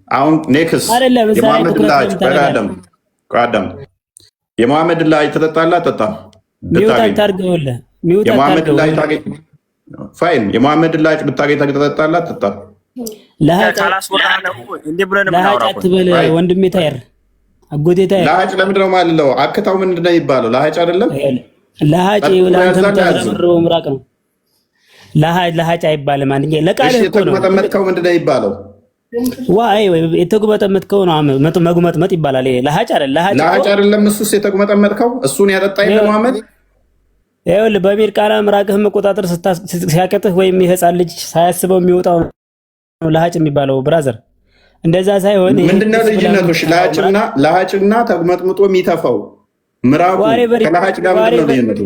አሁን ኔክስ አይደለም እዛ ላይ የመሐመድ ትኩረት ላጅ ለምን ቀደም የመሐመድ ላጅ ትጠጣለህ አትጠጣም? ሚውት አታርገውልህ ሚውት የመሐመድ ላጅ አታርገው ታገኝ ፋይን። የመሐመድ ላጅ ብታገኝ ትጠጣለህ አትጠጣም? ለሃጭ አትበል ወንድሜ ታየር አጎቴ ታየር። ለሃጭ ለምንድን ነው የማልለው? አክታው ምንድን ነው የሚባለው? ለሃጭ አይደለም ለሃጭ ለአንተ የምታዝረው ምራቅ ነው። ለሃጭ አይባልም። አንደኛ ለቃልህ እኮ ነው። የተጉመጠመጥከው ምንድን ነው የሚባለው? ዋይ የተጉመጠመጥከው ነው መጉመጥመጥ ይባላል። ለሃጭ አይደለም። እሱስ የተጉመጠመጥከው እሱን ያጠጣኝ ለመሐመድ ይኸውልህ በሚርቃና ምራቅህን መቆጣጠር ሲያቀጥህ ወይም የህፃን ልጅ ሳያስበው የሚወጣው ነው ለሃጭ የሚባለው ብራዘር። እንደዛ ሳይሆን ምንድነው ልዩነቱ? ለሃጭና ተጉመጥምጦ የሚተፋው ምራቁ ከለሃጭ ጋር ምንድነው ልዩነቱ?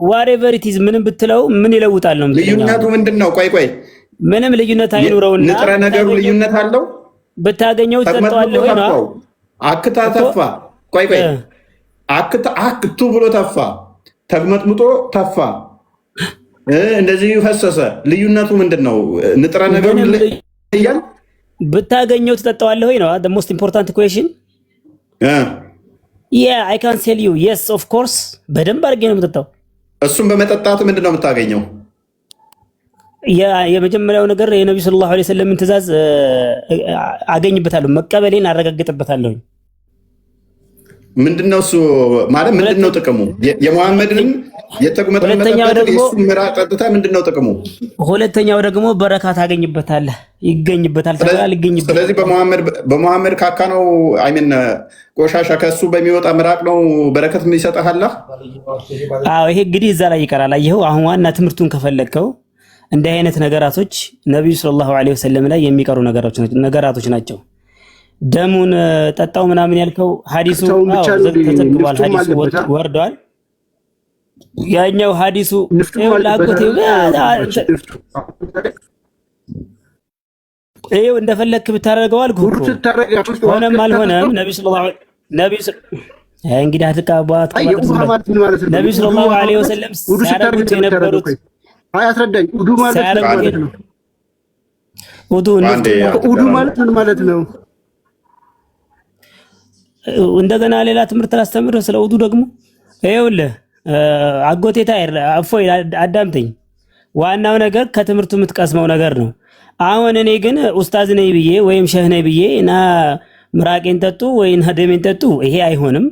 ዋሬቨር ኢት ኢዝ ምንም ብትለው ምን ይለውጣል ነው ልዩነቱ ምንድነው? ቆይ ምንም ልዩነት አይኖረውና ንጥረ ነገሩ ልዩነት አለው። ብታገኘው ትጠጣዋለህ ወይ ነው? አክታ ተፋ። ቆይ አክቱ ብሎ ተፋ፣ ተግመጥምጦ ተፋ፣ እንደዚህ ፈሰሰ። ልዩነቱ ምንድነው? ንጥረ ነገሩ ይለያል። ብታገኘው ትጠጣዋለህ ወይ ነው? the most important question yeah I can tell you yes of course በደንብ አድርጌ ነው የምጠጣው። እሱም በመጠጣት ምንድነው የምታገኘው? የመጀመሪያው ነገር የነብዩ ሰለላሁ ዐለይሂ ወሰለም ትእዛዝ አገኝበታለሁ፣ መቀበሌን አረጋግጥበታለሁ። ምንድነው እሱ ማለት ምንድነው ጥቅሙ? የመሐመድን የተጉመጠመጠበት የሱ ምራቅ ጠጥተህ ምንድነው ጥቅሙ? ሁለተኛው ደግሞ በረካ ታገኝበታለህ፣ ይገኝበታል ተባለ ይገኝበታል። ስለዚህ በመሐመድ ካካ ነው አይሚን ቆሻሻ ከሱ በሚወጣ ምራቅ ነው በረከት የሚሰጥህ አላህ። አዎ ይሄ እንግዲህ እዛ ላይ ይቀራል። አየኸው አሁን ዋና ትምህርቱን ከፈለግከው እንዲህ አይነት ነገራቶች ነብዩ ሰለላሁ ዐለይሂ ወሰለም ላይ የሚቀሩ ነገራቶች ናቸው። ደሙን ጠጣው ምናምን ያልከው ሐዲሱ ተዘግቧል፣ ሐዲሱ ወርዷል። ያኛው ሐዲሱ ላጎቴ ይኸው እንደፈለክ ብታደርገው አልኩህ እኮ ሆነም አልሆነም። ነብዩ እንግዲህ አትቃባት ነብዩ ሰለላሁ ዐለይሂ ወሰለም ሲያደርጉት የነበሩት አያስረዳኝ። ውዱ ማለት ነው። ውዱ ማለት ምን ማለት ነው? እንደገና ሌላ ትምህርት ላስተምር ስለ ውዱ ደግሞ ይኸውልህ አጎቴ ታይር እፎይ አዳምጠኝ። ዋናው ነገር ከትምህርቱ የምትቀስመው ነገር ነው። አሁን እኔ ግን ኡስታዝ ነኝ ብዬ ወይም ሸህ ነኝ ብዬ እና ምራቄን ጠጡ ወይም ደሜን ጠጡ ይሄ አይሆንም።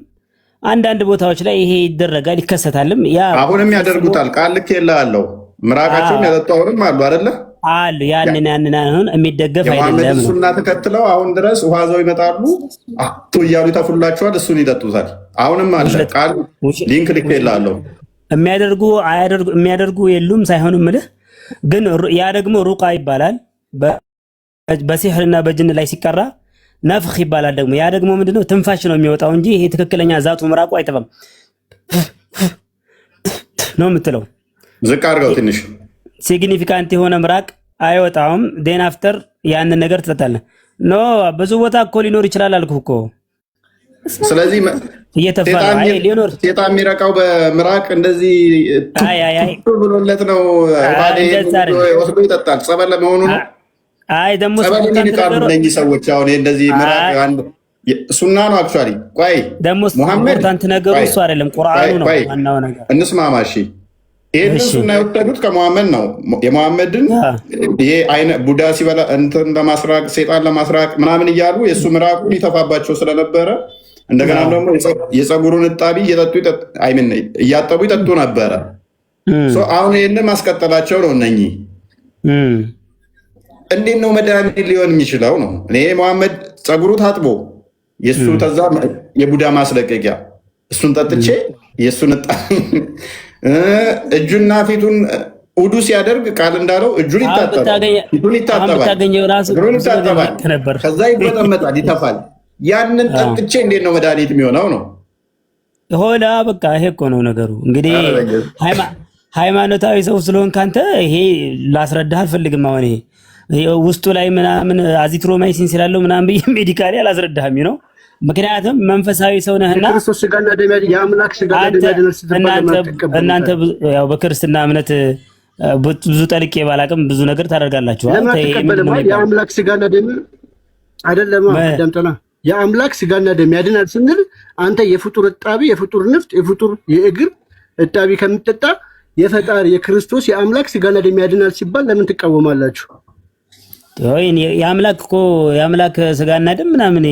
አንዳንድ ቦታዎች ላይ ይሄ ይደረጋል ይከሰታልም። ያ አሁንም ያደርጉታል። ቃል ልክ የለአለው ምራቃቸውን ያጠጡ አሁንም አሉ አይደለ? አሉ ያንን አሁን የሚደገፍ አይደለም። እሱና ተከትለው አሁን ድረስ ውሃ ዘው ይመጣሉ አቶ እያሉ ይተፉላቸዋል፣ እሱን ይጠጡታል። አሁንም አለ ቃል ሊንክ ልክ የለአለው የሚያደርጉ የሉም ሳይሆን ምልህ ግን ያ ደግሞ ሩቃ ይባላል። በሲህርና በጅን ላይ ሲቀራ ነፍኽ ይባላል። ደግሞ ያ ደግሞ ምንድነው ትንፋሽ ነው የሚወጣው እንጂ ይሄ ትክክለኛ ዛቱ ምራቁ አይተፋም ነው የምትለው። ዝቅ አድርገው ትንሽ ሲግኒፊካንት የሆነ ምራቅ አይወጣውም። ዴን አፍተር ያንን ነገር ትጠጣለህ። ኖ ብዙ ቦታ እኮ ሊኖር ይችላል አልኩህ እኮ። ስለዚህ ሴጣን የሚረቃው በምራቅ እንደዚህ ብሎለት ነው ወስዶ ይጠጣል። ጸበል ለመሆኑ ነው። አይ ደግሞ ጸበልን ይንቃሉ እነዚህ ሰዎች። አሁን እንደዚህ ምራቅ ሱና ነው አክቹዋሊ። ቆይ ደግሞ ኢምፖርታንት ነገሩ እሱ አይደለም ቁርአኑ ነው ዋናው ነገር። እንስማማ እሺ። ይህን ሱና የወሰዱት ከመሐመድ ነው። የመሐመድን ይሄ አይነ ቡዳ ሲበላ እንትን ለማስራቅ ሴጣን ለማስራቅ ምናምን እያሉ የእሱ ምራቁን ይተፋባቸው ስለነበረ እንደገና ደግሞ የፀጉሩን እጣቢ እያጠቡ ይጠጡ ነበረ። አሁን ይህንን ማስቀጠላቸው ነው። እነኚህ እንዴት ነው መድኃኒት ሊሆን የሚችለው ነው? እኔ መሐመድ ፀጉሩ ታጥቦ የእሱ ተዛ የቡዳ ማስለቀቂያ እሱን ጠጥቼ የእሱን እጁና ፊቱን ውዱ ሲያደርግ ቃል እንዳለው እጁን ይታጠባል፣ ፊቱን ይታጠባል፣ ከዛ ይጎጠመጣል፣ ይተፋል። ያንን ጠጥቼ እንዴት ነው መድኃኒት የሚሆነው ነው? ሆላ በቃ ይሄ እኮ ነው ነገሩ። እንግዲህ ሃይማኖታዊ ሰው ስለሆንክ አንተ ይሄ ላስረዳህ አልፈልግም። አሁን ይሄ ውስጡ ላይ ምናምን አዚትሮማይሲን ስላለው ምናምን ብዬ ሜዲካሊ አላስረዳህም ነው። ምክንያቱም መንፈሳዊ ሰው ነህና እናንተ ያው በክርስትና እምነት ብዙ ጠልቄ ባላቅም ብዙ ነገር ታደርጋላችሁ። የአምላክ ስጋና ደም አይደለም አዳምጠና የአምላክ ስጋና ደም ያድናል ስንል አንተ የፍጡር እጣቢ የፍጡር ንፍጥ የፍጡር የእግር እጣቢ ከምትጠጣ የፈጣሪ የክርስቶስ የአምላክ ስጋና ደም ያድናል ሲባል ለምን ትቃወማላችሁ? የአምላክ እኮ የአምላክ ስጋና ደም ምናምን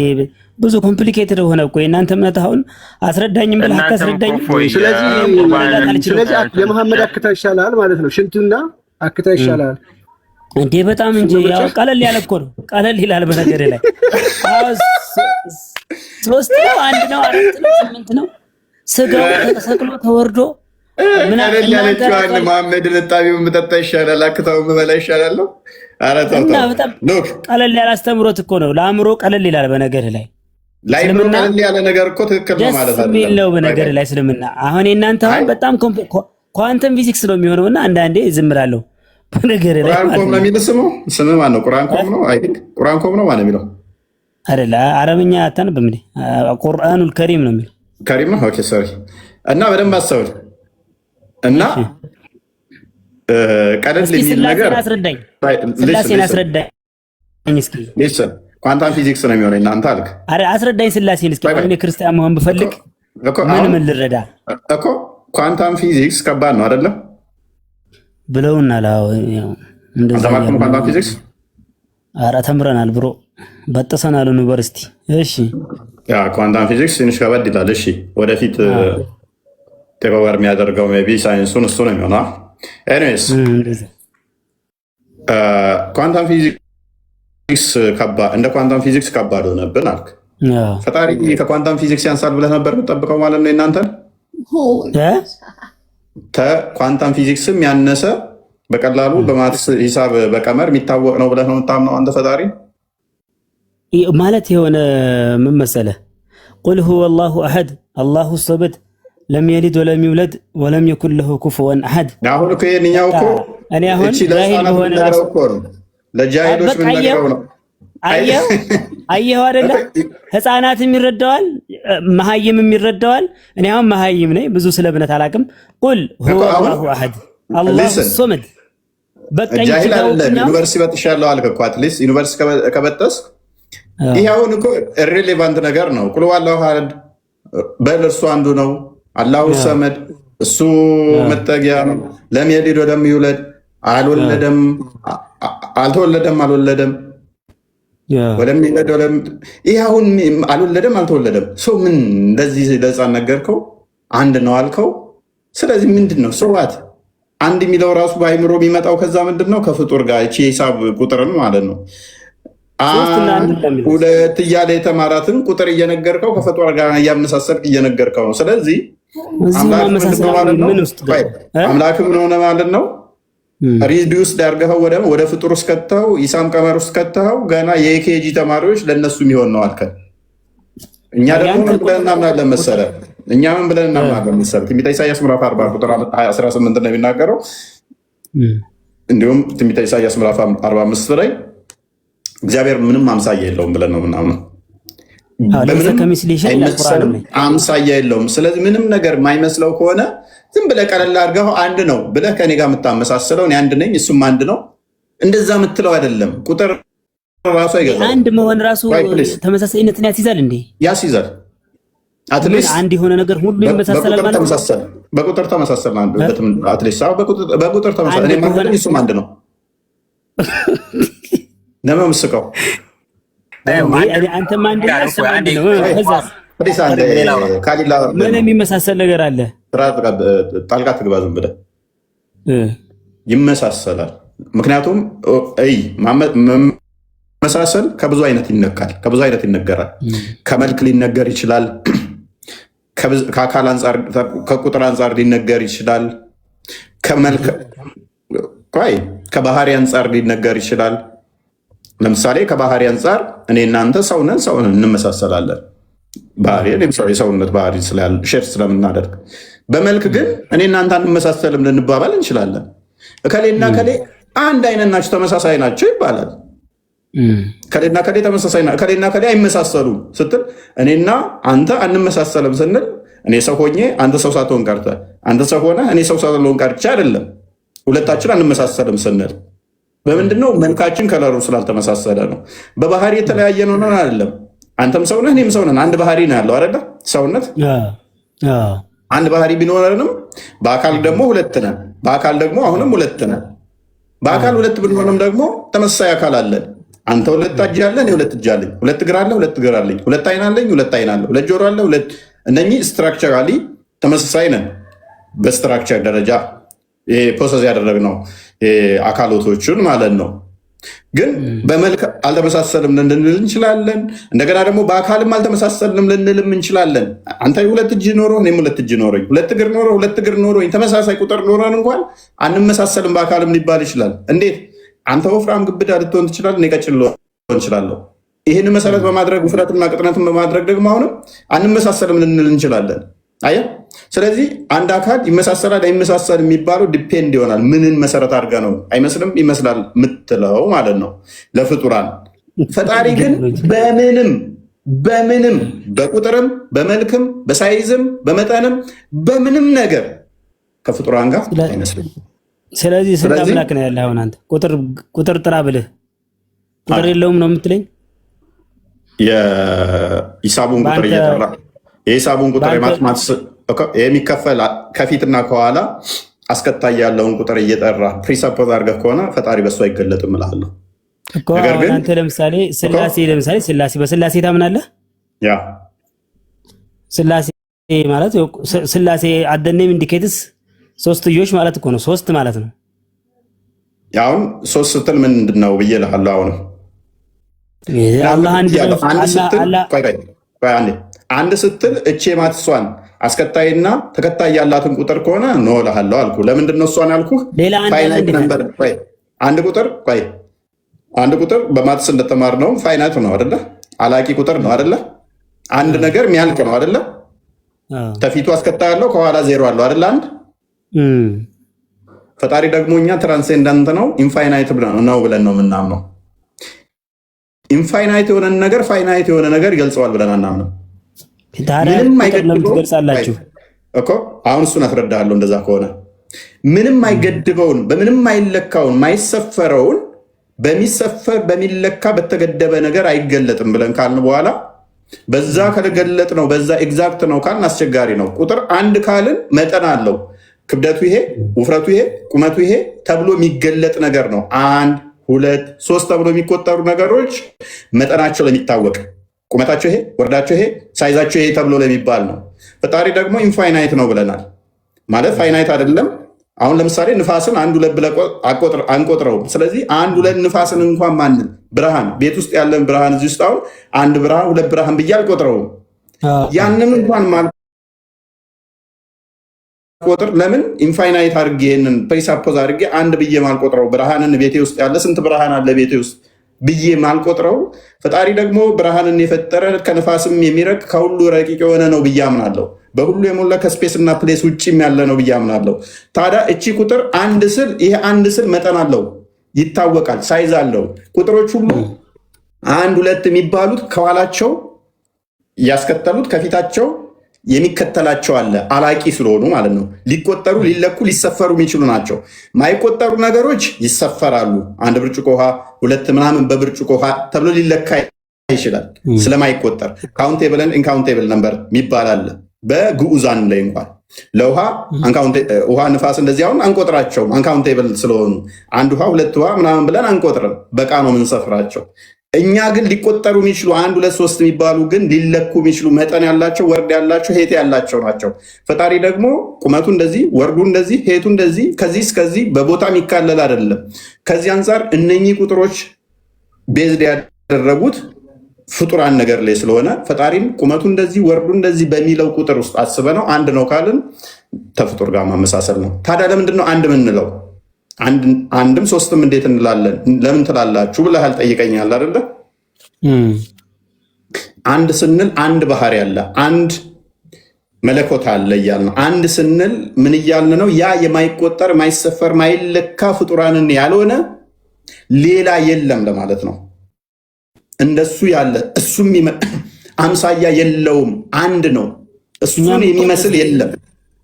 ብዙ ኮምፕሊኬትድ ሆነ እኮ እናንተ እምነት። አሁን አስረዳኝም ብለህ አታስረዳኝም። ስለዚህ የመሐመድ አክታ ይሻላል ማለት ነው። ሽንቱና አክታ ይሻላል እንዴ? በጣም እንጂ ያው ቀለል ያለ እኮ ነው። ቀለል ይላል በነገር ላይ ሶስት ነው አንድ ነው አራት ነው 8 ነው ስጋው ተሰቅሎ ተወርዶ ምናምን ያለችው አንድ መሐመድን እጣቢው መጠጣ ይሻላል አክታው መበላ ይሻላል ነው። እና በጣም ቀለል ያለ አስተምሮት እኮ ነው። ለአእምሮ ቀለል ይላል በነገር ላይ እስልምና ቀለል ያለ ነገር እኮ ትክክል ነው ማለት አይደለም። ደስ የሚለው በነገር ላይ እስልምና አሁን የእናንተ አሁን በጣም ኳንተም ፊዚክስ ነው የሚሆነውና አንዳንዴ ዝም እላለሁ በነገር ላይ። ቁርአን ኮም ነው የሚለው ስሙ ማን ነው? ቁርአን ኮም ነው አይደል? ቁርአን ኮም ነው ማለት የሚለው አይደል? አረብኛ አታነብም እንዴ? ቁርአኑል ከሪም ነው የሚለው ከሪም ነው። ኦኬ ሶሪ። እና በደንብ አስተውል እና ቀለል የሚል ነገር አስረዳኝ። ስላሴን አስረዳኝ እስኪ። ሊስን ኳንታም ፊዚክስ ነው የሚሆነው እናንተ አልክ። አረ አስረዳኝ ስላሴን እስኪ። እኔ ክርስቲያን መሆን ብፈልግ ምን ልረዳ እኮ? ኳንታም ፊዚክስ ከባድ ነው አይደለም ብለውናል። አዎ እንደዛ ነው። ኳንታም ፊዚክስ አረ ተምረናል ብሮ በጥሰናል ዩኒቨርሲቲ። እሺ ያ ኳንታም ፊዚክስ ትንሽ ከበድ ይላል። እሺ ወደፊት ተቆራር የሚያደርገው ሜቢ ሳይንሱን እሱ ነው የሚሆነው። ኤኒዌይስ ኳንታም ፊዚክስ ከባድ እንደ ኳንታም ፊዚክስ ከባድ ሆነብን አልክ። ፈጣሪ ከኳንታም ፊዚክስ ያንሳል ብለህ ነበር የምጠብቀው ማለት ነው እናንተን ከኳንታም ፊዚክስም ያነሰ በቀላሉ በማትስ ሂሳብ በቀመር የሚታወቅ ነው ብለህ ነው የምታምነው አንተ ፈጣሪ ማለት? የሆነ ምን መሰለህ ቁል ሁወ አላሁ አሐድ አላሁ ሰመድ ለም የሊድ ወለም ይውለድ ወለም የኩን ለሁ ኩፉወን አሐድ። አሁን እኮ ይሄንኛው እኮ እኔ አሁን ጃሂል በሆነ ራሱ ለጃሂሎች ምን ነገረው ነው? አየኸው አይደለ? ህፃናትም ይረዳዋል መሀይምም ይረዳዋል። እኔ አሁን መሀይም ነኝ ብዙ ስለ እምነት አላውቅም። ቁል ሁወ አላሁ አሐድ አላሁ ሰመድ በቀኝ ጃሂል አይደለም። ዩኒቨርሲቲ በጥሻለሁ አልክ እኮ አትሊስት ዩኒቨርሲቲ ከበጠስ ይሄ አሁን እኮ ኢሬሌቫንት ነገር ነው። ቁል ሁወ አላሁ አሐድ በል እርሱ አንዱ ነው። አላሁ ሰመድ እሱ መጠጊያ ነው። ለም የሊድ ወለም ይውለድ አልወለደም አልተወለደም ወለም ይውለድ ወለም ይሄ አሁን አልወለደም አልተወለደም ሰው ምን እንደዚህ ለህፃን ነገርከው አንድ ነው አልከው። ስለዚህ ምንድን ነው ሰዋት አንድ የሚለው ራሱ በአይምሮ የሚመጣው ከዛ ምንድን ነው ከፍጡር ጋር እቺ ሂሳብ ቁጥርን ማለት ነው ሁለት እያለ የተማራትን ቁጥር እየነገርከው ከፍጡር ጋር እያመሳሰልክ እየነገርከው ነው። ስለዚህ አምላክ ምን ሆነ ማለት ነው? ሪዲዩስ ዳርገኸው ወደ ፍጡር ውስጥ ከተኸው ሂሳብ ቀመር ውስጥ ከተኸው ገና የኬጂ ተማሪዎች ለእነሱ የሚሆን ነው አልከን። እኛ ደግሞ ምን ብለን እናምናለን መሰለህ? እኛ ምን ብለን እናምናለን መሰለህ? ትንቢተ ኢሳያስ ምዕራፍ 40 ቁጥር 18 ነው የሚናገረው። እንዲሁም ትንቢተ ኢሳያስ ምዕራፍ 45 ላይ እግዚአብሔር ምንም አምሳያ የለውም ብለን ነው ምናምን አምሳያ የለውም። ስለዚህ ምንም ነገር የማይመስለው ከሆነ ዝም ብለህ ቀለል አድርገው አንድ ነው ብለህ ከኔ ጋር የምታመሳስለው እኔ አንድ ነኝ እሱም አንድ ነው እንደዛ የምትለው አይደለም። ቁጥር ራሱ አይገዛም። አንድ መሆን ራሱ ተመሳሳይነትን ያስይዛል እንዴ? ያስይዛል። አትሊስት አንድ የሆነ ነገር ሁሉ ይመሳሰላል ማለት ነው። በቁጥር ተመሳሰል አትሊስት በቁጥር ተመሳሰል እኔ ማለት እሱም አንድ ነው። ለምን ምስቀው አንተም አንድ ነው። ምን የሚመሳሰል ነገር አለ? ጣልቃ ትግባ ዝም ብለህ ይመሳሰላል። ምክንያቱም መመሳሰል ከብዙ አይነት ይነካል፣ ከብዙ አይነት ይነገራል። ከመልክ ሊነገር ይችላል፣ ከአካል አንጻር ከቁጥር አንጻር ሊነገር ይችላል፣ ከባህሪ አንጻር ሊነገር ይችላል። ለምሳሌ ከባህሪ አንጻር እኔ እናንተ ሰውነን እንመሳሰላለን። ባህሪ የሰውነት ባህሪ ሼር ስለምናደርግ፣ በመልክ ግን እኔ እናንተ አንመሳሰልም ልንባባል እንችላለን። እከሌና ከሌ አንድ አይነት ናቸው ተመሳሳይ ናቸው ይባላል። ከሌና ከሌ ተመሳሳይ ናቸው ከሌና ከሌ አይመሳሰሉም ስትል እኔና አንተ አንመሳሰልም ስንል እኔ ሰው ሆኜ አንተ ሰው ሳትሆን ቀርተህ አንተ ሰው ሆነ እኔ ሰው ሳልሆን ቀርቼ አይደለም። ሁለታችን አንመሳሰልም ስንል በምንድነው? መልካችን ከለሩ ስላልተመሳሰለ ነው። በባህሪ የተለያየ ነው አይደለም። አንተም ሰው ነህ፣ እኔም ሰው ነን። አንድ ባህሪ ነው ያለው አይደለ? ሰውነት አንድ ባህሪ ቢኖረንም በአካል ደግሞ ሁለት ነን። በአካል ደግሞ አሁንም ሁለት ነን። በአካል ሁለት ብንሆንም ደግሞ ተመሳሳይ አካል አለን። አንተ ሁለት እጅ አለ፣ እኔ ሁለት እጅ አለኝ። ሁለት እግር አለ፣ ሁለት እግር አለኝ። ሁለት አይን አለኝ፣ ሁለት አይን አለ። ሁለት ጆሮ አለ፣ ሁለት። እነኚህ ስትራክቸራሊ ተመሳሳይ ነን። በስትራክቸር ደረጃ ፕሮሰስ ያደረግነው አካሎቶቹን ማለት ነው። ግን በመልክ አልተመሳሰልም ልንል እንችላለን። እንደገና ደግሞ በአካልም አልተመሳሰልም ልንልም እንችላለን። አንተ ሁለት እጅ ኖሮ እኔም ሁለት እጅ ኖረኝ፣ ሁለት እግር ኖሮ ሁለት እግር ኖሮኝ ተመሳሳይ ቁጥር ኖረን እንኳን አንመሳሰልም በአካልም ሊባል ይችላል። እንዴት? አንተ ወፍራም ግብዳ ልትሆን ትችላል፣ እኔ ቀጭን ልሆን እችላለሁ። ይህን መሰረት በማድረግ ውፍረትና ቅጥነትን በማድረግ ደግሞ አሁንም አንመሳሰልም ልንል እንችላለን። አየህ። ስለዚህ አንድ አካል ይመሳሰላል አይመሳሰል የሚባለው ዲፔንድ ይሆናል። ምንን መሰረት አድርገ ነው አይመስልም ይመስላል የምትለው ማለት ነው ለፍጡራን። ፈጣሪ ግን በምንም በቁጥርም በመልክም በሳይዝም በመጠንም በምንም ነገር ከፍጡራን ጋር አይመስልም። ስለዚህ ስንት አምላክ ነው ያለህ? አሁን አንተ ቁጥር ጥራ ብልህ ቁጥር የለውም ነው የምትለኝ? የሂሳቡን ቁጥር እየጠራ የሂሳቡን ቁጥር የማትማት የሚከፈል ከፊትና ከኋላ አስከታይ ያለውን ቁጥር እየጠራ ፕሪሰፖዝ አድርገህ ከሆነ ፈጣሪ በሱ አይገለጥም እልሃለሁ። ነገር ግን አንተ ለምሳሌ ስላሴ በስላሴ ታምናለህ? ያ ስላሴ ማለት ስላሴ አደኔም ኢንዲኬትስ ሶስትዮሽ ማለት እኮ ነው። ሶስት ማለት ነው። አሁን ሶስት ስትል ምንድን ነው ብዬ እልሃለሁ። አሁን አንድ ስትል እቼ ማትሷን አስከታይና ተከታይ ያላትን ቁጥር ከሆነ ኖ እልሃለሁ አልኩ። ለምንድን ነው እሷን ያልኩህ? አንድ ቁጥር በማትስ እንደተማርነው ፋይናይት ነው አይደለ? አላቂ ቁጥር ነው አይደለ? አንድ ነገር የሚያልቅ ነው አይደለ? ከፊቱ አስከታይ ያለው ከኋላ ዜሮ አለው አይደለ? አንድ ፈጣሪ ደግሞ እኛ ትራንሴንደንት ነው ኢንፋይናይት ነው ብለን ነው የምናምነው። ኢንፋይናይት የሆነ ነገር ፋይናይት የሆነ ነገር ይገልጸዋል ብለን አናምነው። ምንም አይገድበውም እኮ አሁን እሱን አስረዳለሁ። እንደዛ ከሆነ ምንም አይገድበውን በምንም አይለካውን ማይሰፈረውን በሚሰፈር በሚለካ በተገደበ ነገር አይገለጥም ብለን ካልን በኋላ በዛ ከገለጥ ነው በዛ ኤግዛክት ነው ካልን አስቸጋሪ ነው። ቁጥር አንድ ካልን መጠን አለው። ክብደቱ ይሄ፣ ውፍረቱ ይሄ፣ ቁመቱ ይሄ ተብሎ የሚገለጥ ነገር ነው። አንድ ሁለት ሶስት ተብሎ የሚቆጠሩ ነገሮች መጠናቸው ለሚታወቅ ቁመታቸው ይሄ፣ ወርዳቸው ይሄ፣ ሳይዛቸው ይሄ ተብሎ ለሚባል ነው። ፈጣሪ ደግሞ ኢንፋይናይት ነው ብለናል። ማለት ፋይናይት አይደለም። አሁን ለምሳሌ ንፋስን አንድ ሁለት ብለን አንቆጥረውም። ስለዚህ አንድ ሁለት ንፋስን እንኳን ማንን ብርሃን ቤት ውስጥ ያለን ብርሃን እዚህ ውስጥ አሁን አንድ ብርሃን ሁለት ብርሃን ብዬ አልቆጥረውም። ያንን እንኳን ቁጥር ለምን ኢንፋይናይት አድርጌ ይሄንን ፕሪሳፖዝ አድርጌ አንድ ብዬ ማልቆጥረው? ብርሃንን ቤቴ ውስጥ ያለ ስንት ብርሃን አለ ቤቴ ውስጥ ብዬ ማልቆጥረው? ፈጣሪ ደግሞ ብርሃንን የፈጠረ ከንፋስም የሚረቅ ከሁሉ ረቂቅ የሆነ ነው ብዬ አምናለሁ። በሁሉ የሞላ ከስፔስ እና ፕሌስ ውጭም ያለ ነው ብዬ አምናለሁ። ታዲያ እቺ ቁጥር አንድ ስል ይሄ አንድ ስል መጠን አለው፣ ይታወቃል፣ ሳይዝ አለው። ቁጥሮች ሁሉ አንድ ሁለት የሚባሉት ከኋላቸው ያስከተሉት ከፊታቸው የሚከተላቸው አለ፣ አላቂ ስለሆኑ ማለት ነው። ሊቆጠሩ ሊለኩ ሊሰፈሩ የሚችሉ ናቸው። ማይቆጠሩ ነገሮች ይሰፈራሉ። አንድ ብርጭቆ ውሃ ሁለት ምናምን በብርጭቆ ውሃ ተብሎ ሊለካ ይችላል ስለማይቆጠር። ካውንቴብል ኤንድ ኢንካውንቴብል ነምበር የሚባል አለ በግዑዛን ላይ እንኳን ለውሃ ውሃ ንፋስ እንደዚህ አሁን አንቆጥራቸውም አንካውንቴብል ስለሆኑ አንድ ውሃ ሁለት ውሃ ምናምን ብለን አንቆጥርም፣ በቃ ነው የምንሰፍራቸው። እኛ ግን ሊቆጠሩ የሚችሉ አንድ ሁለት ሶስት የሚባሉ ግን ሊለኩ የሚችሉ መጠን ያላቸው ወርድ ያላቸው ሄት ያላቸው ናቸው። ፈጣሪ ደግሞ ቁመቱ እንደዚህ ወርዱ እንደዚህ ሄቱ እንደዚህ ከዚህ እስከዚህ በቦታ የሚካለል አይደለም። ከዚህ አንጻር እነኚህ ቁጥሮች ቤዝድ ያደረጉት ፍጡራን ነገር ላይ ስለሆነ ፈጣሪም ቁመቱ እንደዚህ ወርዱ እንደዚህ በሚለው ቁጥር ውስጥ አስበ ነው አንድ ነው ካልን ተፍጡር ጋር ማመሳሰል ነው። ታዲያ ለምንድን ነው አንድ ምንለው? አንድም ሶስትም እንዴት እንላለን? ለምን ትላላችሁ ብለህ አልጠይቀኛል አይደለ? አንድ ስንል አንድ ባህሪ አለ፣ አንድ መለኮት አለ እያልን ነው። አንድ ስንል ምን እያልን ነው? ያ የማይቆጠር ማይሰፈር ማይለካ ፍጡራንን ያልሆነ ሌላ የለም ለማለት ነው። እንደሱ ያለ እሱም አምሳያ የለውም፣ አንድ ነው። እሱን የሚመስል የለም።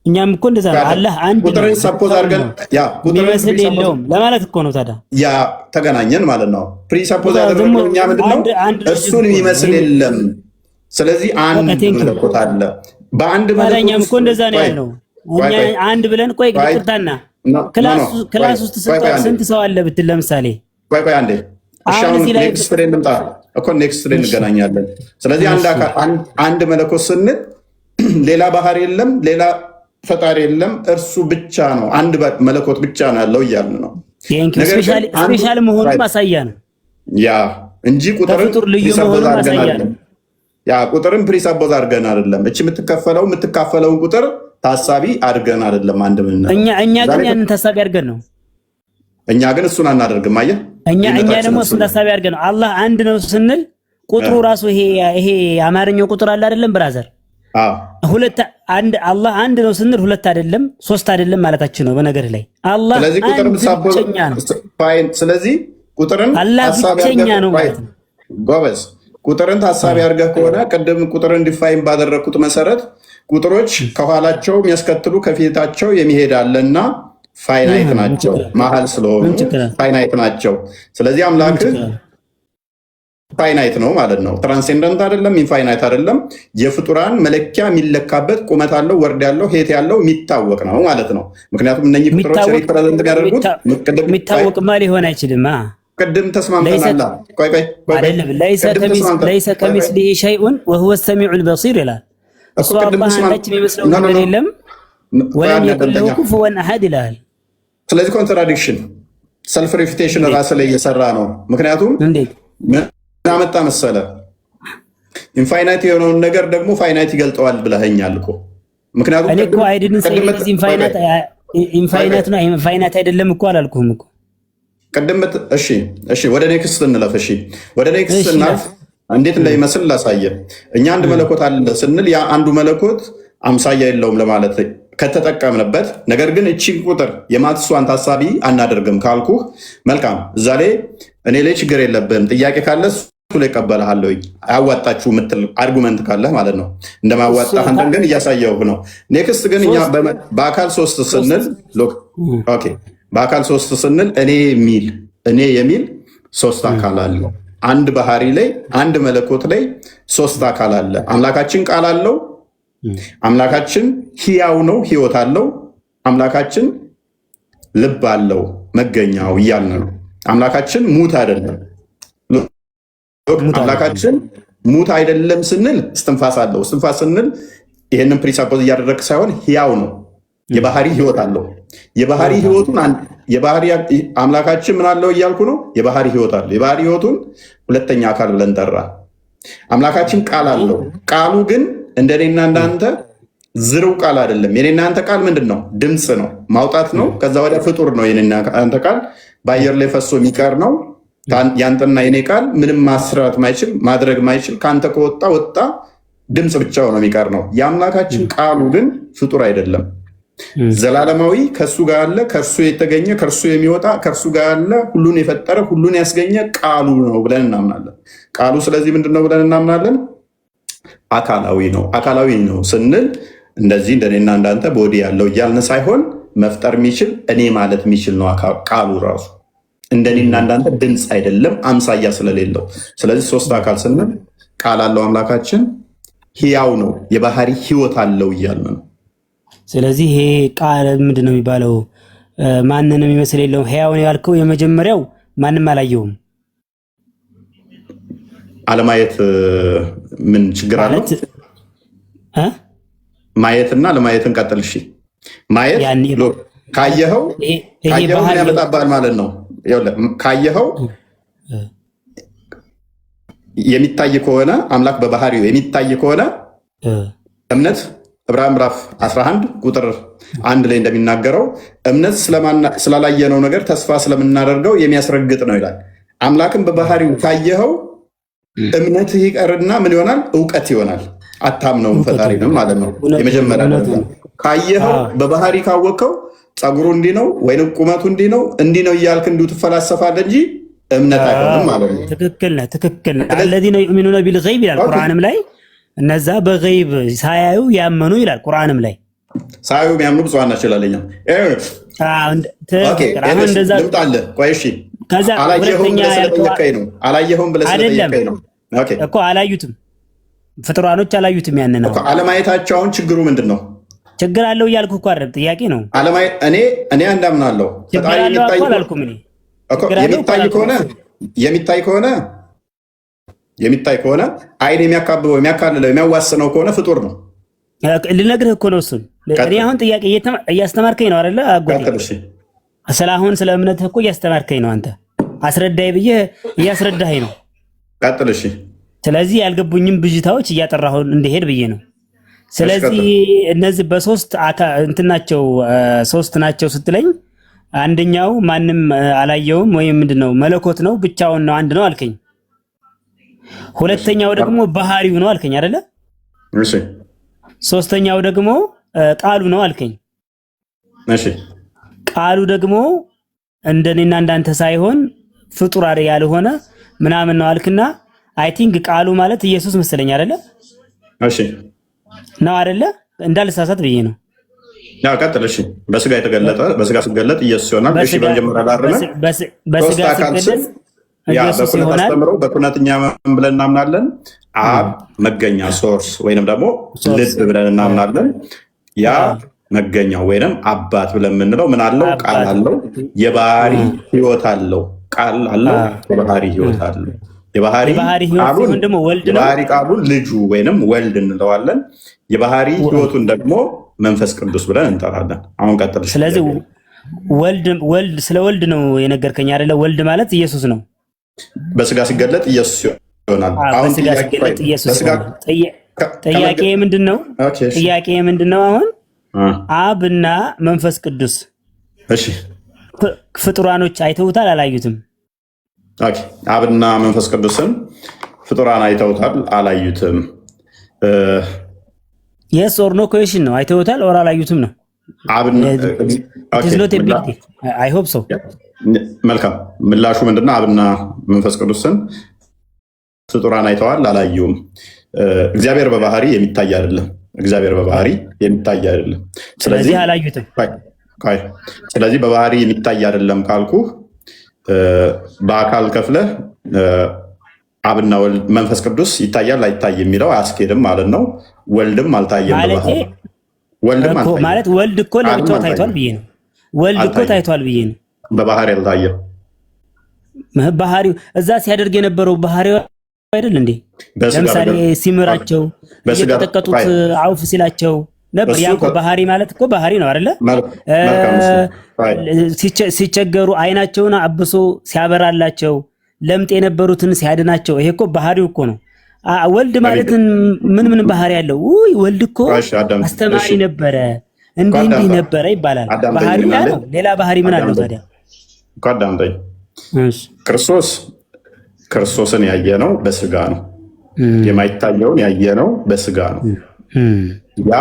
እኛም እኮ እንደዛ ነው። አላህ አንድ ቁጥርን ሰፖዝ አድርገን ያ የሚመስል የለውም ለማለት እኮ ነው። ታዲያ ያ ተገናኘን ማለት ነው። ፕሪሰፖዝ ያደረግነው እኛ ምንድነው እሱን የሚመስል የለም። ስለዚህ አንድ መለኮት አለ። በአንድ መለኮት እኛም እኮ እንደዛ ነው ያልነው። እኛ አንድ ብለን ቆይ ቅርታና ክላስ ውስጥ ስንት ሰው አለ ብትል ለምሳሌ ቆይ አንዴ ኔክስት ፍሬ እንምጣ እኮ ኔክስት ፍሬ እንገናኛለን። ስለዚህ አንድ አካል አንድ መለኮት ስንል ሌላ ባህር የለም፣ ሌላ ፈጣሪ የለም፣ እርሱ ብቻ ነው። አንድ መለኮት ብቻ ነው ያለው እያልን ነው። ስፔሻል መሆኑ ማሳያ ነው ያ እንጂ ቁጥርን ቁጥርን ፕሪሰፖዝ አድርገን አይደለም። እቺ የምትካፈለውን ቁጥር ታሳቢ አድርገን አይደለም። አንድ ምን እኛ ግን ያንን ታሳቢ አድርገን ነው። እኛ ግን እሱን አናደርግም። አየህ እኛ ደግሞ እሱን ታሳቢ አድርገን ነው። አላህ አንድ ነው ስንል ቁጥሩ ራሱ ይሄ አማርኛው ቁጥር አለ አይደለም ብራዘር? ሁለት አንድ አላህ አንድ ነው ስንል ሁለት አይደለም ሶስት አይደለም ማለታችን ነው። በነገር ላይ አላህ ብቸኛ ነው። ስለዚህ ቁጥርን ብቸኛ ነው ማለት ነው። ጎበዝ ቁጥርን ታሳቢ አድርገህ ከሆነ ቅድም ቁጥርን ዲፋይን ባደረግኩት መሰረት ቁጥሮች ከኋላቸው የሚያስከትሉ ከፊታቸው የሚሄድ አለና ፋይናይት ናቸው። መሀል ስለሆኑ ፋይናይት ናቸው። ስለዚህ አምላክ ፋይናይት ነው ማለት ነው። ትራንሴንደንት አይደለም፣ ኢንፋይናይት አይደለም። የፍጡራን መለኪያ የሚለካበት ቁመት አለው፣ ወርድ ያለው፣ ሄት ያለው የሚታወቅ ነው ማለት ነው። ምክንያቱም እነኚህ ቁጥሮች ሪፕሬዘንት የሚያደርጉት የሚታወቅማ ሊሆን አይችልም። ቅድም ተስማምተናል። ለይሰ ከሚስሊሂ ሸይኡን ወሁወ ሰሚዑል በሲር ይላል። እሱ አላህ አንዳች የሚመስለው ነገር የለም ወለም የኩን ለሁ ኩፉወን አሐድ ይላል። ስለዚህ ኮንትራዲክሽን ሰልፍ ሪፊቴሽን ራስ ላይ እየሰራ ነው። ምክንያቱም ምን አመጣ መሰለ ኢንፋይናይት የሆነውን ነገር ደግሞ ፋይናይት ይገልጠዋል ብለኸኛል እኮ። ምክንያቱም እኔ እኮ አይደለም ኢንፋይናይት ነው ኢንፋይናይት አይደለም እኮ አላልኩህም እኮ ቅድም። እሺ ወደ ኔክስት እንለፍ። እሺ ወደ ኔክስት እናልፍ። እንዴት እንደሚመስል ላሳየ። እኛ አንድ መለኮት አለ ስንል ያ አንዱ መለኮት አምሳያ የለውም ለማለት ከተጠቀምንበት፣ ነገር ግን እቺን ቁጥር የማትሷን ታሳቢ አናደርግም ካልኩህ መልካም። እዛ ላይ እኔ ላይ ችግር የለብህም። ጥያቄ ካለ እሱ ላይ እቀበልሃለሁ። አያዋጣችሁ የምትል አርጉመንት ካለህ ማለት ነው። እንደማዋጣህ አንተን ግን እያሳየሁህ ነው። ኔክስት ግን እኛ በአካል ሶስት ስንል በአካል ሶስት ስንል እኔ የሚል ሶስት አካል አለው። አንድ ባህሪ ላይ አንድ መለኮት ላይ ሶስት አካል አለ። አምላካችን ቃል አለው። አምላካችን ሕያው ነው፣ ሕይወት አለው። አምላካችን ልብ አለው፣ መገኛው እያልን ነው። አምላካችን ሙት አይደለም። አምላካችን ሙት አይደለም ስንል እስትንፋስ አለው። እስትንፋስ ስንል ይህንን ፕሪሳፖዝ እያደረግ ሳይሆን ሕያው ነው፣ የባህሪ ሕይወት አለው። የባህሪ ሕይወቱን አምላካችን ምን አለው እያልኩ ነው። የባህሪ ሕይወት አለው። የባህሪ ሕይወቱን ሁለተኛ አካል ብለን ጠራ። አምላካችን ቃል አለው። ቃሉ ግን እንደኔና እንዳንተ ዝርው ቃል አይደለም። የኔና አንተ ቃል ምንድን ነው? ድምፅ ነው፣ ማውጣት ነው። ከዛ ወዲያ ፍጡር ነው። የኔና አንተ ቃል በአየር ላይ ፈሶ የሚቀር ነው። ያንተና የኔ ቃል ምንም ማስራት ማይችል ማድረግ ማይችል ከአንተ ከወጣ ወጣ፣ ድምፅ ብቻው ነው የሚቀር ነው። የአምላካችን ቃሉ ግን ፍጡር አይደለም፣ ዘላለማዊ ከእርሱ ጋር ያለ ከእርሱ የተገኘ ከእርሱ የሚወጣ ከእርሱ ጋር ያለ ሁሉን የፈጠረ ሁሉን ያስገኘ ቃሉ ነው ብለን እናምናለን። ቃሉ ስለዚህ ምንድን ነው ብለን እናምናለን? አካላዊ ነው። አካላዊ ነው ስንል እንደዚህ እንደኔና እንዳንተ ቦዲ ያለው እያልን ሳይሆን መፍጠር የሚችል እኔ ማለት የሚችል ነው ቃሉ ራሱ። እንደኔና እንዳንተ ድምፅ አይደለም፣ አምሳያ ስለሌለው። ስለዚህ ሶስት አካል ስንል ቃል አለው አምላካችን፣ ሕያው ነው፣ የባህሪ ሕይወት አለው እያልን ነው። ስለዚህ ይሄ ቃል ምንድን ነው የሚባለው? ማንንም የሚመስል የለውም። ሕያው ነው ያልከው የመጀመሪያው ማንም አላየውም። አለማየት ምን ችግር አለው? ማየትና ለማየትን ቀጥል። እሺ ማየት ካየኸው ምን ያመጣብሃል ማለት ነው? ካየኸው የሚታይ ከሆነ አምላክ በባህሪው የሚታይ ከሆነ እምነት ዕብራውያን ምዕራፍ 11 ቁጥር 1 ላይ እንደሚናገረው እምነት ስላላየነው ነገር ተስፋ ስለምናደርገው የሚያስረግጥ ነው ይላል። አምላክን በባህሪው ካየኸው እምነትህ ይቀርና ምን ይሆናል? እውቀት ይሆናል። አታምነውም ፈጣሪንም ማለት ነው። የመጀመሪያ ካየኸው በባህሪ ካወቅከው ፀጉሩ እንዲህ ነው ወይም ቁመቱ እንዲህ ነው እያልክ እንዲሁ ትፈላሰፋለህ እንጂ እምነት አይሆንም ማለት ነው። ትክክል ነህ። አለዚነ ዩእሚኑነ ቢልገይብ ይላል ቁርአንም ላይ። እነዛ በገይብ ሳያዩ ያመኑ ይላል ቁርአንም ላይ። ሳዩ የሚያምኑ ብፁዓን ናቸው ይላል። ልምጣልህ። ቆይ እሺ፣ አላየኸውም ብለህ ስለጠየቀኝ ነው እኮ። አላዩትም፣ ፍጡራኖች አላዩትም። ያን ነው አለማየታቸው። አሁን ችግሩ ምንድን ነው? ችግር አለው እያልኩ እኮ አይደለም፣ ጥያቄ ነው። እኔ እንዳምናለሁ የሚታይ ከሆነ አይን የሚያካብበው የሚያካልለው የሚያዋስነው ከሆነ ፍጡር ነው። ልነግርህ እኮ ነው እሱን። እኔ አሁን ጥያቄ እያስተማርከኝ ነው አይደለ? አሁን ስለ እምነትህ እኮ እያስተማርከኝ ነው። አንተ አስረዳይ ብዬ እያስረዳኸኝ ነው። ቀጥል እሺ። ስለዚህ ያልገቡኝም ብዥታዎች እያጠራሁን እንዲሄድ ብዬ ነው። ስለዚህ እነዚህ በሶስት እንትናቸው ሶስት ናቸው ስትለኝ አንደኛው ማንም አላየውም ወይም ምንድነው መለኮት ነው ብቻውን ነው አንድ ነው አልከኝ። ሁለተኛው ደግሞ ባህሪው ነው አልከኝ አይደለ? እሺ። ሶስተኛው ደግሞ ቃሉ ነው አልከኝ። እሺ። ቃሉ ደግሞ እንደኔና እንዳንተ ሳይሆን ፍጡር ያልሆነ ምናምን ነው አልክና አይ ቲንክ ቃሉ ማለት ኢየሱስ መሰለኝ አይደለ? እሺ ነው አይደለ? እንዳልሳሳት ብዬ ነው። ያው ቀጥል እሺ። በስጋ የተገለጠ በስጋ ሲገለጥ ኢየሱስ ይሆናል። እሺ በመጀመሪያ ላርመ በስጋ ሲገለጥ ኢየሱስ ይሆናል። በኩነትኛ ብለን እናምናለን። አብ መገኛ ሶርስ ወይንም ደግሞ ልብ ብለን እናምናለን። ያ መገኛው ወይንም አባት ብለን የምንለው ምን አለው? ቃል አለው። የባህሪ ህይወት አለው። ቃል አለው። የባህሪ ህይወት አለው። የባህሪ ቃሉን ልጁ ወይንም ወልድ እንለዋለን። የባህሪ ህይወቱን ደግሞ መንፈስ ቅዱስ ብለን እንጠራለን። አሁን ቀጥል። ስለዚህ ወልድ ስለ ወልድ ነው የነገርከኝ አይደለ? ወልድ ማለት ኢየሱስ ነው። በስጋ ሲገለጥ ኢየሱስ ይሆናል። አሁን ጥያቄ ምንድን ነው? ጥያቄ ምንድን ነው? አሁን አብና መንፈስ ቅዱስ ፍጡራኖች አይተውታል አላዩትም? አብና መንፈስ ቅዱስን ፍጡራን አይተውታል አላዩትም? የስ ኦር ኖ ኩዌሽን ነው። አይተውታል ኦር አላዩትም ነው። አይ ሆፕ ሶ። መልካም ምላሹ ምንድነው? አብና መንፈስ ቅዱስን ፍጡራን አይተዋል አላዩም። እግዚአብሔር በባህሪ የሚታይ አይደለም። እግዚአብሔር በባህሪ የሚታይ አይደለም። ስለዚህ አላዩትም። ስለዚህ በባህሪ የሚታይ አይደለም ካልኩ በአካል ከፍለህ አብና መንፈስ ቅዱስ ይታያል አይታይ የሚለው አያስኬድም ማለት ነው። ወልድም አልታየም ማለት ወልድ እኮ ለብቻው ታይቷል ብዬ ነው። ወልድ እኮ ታይቷል ብዬ ነው። በባህሪ አልታየም። ባህሪው እዛ ሲያደርግ የነበረው ባህሪው አይደል እንዴ? ለምሳሌ ሲምራቸው እየተጠቀጡት አውፍ ሲላቸው ነበር። ያ እኮ ባህሪ ማለት እኮ ባህሪ ነው አይደለ? ሲቸገሩ አይናቸውን አብሶ ሲያበራላቸው ለምጥ የነበሩትን ሲያድናቸው ይሄ እኮ ባህሪው እኮ ነው። ወልድ ማለት ምን ባህሪ ያለው? ውይ ወልድ እኮ አስተማሪ ነበረ፣ እንዲህ ነበረ ይባላል። ባህሪ ነው። ሌላ ባህሪ ምን አለው ታዲያ? አዳምጠኝ። ክርስቶስን ያየነው በስጋ ነው። የማይታየውን ያየነው በስጋ ነው። ያ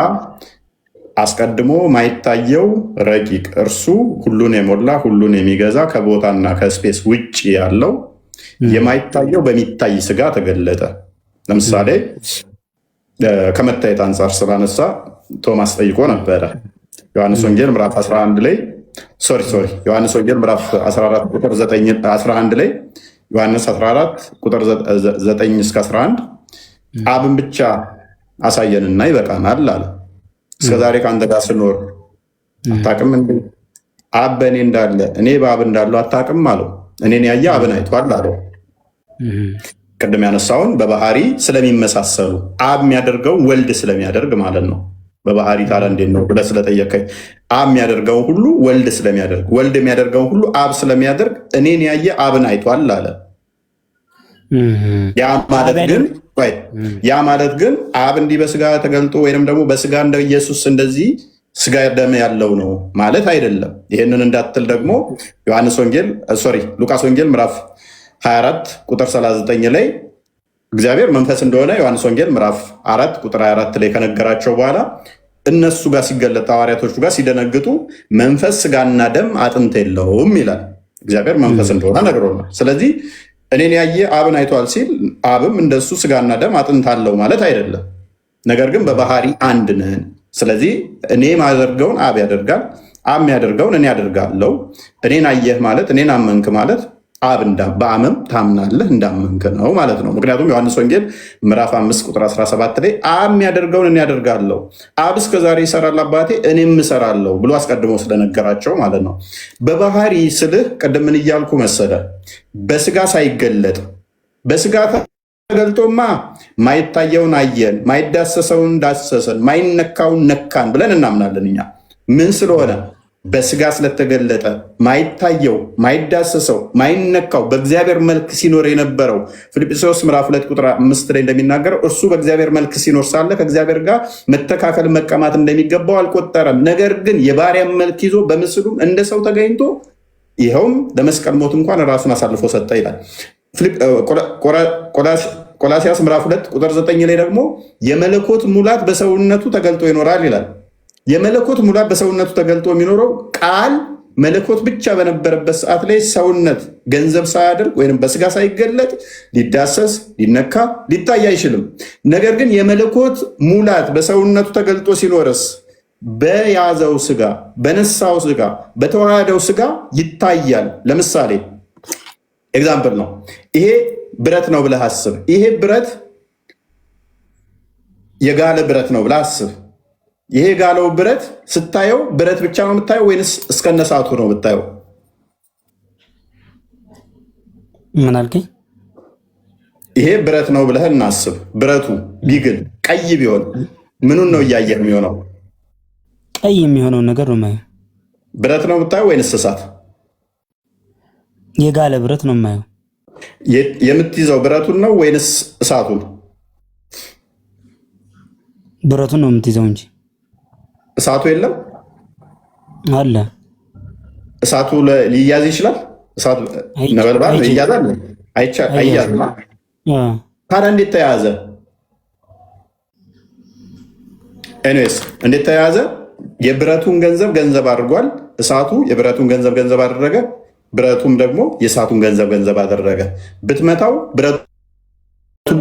አስቀድሞ ማይታየው ረቂቅ እርሱ ሁሉን የሞላ ሁሉን የሚገዛ ከቦታና ከስፔስ ውጭ ያለው የማይታየው በሚታይ ስጋ ተገለጠ። ለምሳሌ ከመታየት አንጻር ስላነሳ ቶማስ ጠይቆ ነበረ። ዮሐንስ ወንጌል ምዕራፍ 11 ላይ ዮሐንስ ወንጌል ምዕራፍ 14 ቁጥር 11 ላይ ዮሐንስ 14 ቁጥር 9 እስከ 11 አብን ብቻ አሳየንና ይበቃናል አለ። እስከዛሬ ከአንተ ጋር ስኖር አታውቅም እንዴ? አብ በእኔ እንዳለ እኔ በአብ እንዳለው አታውቅም አለው። እኔን ያየ አብን አይቷል አለው። ቅድም ያነሳውን በባህሪ ስለሚመሳሰሉ አብ የሚያደርገው ወልድ ስለሚያደርግ ማለት ነው። በባህሪ ታዲያ እንዴት ነው ብለህ ስለጠየቀኝ አብ የሚያደርገው ሁሉ ወልድ ስለሚያደርግ ወልድ የሚያደርገው ሁሉ አብ ስለሚያደርግ እኔን ያየ አብን አይቷል አለ። ያ ማለት ግን አብ እንዲህ በስጋ ተገልጦ ወይም ደግሞ በስጋ እንደ ኢየሱስ እንደዚህ ስጋ ደም ያለው ነው ማለት አይደለም። ይህንን እንዳትል ደግሞ ሉቃስ ወንጌል ምዕራፍ 24 ቁጥር 39 ላይ እግዚአብሔር መንፈስ እንደሆነ ዮሐንስ ወንጌል ምዕራፍ 4 ቁጥር 24 ላይ ከነገራቸው በኋላ እነሱ ጋር ሲገለጥ ሐዋርያቶቹ ጋር ሲደነግጡ መንፈስ ስጋና ደም አጥንት የለውም ይላል። እግዚአብሔር መንፈስ እንደሆነ ነግሮናል። ስለዚህ እኔን ያየ አብን አይቷል ሲል አብም እንደሱ ስጋና ደም አጥንት አለው ማለት አይደለም። ነገር ግን በባህሪ አንድ ነን። ስለዚህ እኔ ማደርገውን አብ ያደርጋል፣ አብ የሚያደርገውን እኔ አደርጋለሁ። እኔን አየህ ማለት እኔን አመንክ ማለት አብ በአብም ታምናለህ እንዳመንክ ነው ማለት ነው። ምክንያቱም ዮሐንስ ወንጌል ምዕራፍ 5 ቁጥር 17 ላይ አብ የሚያደርገውን እኔ ያደርጋለሁ፣ አብ እስከዛሬ ይሰራል አባቴ እኔም እሰራለሁ ብሎ አስቀድሞ ስለነገራቸው ማለት ነው። በባህሪ ስልህ ቅድም ምን እያልኩ መሰለ? በስጋ ሳይገለጥ በስጋ ተገልጦማ ማይታየውን አየን፣ ማይዳሰሰውን ዳሰሰን፣ ማይነካውን ነካን ብለን እናምናለን። እኛ ምን ስለሆነ በስጋ ስለተገለጠ ማይታየው ማይዳሰሰው ማይነካው በእግዚአብሔር መልክ ሲኖር የነበረው ፊልጵስዩስ ምዕራፍ 2 ቁጥር 5 ላይ እንደሚናገረው እርሱ በእግዚአብሔር መልክ ሲኖር ሳለ ከእግዚአብሔር ጋር መተካከል መቀማት እንደሚገባው አልቆጠረም። ነገር ግን የባሪያን መልክ ይዞ በምስሉም እንደ ሰው ተገኝቶ ይኸውም ለመስቀል ሞት እንኳን ራሱን አሳልፎ ሰጠ ይላል። ቆላሲያስ ምዕራፍ 2 ቁጥር 9 ላይ ደግሞ የመለኮት ሙላት በሰውነቱ ተገልጦ ይኖራል ይላል። የመለኮት ሙላት በሰውነቱ ተገልጦ የሚኖረው ቃል መለኮት ብቻ በነበረበት ሰዓት ላይ ሰውነት ገንዘብ ሳያደርግ ወይም በስጋ ሳይገለጥ ሊዳሰስ፣ ሊነካ፣ ሊታይ አይችልም። ነገር ግን የመለኮት ሙላት በሰውነቱ ተገልጦ ሲኖርስ በያዘው ስጋ፣ በነሳው ስጋ፣ በተዋሃደው ስጋ ይታያል። ለምሳሌ ኤግዛምፕል ነው። ይሄ ብረት ነው ብለህ አስብ። ይሄ ብረት የጋለ ብረት ነው ብለህ አስብ። ይሄ የጋለው ብረት ስታየው ብረት ብቻ ነው የምታየው ወይንስ እስከነሳቱ ነው የምታየው? ምን አልከኝ? ይሄ ብረት ነው ብለህ እናስብ። ብረቱ ቢግል ቀይ ቢሆን ምኑን ነው እያየህ የሚሆነው? ቀይ የሚሆነውን ነገር ነው የማየው። ብረት ነው የምታየው ወይንስ እሳት? የጋለ ብረት ነው የማየው። የምትይዘው ብረቱን ነው ወይንስ እሳቱን? ብረቱን ነው የምትይዘው እንጂ እሳቱ የለም አለ። እሳቱ ሊያዝ ይችላል። እሳቱ ነበልባል ይያዛል? አይያዝም። ታዲያ እንዴት ተያዘ? ኤኒዌይስ እንዴት ተያዘ? የብረቱን ገንዘብ ገንዘብ አድርጓል። እሳቱ የብረቱን ገንዘብ ገንዘብ አደረገ። ብረቱም ደግሞ የእሳቱን ገንዘብ ገንዘብ አደረገ። ብትመታው ብረቱን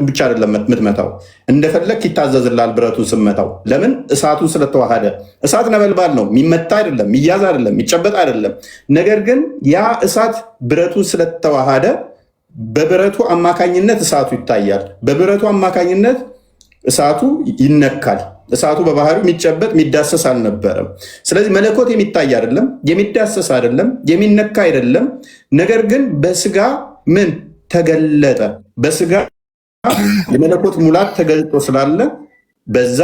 ብቻ አይደለም የምትመታው፣ እንደፈለግ ይታዘዝላል። ብረቱን ስመታው ለምን? እሳቱን ስለተዋሃደ። እሳት ነበልባል ነው፣ የሚመታ አይደለም፣ የሚያዝ አይደለም፣ የሚጨበጥ አይደለም። ነገር ግን ያ እሳት ብረቱን ስለተዋሃደ በብረቱ አማካኝነት እሳቱ ይታያል። በብረቱ አማካኝነት እሳቱ ይነካል። እሳቱ በባህሪው የሚጨበጥ የሚዳሰስ አልነበረም። ስለዚህ መለኮት የሚታይ አይደለም፣ የሚዳሰስ አይደለም፣ የሚነካ አይደለም። ነገር ግን በስጋ ምን ተገለጠ? በስጋ የመለኮት ሙላት ተገልጦ ስላለ በዛ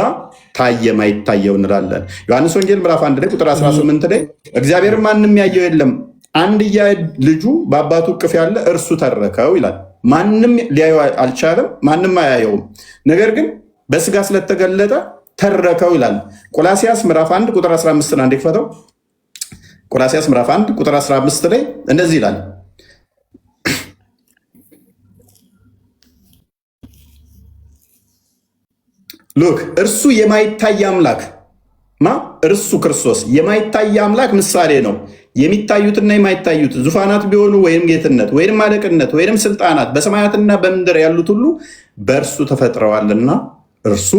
ታየ ማይታየው እንላለን። ዮሐንስ ወንጌል ምዕራፍ 1 ላይ ቁጥር 18 ላይ እግዚአብሔር ማንም ያየው የለም አንድያ ልጁ በአባቱ እቅፍ ያለ እርሱ ተረከው ይላል። ማንም ሊያየው አልቻለም፣ ማንም አያየውም። ነገር ግን በስጋ ስለተገለጠ ተረከው ይላል። ቆላሲያስ ምዕራፍ 1 ቁጥር 15 አንድ ክፈተው። ቆላሲያስ ምዕራፍ 1 ቁጥር 15 ላይ እንደዚህ ይላል፣ ሉክ እርሱ የማይታይ አምላክ እርሱ ክርስቶስ የማይታይ አምላክ ምሳሌ ነው። የሚታዩትና የማይታዩት ዙፋናት ቢሆኑ ወይም ጌትነት ወይም አለቅነት ወይም ስልጣናት በሰማያትና በምድር ያሉት ሁሉ በእርሱ ተፈጥረዋልና እርሱ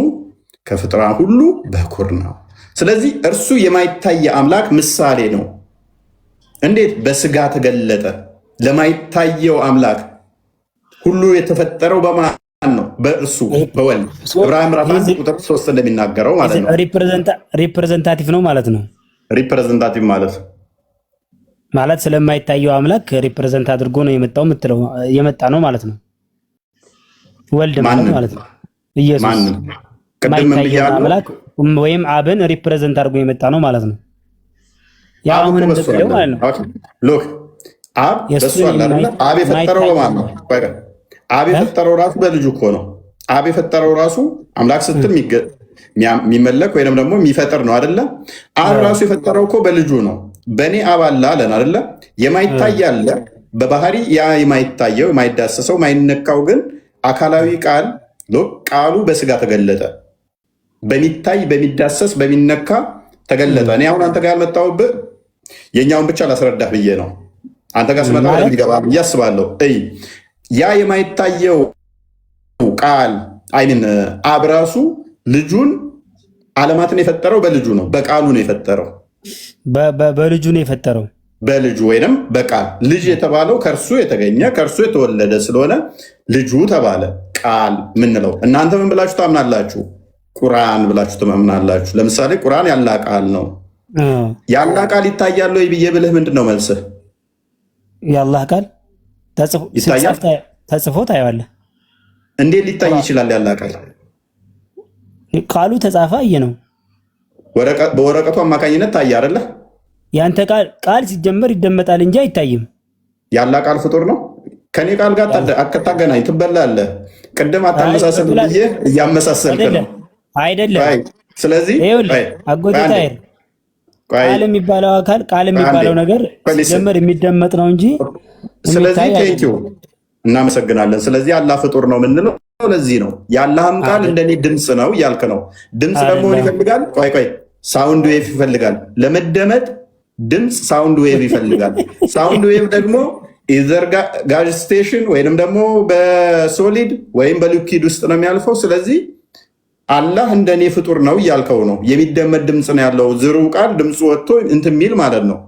ከፍጥረታት ሁሉ በኩር ነው። ስለዚህ እርሱ የማይታይ አምላክ ምሳሌ ነው። እንዴት? በስጋ ተገለጠ። ለማይታየው አምላክ ሁሉ የተፈጠረው በማን ነው? በእርሱ በወልድ። ዕብራውያን ምዕራፍ 1 ቁጥር 3 እንደሚናገረው ማለት ነው። ሪፕሬዘንታቲቭ ነው ማለት ነው። ሪፕሬዘንታቲቭ ማለት ስለማይታየው አምላክ ሪፕሬዘንት አድርጎ ነው የመጣው የምትለው የመጣ ነው ማለት ነው። ወልድ ማለት ነው ኢየሱስ ማይታየው አምላክ ወይም አብን ሪፕሬዘንት አድርጎ የመጣ ነው ማለት ነው። ያ አሁን እንደዚህ ማለት ነው። ሎክ አብ በሱ አለ አይደል? አብ የፈጠረው በማን ነው? አብ የፈጠረው ራሱ በልጁ እኮ ነው። አብ የፈጠረው ራሱ አምላክ ስትል የሚመለክ ወይንም ደግሞ የሚፈጥር ነው አይደለ? አብ ራሱ የፈጠረው እኮ በልጁ ነው። በእኔ አብ አለ አለን አይደለ? የማይታይ አለ በባህሪ ያ የማይታየው የማይዳሰሰው የማይነካው ግን አካላዊ ቃሉ በስጋ ተገለጠ። በሚታይ በሚዳሰስ በሚነካ ተገለጠ። እኔ አሁን አንተ ጋር ያልመጣሁብህ የኛውን ብቻ ላስረዳህ ብዬ ነው። አንተ ጋር ስመጣ የሚገባ ብዬ አስባለሁ። ያ የማይታየው ቃል አብ ራሱ ልጁን ዓለማትን የፈጠረው በልጁ ነው፣ በቃሉ ነው የፈጠረው። በልጁ ነው የፈጠረው፣ በልጁ ወይንም በቃል። ልጅ የተባለው ከእርሱ የተገኘ ከእርሱ የተወለደ ስለሆነ ልጁ ተባለ። ቃል ምንለው እናንተ ምን ብላችሁ ታምናላችሁ? ቁርአን ብላችሁ ትመምናላችሁ። ለምሳሌ ቁርአን ያላ ቃል ነው። ያላ ቃል ይታያል ወይ ብዬ ብልህ ምንድን ነው መልስህ? የአላህ ቃል ተጽፎ ታየዋለህ። እንዴት ሊታይ ይችላል? ያላ ቃል ቃሉ ተጻፈ አየ ነው። በወረቀቱ አማካኝነት ታየ አይደለ? ያንተ ቃል ሲጀመር ይደመጣል እንጂ አይታይም። ያላ ቃል ፍጡር ነው። ከኔ ቃል ጋር አታገናኝ፣ ትበላለህ። ቅድም አታመሳሰል ብዬ እያመሳሰልክ ነው አይደለም። ስለዚህ አጎቴ ታይር ቃል የሚባለው አካል ቃል የሚባለው ነገር ሲጀመር የሚደመጥ ነው እንጂ። ስለዚህ ቴንኪው እናመሰግናለን። ስለዚህ አላህ ፍጡር ነው የምንለው ለዚህ ነው። የአላህም ቃል እንደኔ ድምፅ ነው እያልክ ነው። ድምፅ ደግሞ ምን ይፈልጋል? ቆይ ሳውንድ ዌቭ ይፈልጋል ለመደመጥ። ድምፅ ሳውንድ ዌቭ ይፈልጋል። ሳውንድ ዌቭ ደግሞ ኢዘር ጋዝ ስቴሽን ወይንም ደግሞ በሶሊድ ወይም በሊኩዊድ ውስጥ ነው የሚያልፈው። ስለዚህ አላህ እንደኔ ፍጡር ነው እያልከው ነው። የሚደመጥ ድምፅ ነው ያለው። ዝሩ ቃል ድምፁ ወጥቶ እንትን የሚል ማለት ነው።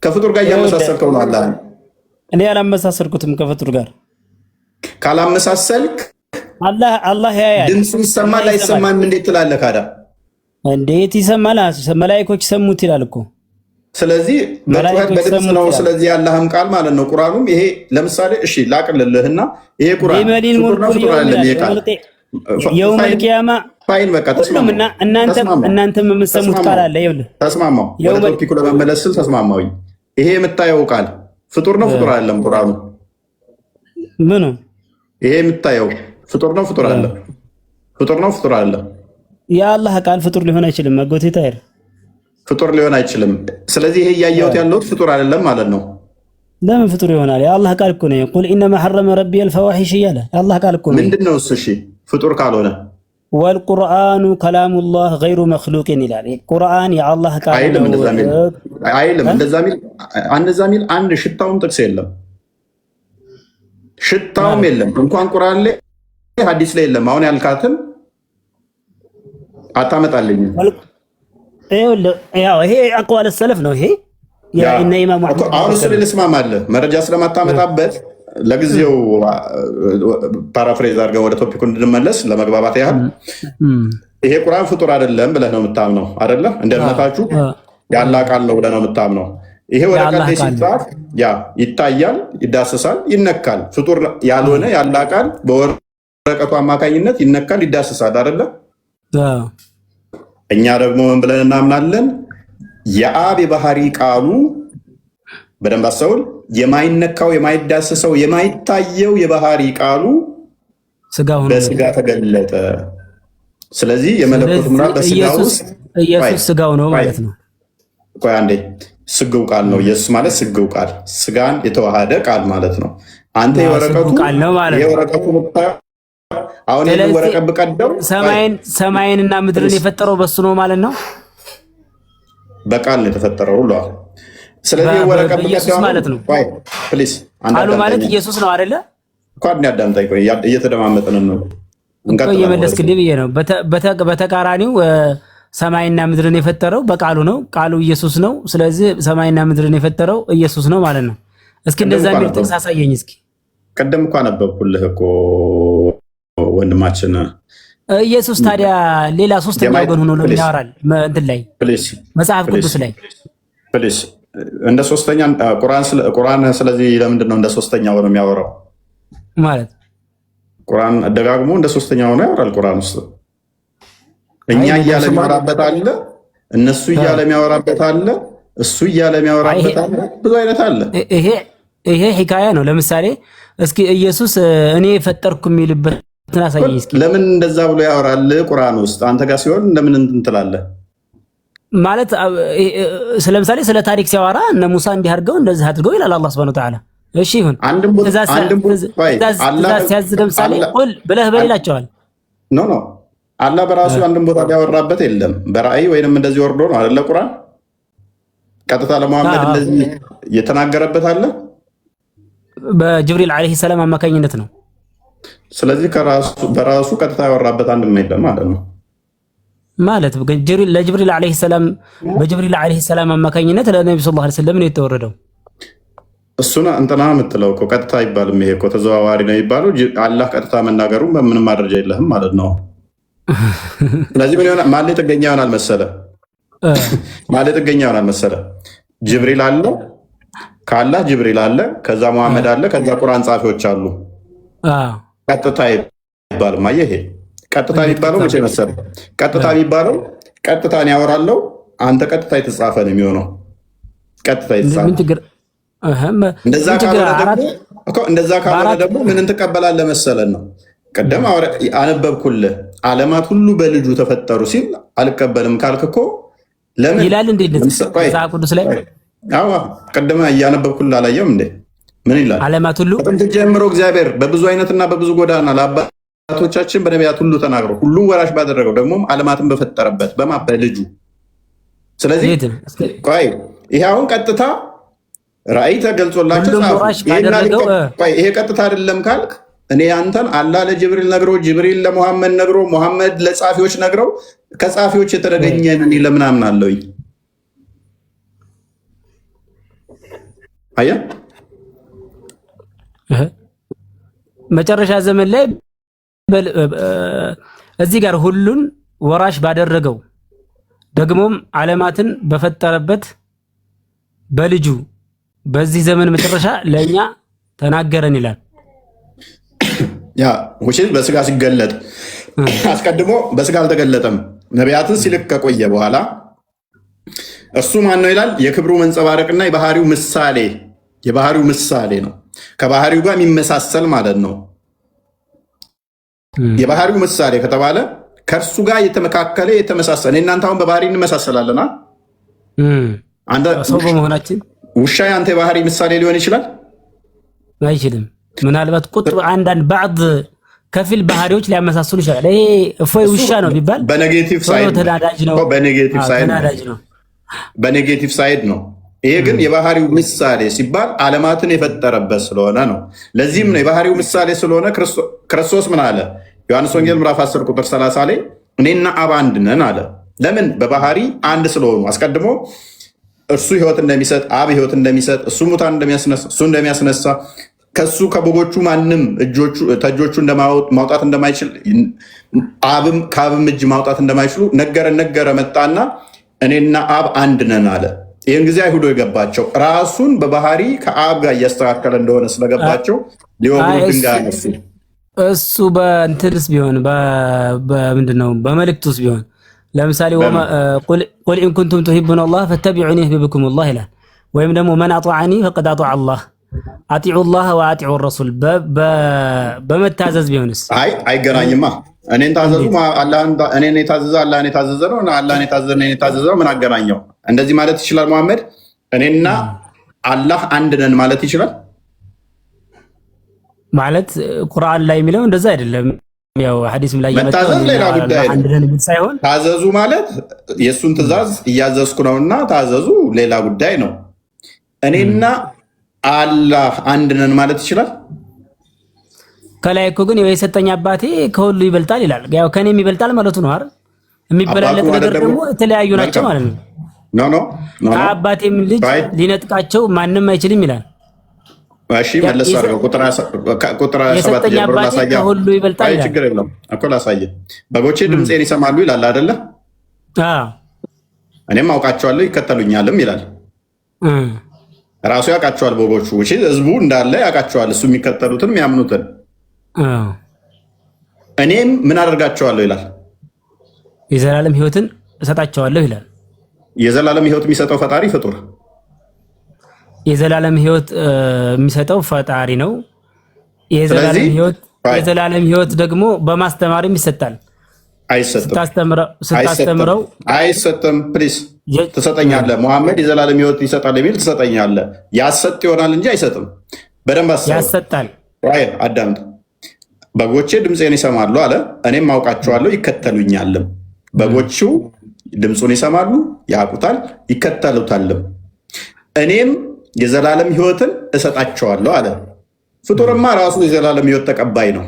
ከፍጡር ጋር እያመሳሰልከው ነው። አላህ እኔ አላመሳሰልኩትም ከፍጡር ጋር። ካላመሳሰልክ አላህ ያያል። ድምፁ ይሰማል አይሰማም እንዴት ትላለህ? ካዳ እንዴት ይሰማል? መላእክቶች ሰሙት ይላል እኮ። ስለዚህ በድምፅ ነው። ስለዚህ ያለህም ቃል ማለት ነው። ቁርአኑም ይሄ ለምሳሌ እሺ ላቅልልህና ይሄ ቁርአን የውመል ቂያማ እናንተም የምትሰሙት ቃል አለ። ይኸውልህ ተስማማው። ወደ ቶፒኩ ለመመለስ ስል ተስማማው። ይሄ የምታየው ቃል ፍጡር ነው ፍጡር አይደለም? ቁርአኑ ምኑ ይሄ የምታየው ፍጡር ነው ፍጡር አይደለም? ፍጡር ነው ፍጡር አይደለም? የአላህ ቃል ፍጡር ሊሆን አይችልም። አጎቴ ታይር ፍጡር ሊሆን አይችልም። ስለዚህ ይሄ እያየሁት ያለሁት ፍጡር አይደለም ማለት ነው። ለምን ፍጡር ይሆናል? የአላህ ቃል እኮ ነው። ቁል ኢነማ ሐረመ ረቢ አልፈዋሒሽ እያለ የአላህ ቃል እኮ ነው። ምንድን ነው እሱ? እሺ ፍጡር ካልሆነ ወልቁርአኑ ከላሙላህ ገይሩ መክሉቅን ይላል። ቁርአን የአላህ ቃል አይልም። እንደዛ ሚል አንድ ሽታውም ጥቅስ የለም። ሽታውም የለም። እንኳን ቁርአን ላይ ሐዲስ ላይ የለም። አሁን ያልካትን አታመጣልኝም። ይሄ አቅዋለ ሰለፍ ነው። ይሄ አሁን እሱ ልስማማለህ። መረጃ ስለማታመጣበት ለጊዜው ፓራፍሬዝ አድርገን ወደ ቶፒኩ እንድንመለስ ለመግባባት ያህል ይሄ ቁርአን ፍጡር አይደለም ብለህ ነው የምታምነው አይደለ? እንደ እምነታችሁ ያላ ቃል ነው ብለህ ነው የምታምነው። ይሄ ወረቀት ላይ ሲጻፍ ይታያል፣ ይዳሰሳል፣ ይነካል። ፍጡር ያልሆነ ያላ ቃል በወረቀቱ አማካኝነት ይነካል፣ ይዳሰሳል አይደለ? እኛ ደግሞ ምን ብለን እናምናለን? የአብ የባህሪ ቃሉ በደንብ አስተውል። የማይነካው የማይዳሰሰው የማይታየው የባህሪ ቃሉ በስጋ ተገለጠ። ስለዚህ የመለኮት ምራ በስጋ ውስጥ ኢየሱስ ስጋው ነው ማለት ነው። ቆይ አንዴ፣ ስግው ቃል ነው ኢየሱስ ማለት ስግው ቃል፣ ስጋን የተዋሃደ ቃል ማለት ነው። አንተ የወረቀቱ ቃል ነው ማለት ነው። የወረቀቱ አሁን ወረቀት ብቀደው ሰማይንና ምድርን የፈጠረው በሱ ነው ማለት ነው። በቃል ነው የተፈጠረው ሁሉ። ስለዚህ ወረቀት ብቀደው ማለት ነው። ፕሊዝ ቃሉ ማለት ኢየሱስ ነው አይደለ? እንኳን ያዳምጣኝ። ቆይ እየተደማመጥን ነው። እንቀጥል። እየመለስክልኝ ብዬ ነው። በተቃራኒው ሰማይና ምድርን የፈጠረው በቃሉ ነው። ቃሉ ኢየሱስ ነው። ስለዚህ ሰማይና ምድርን የፈጠረው ኢየሱስ ነው ማለት ነው። እስኪ እንደዛ የሚል ጥቅስ አሳየኝ እስኪ። ቀደም እኮ አነበብኩልህ እኮ ወንድማችን። ኢየሱስ ታዲያ ሌላ ሶስተኛ ወገን ሆኖ ነው ያወራል እንትን ላይ መጽሐፍ ቅዱስ ላይ ፕሊስ እንደ ሶስተኛ ቁርአን። ስለዚህ ለምንድን ነው እንደ ሶስተኛ ሆኖ የሚያወራው ማለት? ቁርአን ደጋግሞ እንደ ሶስተኛ ሆኖ ያወራል። ቁርአን ውስጥ እኛ እያለ የሚያወራበት አለ፣ እነሱ እያለ የሚያወራበት አለ፣ እሱ እያለ የሚያወራበት አለ፣ ብዙ አይነት አለ። ይሄ ሂካያ ነው። ለምሳሌ እስኪ ኢየሱስ እኔ ፈጠርኩ የሚልበት አሳየኝ እስኪ። ለምን እንደዛ ብሎ ያወራል ቁርአን ውስጥ? አንተ ጋር ሲሆን ለምን እንትን ትላለህ? ማለት ለምሳሌ ስለ ታሪክ ሲያወራ እነ ሙሳ እንዲህ አድርገው እንደዚህ አድርገው ይላል አላህ Subhanahu Wa Ta'ala። እሺ ይሁን። ትእዛዝ ሲያዝ ለምሳሌ ቁል ብለህ በሌላቸዋል። ኖ አላህ በራሱ አንድም ቦታ ያወራበት የለም። በራእይ ወይንም እንደዚህ ወርዶ ነው አይደለ? ቁርአን ቀጥታ ለመሐመድ እንደዚህ የተናገረበት አለ በጅብሪል አለይሂ ሰላም አማካኝነት ነው። ስለዚህ በራሱ ቀጥታ ያወራበት አንድም የለም ማለት ነው። ማለት ለጅብሪል አለይሂ ሰላም በጅብሪል አለይሂ ሰላም አማካኝነት ለነብዩ ሰለላሁ ዐለይሂ ወሰለም ነው የተወረደው። እሱን እንትና የምትለው እኮ ቀጥታ አይባልም። ይሄ እኮ ተዘዋዋሪ ነው የሚባለው። አላህ ቀጥታ መናገሩን በምንም ማድረጃ የለህም ማለት ነው። ስለዚህ ምን ይሆናል? ማን ላይ ጥገኛ ይሆናል መሰለ? ማን ላይ ጥገኛ ይሆናል መሰለ? ጅብሪል አለ፣ ከአላህ ጅብሪል አለ፣ ከዛ መሐመድ አለ፣ ከዛ ቁርአን ጻፊዎች አሉ። ቀጥታ አይባልም። አየህ፣ ይሄ ቀጥታ የሚባለው መቼ መሰለ? ቀጥታ የሚባለው ቀጥታን ያወራለው አንተ ቀጥታ የተጻፈ ነው የሚሆነው። ቀጥታ የተጻፈ እንደዛ ካልሆነ ደግሞ ምንን ትቀበላለህ መሰለን ነው። ቀደም አነበብኩልህ ዓለማት ሁሉ በልጁ ተፈጠሩ ሲል አልቀበልም ካልክ እኮ ለምን ይላል? እንዴ መጽሐፍ ቅዱስ ላይ ቀደም እያነበብኩልህ አላየውም እንዴ? ምን ይላል? ዓለማት ሁሉ ከጥንት ጀምሮ እግዚአብሔር በብዙ አይነትና በብዙ ጎዳና ለአባቶቻችን በነቢያት ሁሉ ተናግረው ሁሉም ወራሽ ባደረገው ደግሞም ዓለማትን በፈጠረበት በልጁ። ስለዚህ ቆይ ይሄ አሁን ቀጥታ ራእይ ተገልጾላቸው ይሄ ቀጥታ አይደለም ካልክ እኔ አንተን አላህ ለጅብሪል ነግሮ ጅብሪል ለሙሐመድ ነግሮ ሙሐመድ ለጻፊዎች ነግረው ከጻፊዎች የተደገኘን እኔ ለምን አምናለሁኝ? አያ መጨረሻ ዘመን ላይ እዚህ ጋር ሁሉን ወራሽ ባደረገው ደግሞም ዓለማትን በፈጠረበት በልጁ በዚህ ዘመን መጨረሻ ለኛ ተናገረን ይላል። ያ በስጋ ሲገለጥ አስቀድሞ በስጋ አልተገለጠም። ነቢያትን ሲልክ ከቆየ በኋላ እሱ ማን ነው ይላል? የክብሩ መንጸባረቅና የባህሪው ምሳሌ ነው። ከባህሪው ጋር የሚመሳሰል ማለት ነው። የባህሪው ምሳሌ ከተባለ ከእርሱ ጋር የተመካከለ የተመሳሰለ። እናንተ አሁን በባህሪ እንመሳሰላለና ሰው በመሆናችን ውሻ የአንተ የባህሪ ምሳሌ ሊሆን ይችላል? አይችልም። ምናልባት ቁጥር አንዳንድ ባዕድ ከፊል ባህሪዎች ሊያመሳስሉ ይችላል። ይሄ እፎይ ውሻ ነው ቢባል በኔጌቲቭ ሳይድ ነው። ይሄ ግን የባህሪው ምሳሌ ሲባል ዓለማትን የፈጠረበት ስለሆነ ነው። ለዚህም ነው የባህሪው ምሳሌ ስለሆነ ክርስቶስ ምን አለ? ዮሐንስ ወንጌል ምዕራፍ 10 ቁጥር 30 ላይ እኔና አብ አንድ ነን አለ። ለምን? በባህሪ አንድ ስለሆኑ። አስቀድሞ እርሱ ሕይወት እንደሚሰጥ አብ ሕይወት እንደሚሰጥ እሱ ሙታን እንደሚያስነሳ እሱ እንደሚያስነሳ ከሱ ከበጎቹ ማንም ተጆቹ ማውጣት እንደማይችል አብም ከአብም እጅ ማውጣት እንደማይችሉ ነገረ መጣና እኔና አብ አንድ ነን አለ። ይህን ጊዜ አይሁዶ የገባቸው ራሱን በባህሪ ከአብ ጋር እያስተካከለ እንደሆነ ስለገባቸው ሊወግሩ ድንጋይ አነሱ። እሱ በእንትንስ ቢሆን በምንድን ነው በመልእክቱስ ቢሆን ለምሳሌ ቁል ኢን ኩንቱም ቱሂቡነ አላህ ፈተቢዑኒ ዩህቢብኩም አላህ ይላል። ወይም ደግሞ መን አጣዐኒ ፈቀድ አጣዐ አላህ አጢዑ ላህ ወአጢዑ ረሱል በመታዘዝ ቢሆንስ? አይገናኝማ። እኔን ታዘዙ እኔን የታዘዘ አላህን የታዘዘ ነው። አላህን የታዘዘ እኔን የታዘዘ ምን አገናኘው? እንደዚህ ማለት ይችላል ሙሐመድ? እኔና አላህ አንድ ነን ማለት ይችላል? ማለት ቁርአን ላይ የሚለው እንደዛ አይደለም። ያው ሐዲስም ላይ መታዘዝ ሌላ ጉዳይ ነው። ሳይሆን ታዘዙ ማለት የእሱን ትእዛዝ እያዘዝኩ ነውና ታዘዙ ሌላ ጉዳይ ነው። እኔና አላህ አንድ ነን ማለት ይችላል? ከላይ እኮ ግን የሰጠኝ አባቴ ከሁሉ ይበልጣል ይላል። ያው ከኔም ይበልጣል ማለቱ ነው አይደል? የሚበላለጥ ነገር ደግሞ የተለያዩ ናቸው ማለት ነው። ከአባቴም ልጅ ሊነጥቃቸው ማንም አይችልም ይላል። እሺ መለስ አድርገው ቁጥር 7 ጀምሮ ላሳየህ። ከሁሉ ይበልጣል ይላል። ችግር የለም እኮ ላሳየህ። በጎቼ ድምፄን ይሰማሉ ይላል አይደለ? እኔም አውቃቸዋለሁ ይከተሉኛልም ይላል። ራሱ ያውቃቸዋል በጎቹ። እሺ ህዝቡ እንዳለ ያውቃቸዋል፣ እሱ የሚከተሉትን የሚያምኑትን። እኔም ምን አደርጋቸዋለሁ ይላል? የዘላለም ህይወትን እሰጣቸዋለሁ ይላል። የዘላለም ህይወት የሚሰጠው ፈጣሪ ፍጡር የዘላለም ህይወት የሚሰጠው ፈጣሪ ነው። የዘላለም ህይወት ደግሞ በማስተማርም ይሰጣል። ስታስተምረው አይሰጥም። ፕሊስ ትሰጠኛለህ። ሙሐመድ የዘላለም ህይወት ይሰጣል የሚል ትሰጠኛለህ። ያሰጥ ይሆናል እንጂ አይሰጥም። በደንብ ያሰጣል። አዳምጥ። በጎቼ ድምፄን ይሰማሉ አለ። እኔም አውቃቸዋለሁ ይከተሉኛልም። በጎቹ ድምፁን ይሰማሉ፣ ያውቁታል፣ ይከተሉታልም። እኔም የዘላለም ህይወትን እሰጣቸዋለሁ አለ። ፍጡርማ ራሱ የዘላለም ህይወት ተቀባይ ነው።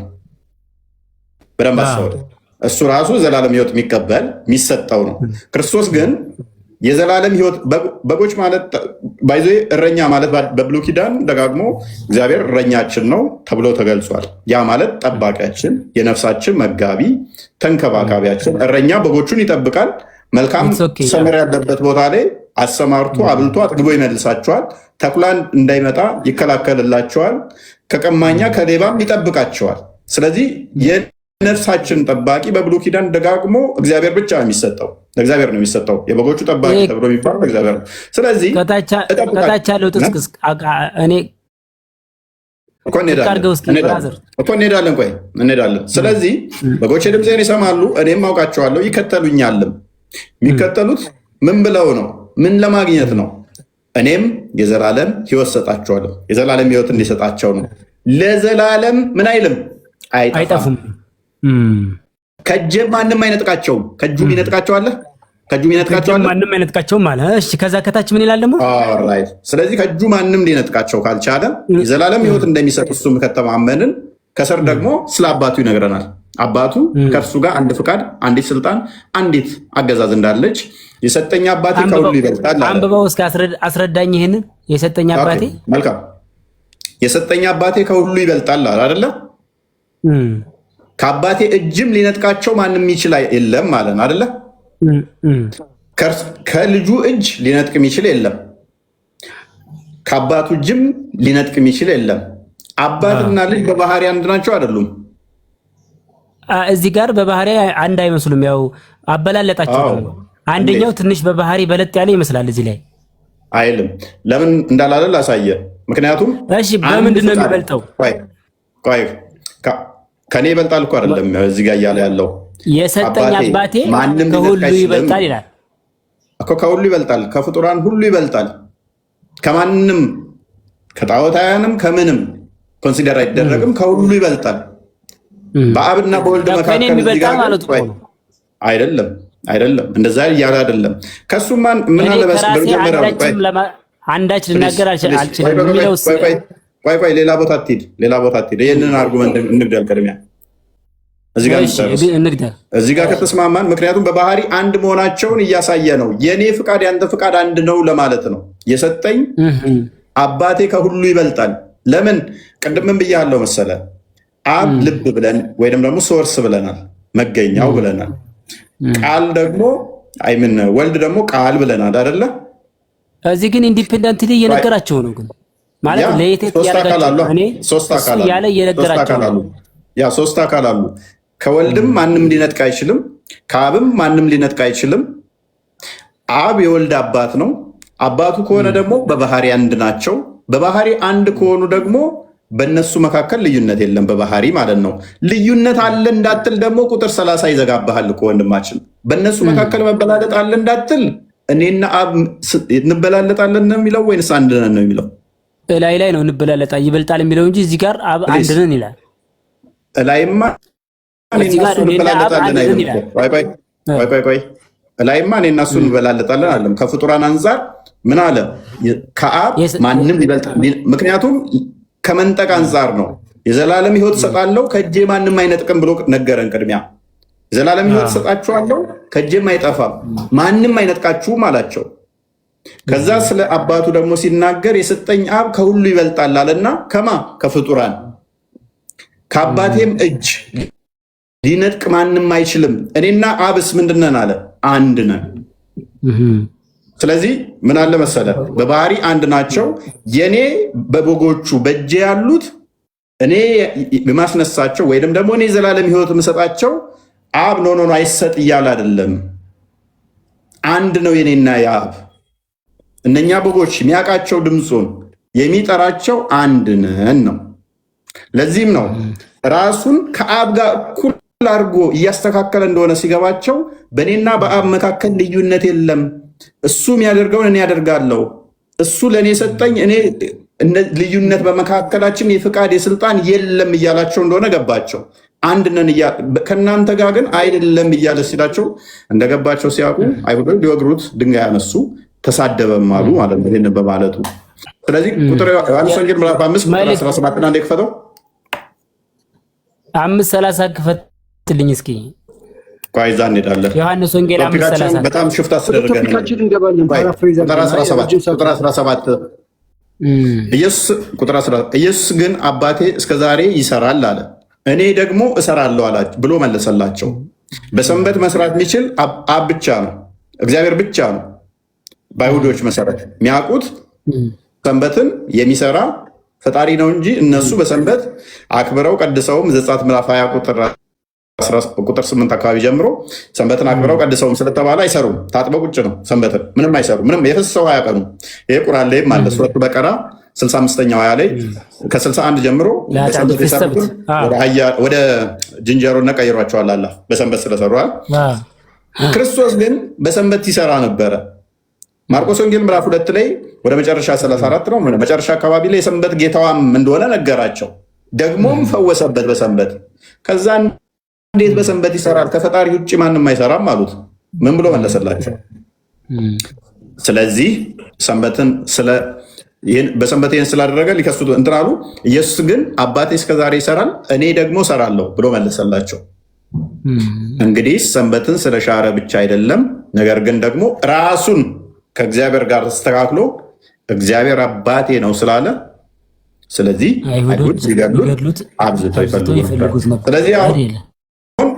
በደንብ አስተውል። እሱ ራሱ ዘላለም ሕይወት የሚቀበል የሚሰጠው ነው። ክርስቶስ ግን የዘላለም ሕይወት በጎች ማለት ባይዞ እረኛ ማለት በብሉይ ኪዳን ደጋግሞ እግዚአብሔር እረኛችን ነው ተብሎ ተገልጿል። ያ ማለት ጠባቂያችን፣ የነፍሳችን መጋቢ፣ ተንከባካቢያችን። እረኛ በጎቹን ይጠብቃል። መልካም ሰመር ያለበት ቦታ ላይ አሰማርቶ አብልቶ አጥግቦ ይመልሳቸዋል። ተኩላን እንዳይመጣ ይከላከልላቸዋል። ከቀማኛ ከሌባም ይጠብቃቸዋል። ስለዚህ የነፍሳችን ጠባቂ በብሉይ ኪዳን ደጋግሞ እግዚአብሔር ብቻ ነው የሚሰጠው፣ ለእግዚአብሔር ነው የሚሰጠው። የበጎቹ ጠባቂ ተብሎ የሚባለው እግዚአብሔር ነው። ስለዚህ ከታች ያለው ጥቅስ እኔ እኮ እንሄዳለን። ቆይ እንሄዳለን። ስለዚህ በጎቼ ድምፄን ይሰማሉ፣ እኔም አውቃቸዋለሁ፣ ይከተሉኛልም። የሚከተሉት ምን ብለው ነው? ምን ለማግኘት ነው? እኔም የዘላለም ሕይወት ሰጣቸዋለሁ። የዘላለም ሕይወት እንዲሰጣቸው ነው። ለዘላለም ምን አይልም፣ አይጠፉም። ከእጄ ማንም አይነጥቃቸውም። ከእጁ ይነጥቃቸዋለህ? ከእጁ ይነጥቃቸዋለህ? ማንም አይነጥቃቸውም አለ። እሺ፣ ከዛ ከታች ምን ይላል ደግሞ? ስለዚህ ከእጁ ማንም ሊነጥቃቸው ካልቻለ የዘላለም ሕይወት እንደሚሰጥ እሱም ከተማመንን፣ ከስር ደግሞ ስለ አባቱ ይነግረናል። አባቱ ከእርሱ ጋር አንድ ፍቃድ፣ አንዲት ስልጣን፣ አንዲት አገዛዝ እንዳለች የሰጠኝ አባቴ ከሁሉ ይበልጣል። አንብበው እስኪ አስረዳኝ። ይሄንን የሰጠኝ አባቴ መልካም የሰጠኝ አባቴ ከሁሉ ይበልጣል አይደለ? ከአባቴ እጅም ሊነጥቃቸው ማንም ይችል የለም ማለት አይደለ? ከልጁ እጅ ሊነጥቅ የሚችል የለም። ከአባቱ እጅም ሊነጥቅ የሚችል የለም። አባትና ልጅ በባህሪ አንድ ናቸው አይደሉም? እዚህ ጋር በባህሪ አንድ አይመስሉም። ያው አበላለጣቸው ነው። አንደኛው ትንሽ በባህሪ በለጥ ያለ ይመስላል። እዚህ ላይ አይልም። ለምን እንዳላለ ላሳየ። ምክንያቱም እሺ፣ በምንድን ነው የሚበልጠው? ከኔ ይበልጣል እኮ አይደለም እዚህ ጋር እያለ ያለው የሰጠኝ አባቴ ከሁሉ ይበልጣል ይላል እኮ። ከሁሉ ይበልጣል፣ ከፍጡራን ሁሉ ይበልጣል። ከማንም ከጣዖታውያንም ከምንም ኮንሲደር አይደረግም። ከሁሉ ይበልጣል። በአብና በወልድ መካከል አይደለም አይደለም፣ እንደዛ እያለ አይደለም። ከሱ ምን አለ አንዳች ልናገር አልችልም የሚለው ቆይ ሌላ ቦታ አትሂድ፣ ሌላ ቦታ አትሂድ። ይህንን አርጉመንት እንግደል። ቅድሚያ እዚህ ጋር ከተስማማን፣ ምክንያቱም በባህሪ አንድ መሆናቸውን እያሳየ ነው። የእኔ ፍቃድ ያንተ ፍቃድ አንድ ነው ለማለት ነው። የሰጠኝ አባቴ ከሁሉ ይበልጣል። ለምን? ቅድምም ብያለሁ መሰለ፣ አብ ልብ ብለን ወይም ደግሞ ሶርስ ብለናል፣ መገኛው ብለናል። ቃል ደግሞ አይምን ወልድ ደግሞ ቃል ብለናል አይደለ? እዚህ ግን ኢንዲፔንደንትሊ እየነገራቸው ነው። ግን ማለት ለየት ያደርጋቸው እኔ ሶስት አካል ያለ እየነገራቸው ነው። ያ ሶስት አካል አሉ። ከወልድም ማንም ሊነጥቅ አይችልም፣ ከአብም ማንም ሊነጥቅ አይችልም። አብ የወልድ አባት ነው። አባቱ ከሆነ ደግሞ በባህሪ አንድ ናቸው። በባህሪ አንድ ከሆኑ ደግሞ በእነሱ መካከል ልዩነት የለም፣ በባህሪ ማለት ነው። ልዩነት አለ እንዳትል ደግሞ ቁጥር 30 ይዘጋብሃል እኮ ወንድማችን። በእነሱ መካከል መበላለጥ አለ እንዳትል እኔና አብ እንበላለጣለን ነው የሚለው ወይንስ አንድ ነን ነው የሚለው? ላይ ነው እንበላለጣ ይበልጣል የሚለው እንጂ እዚህ ጋር አብ አንድ ነን ይላል። ላይማ ላይማ እኔ እና እሱ እንበላለጣለን አለም። ከፍጡራን አንጻር ምን አለ? ከአብ ማንም ይበልጣል። ምክንያቱም ከመንጠቅ አንጻር ነው። የዘላለም ሕይወት ሰጣለው ከእጄ ማንም አይነጥቅም ብሎ ነገረን። ቅድሚያ የዘላለም ሕይወት ሰጣችኋለሁ ከእጄም አይጠፋም ማንም አይነጥቃችሁም አላቸው። ከዛ ስለ አባቱ ደግሞ ሲናገር የሰጠኝ አብ ከሁሉ ይበልጣል አለና ከማ ከፍጡራን ከአባቴም እጅ ሊነጥቅ ማንም አይችልም። እኔና አብስ ምንድነን አለ? አንድ ነን። ስለዚህ ምን አለ መሰለ፣ በባህሪ አንድ ናቸው። የኔ በበጎቹ በእጄ ያሉት እኔ የማስነሳቸው ወይም ደግሞ እኔ ዘላለም ሕይወት የምሰጣቸው አብ ኖ አይሰጥ እያለ አይደለም። አንድ ነው የኔና የአብ። እነኛ በጎች የሚያውቃቸው ድምፁን የሚጠራቸው አንድ ነን ነው። ለዚህም ነው ራሱን ከአብ ጋር እኩል አድርጎ እያስተካከለ እንደሆነ ሲገባቸው በእኔና በአብ መካከል ልዩነት የለም፣ እሱ የሚያደርገውን እኔ ያደርጋለሁ፣ እሱ ለእኔ ሰጠኝ፣ እኔ ልዩነት በመካከላችን የፍቃድ የስልጣን የለም እያላቸው እንደሆነ ገባቸው። አንድ ነን ከእናንተ ጋር ግን አይደለም እያለ ሲላቸው እንደገባቸው ሲያውቁ አይሁዶች ሊወግሩት ድንጋይ ያነሱ፣ ተሳደበም አሉ ማለት ነው ይህን በማለቱ። ስለዚህ ቁጥር ዮሐንስ ወንጌል ምዕራፍ 5 ቁጥር 17 አንዴ ክፈተው። 5:30 ክፈትልኝ እስኪ። ቆይ እዛ እንሄዳለን። ዮሐንስ ወንጌል 5:30 በጣም ሽፍታ አስደረገን። ቶፒካችን እንገባለን። ቁጥር 17 ኢየሱስ ግን አባቴ እስከዛሬ ይሰራል አለ፣ እኔ ደግሞ እሰራለሁ አላቸው ብሎ መለሰላቸው። በሰንበት መስራት የሚችል አብ ብቻ ነው፣ እግዚአብሔር ብቻ ነው። በአይሁዶች መሰረት የሚያውቁት ሰንበትን የሚሰራ ፈጣሪ ነው እንጂ እነሱ በሰንበት አክብረው ቀድሰውም ዘጸአት ምዕራፍ 20 ቁጥር 8 አካባቢ ጀምሮ ሰንበትን አክብረው ቀድሰውም ስለተባለ አይሰሩም። ታጥበው ቁጭ ነው። ሰንበትን ምንም አይሰሩ፣ ምንም የፈሰሰው አያቀኑ። ይሄ ቁርአን ላይም አለ። ሱረቱ በቀራ 65ኛው አያ ላይ ከ61 ጀምሮ በሰንበት የሰሩትን ወደ ጅንጀሮነት ቀይሯቸዋል አላህ በሰንበት ስለሰሩ። ክርስቶስ ግን በሰንበት ይሰራ ነበረ። ማርቆስ ወንጌል ምዕራፍ 2 ላይ ወደ መጨረሻ 34 ነው መጨረሻ አካባቢ ላይ የሰንበት ጌታዋም እንደሆነ ነገራቸው። ደግሞም ፈወሰበት በሰንበት። ከዛ እንዴት በሰንበት ይሰራል? ከፈጣሪ ውጭ ማንም አይሰራም አሉት። ምን ብሎ መለሰላቸው? ስለዚህ ሰንበትን በሰንበት ይህን ስላደረገ ሊከሱት እንትን አሉ። ኢየሱስ ግን አባቴ እስከዛሬ ይሰራል፣ እኔ ደግሞ እሰራለሁ ብሎ መለሰላቸው። እንግዲህ ሰንበትን ስለሻረ ብቻ አይደለም፣ ነገር ግን ደግሞ ራሱን ከእግዚአብሔር ጋር ተስተካክሎ እግዚአብሔር አባቴ ነው ስላለ፣ ስለዚህ አይሁድ ሊገድሉት አብዝተው ይፈልጉት ነበር። ስለዚህ አሁን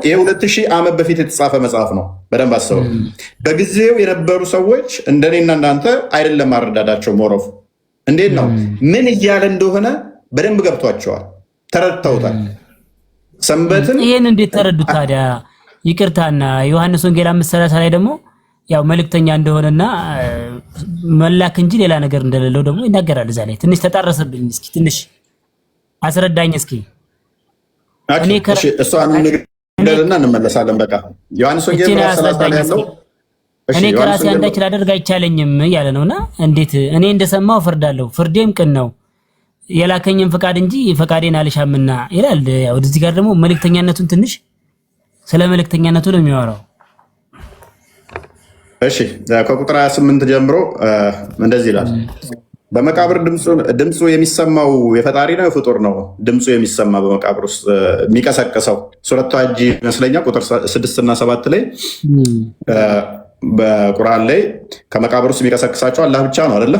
የ2000 ዓመት በፊት የተጻፈ መጽሐፍ ነው። በደንብ አስበው። በጊዜው የነበሩ ሰዎች እንደኔና እንዳንተ አይደለም አረዳዳቸው። ሞሮፍ እንዴት ነው ምን እያለ እንደሆነ በደንብ ገብቷቸዋል፣ ተረድተውታል። ሰንበትን ይህን እንዴት ተረዱት ታዲያ? ይቅርታና ዮሐንስ ወንጌል 5:30 ላይ ደግሞ ያው መልእክተኛ እንደሆነና መላክ እንጂ ሌላ ነገር እንደሌለው ደግሞ ይናገራል። እዛ ላይ ትንሽ ተጣረሰብኝ። እስኪ ትንሽ አስረዳኝ እስኪ። እሷን ንገርና እንመለሳለን። በቃ ዮሐንስ ወንጌል 30 ላይ ያለው እኔ ከራሴ አንዳች ላደርግ አይቻለኝም እያለ ነውና፣ እንዴት እኔ እንደሰማው ፈርዳለሁ፣ ፍርዴም ቅን ነው፣ የላከኝም ፈቃድ እንጂ ፈቃዴን አልሻምና ይላል። ያው እዚህ ጋር ደግሞ መልእክተኛነቱን ትንሽ ስለ መልእክተኛነቱ ነው የሚያወራው። እሺ ከቁጥር 28 ጀምሮ እንደዚህ ይላል። በመቃብር ድምፁ የሚሰማው የፈጣሪ ነው የፍጡር ነው? ድምፁ የሚሰማ በመቃብር ውስጥ የሚቀሰቅሰው ሱረቱ ሐጅ ይመስለኛል ቁጥር 6 እና 7 ላይ በቁርአን ላይ ከመቃብር ውስጥ የሚቀሰቅሳቸው አላህ ብቻ ነው አይደለ?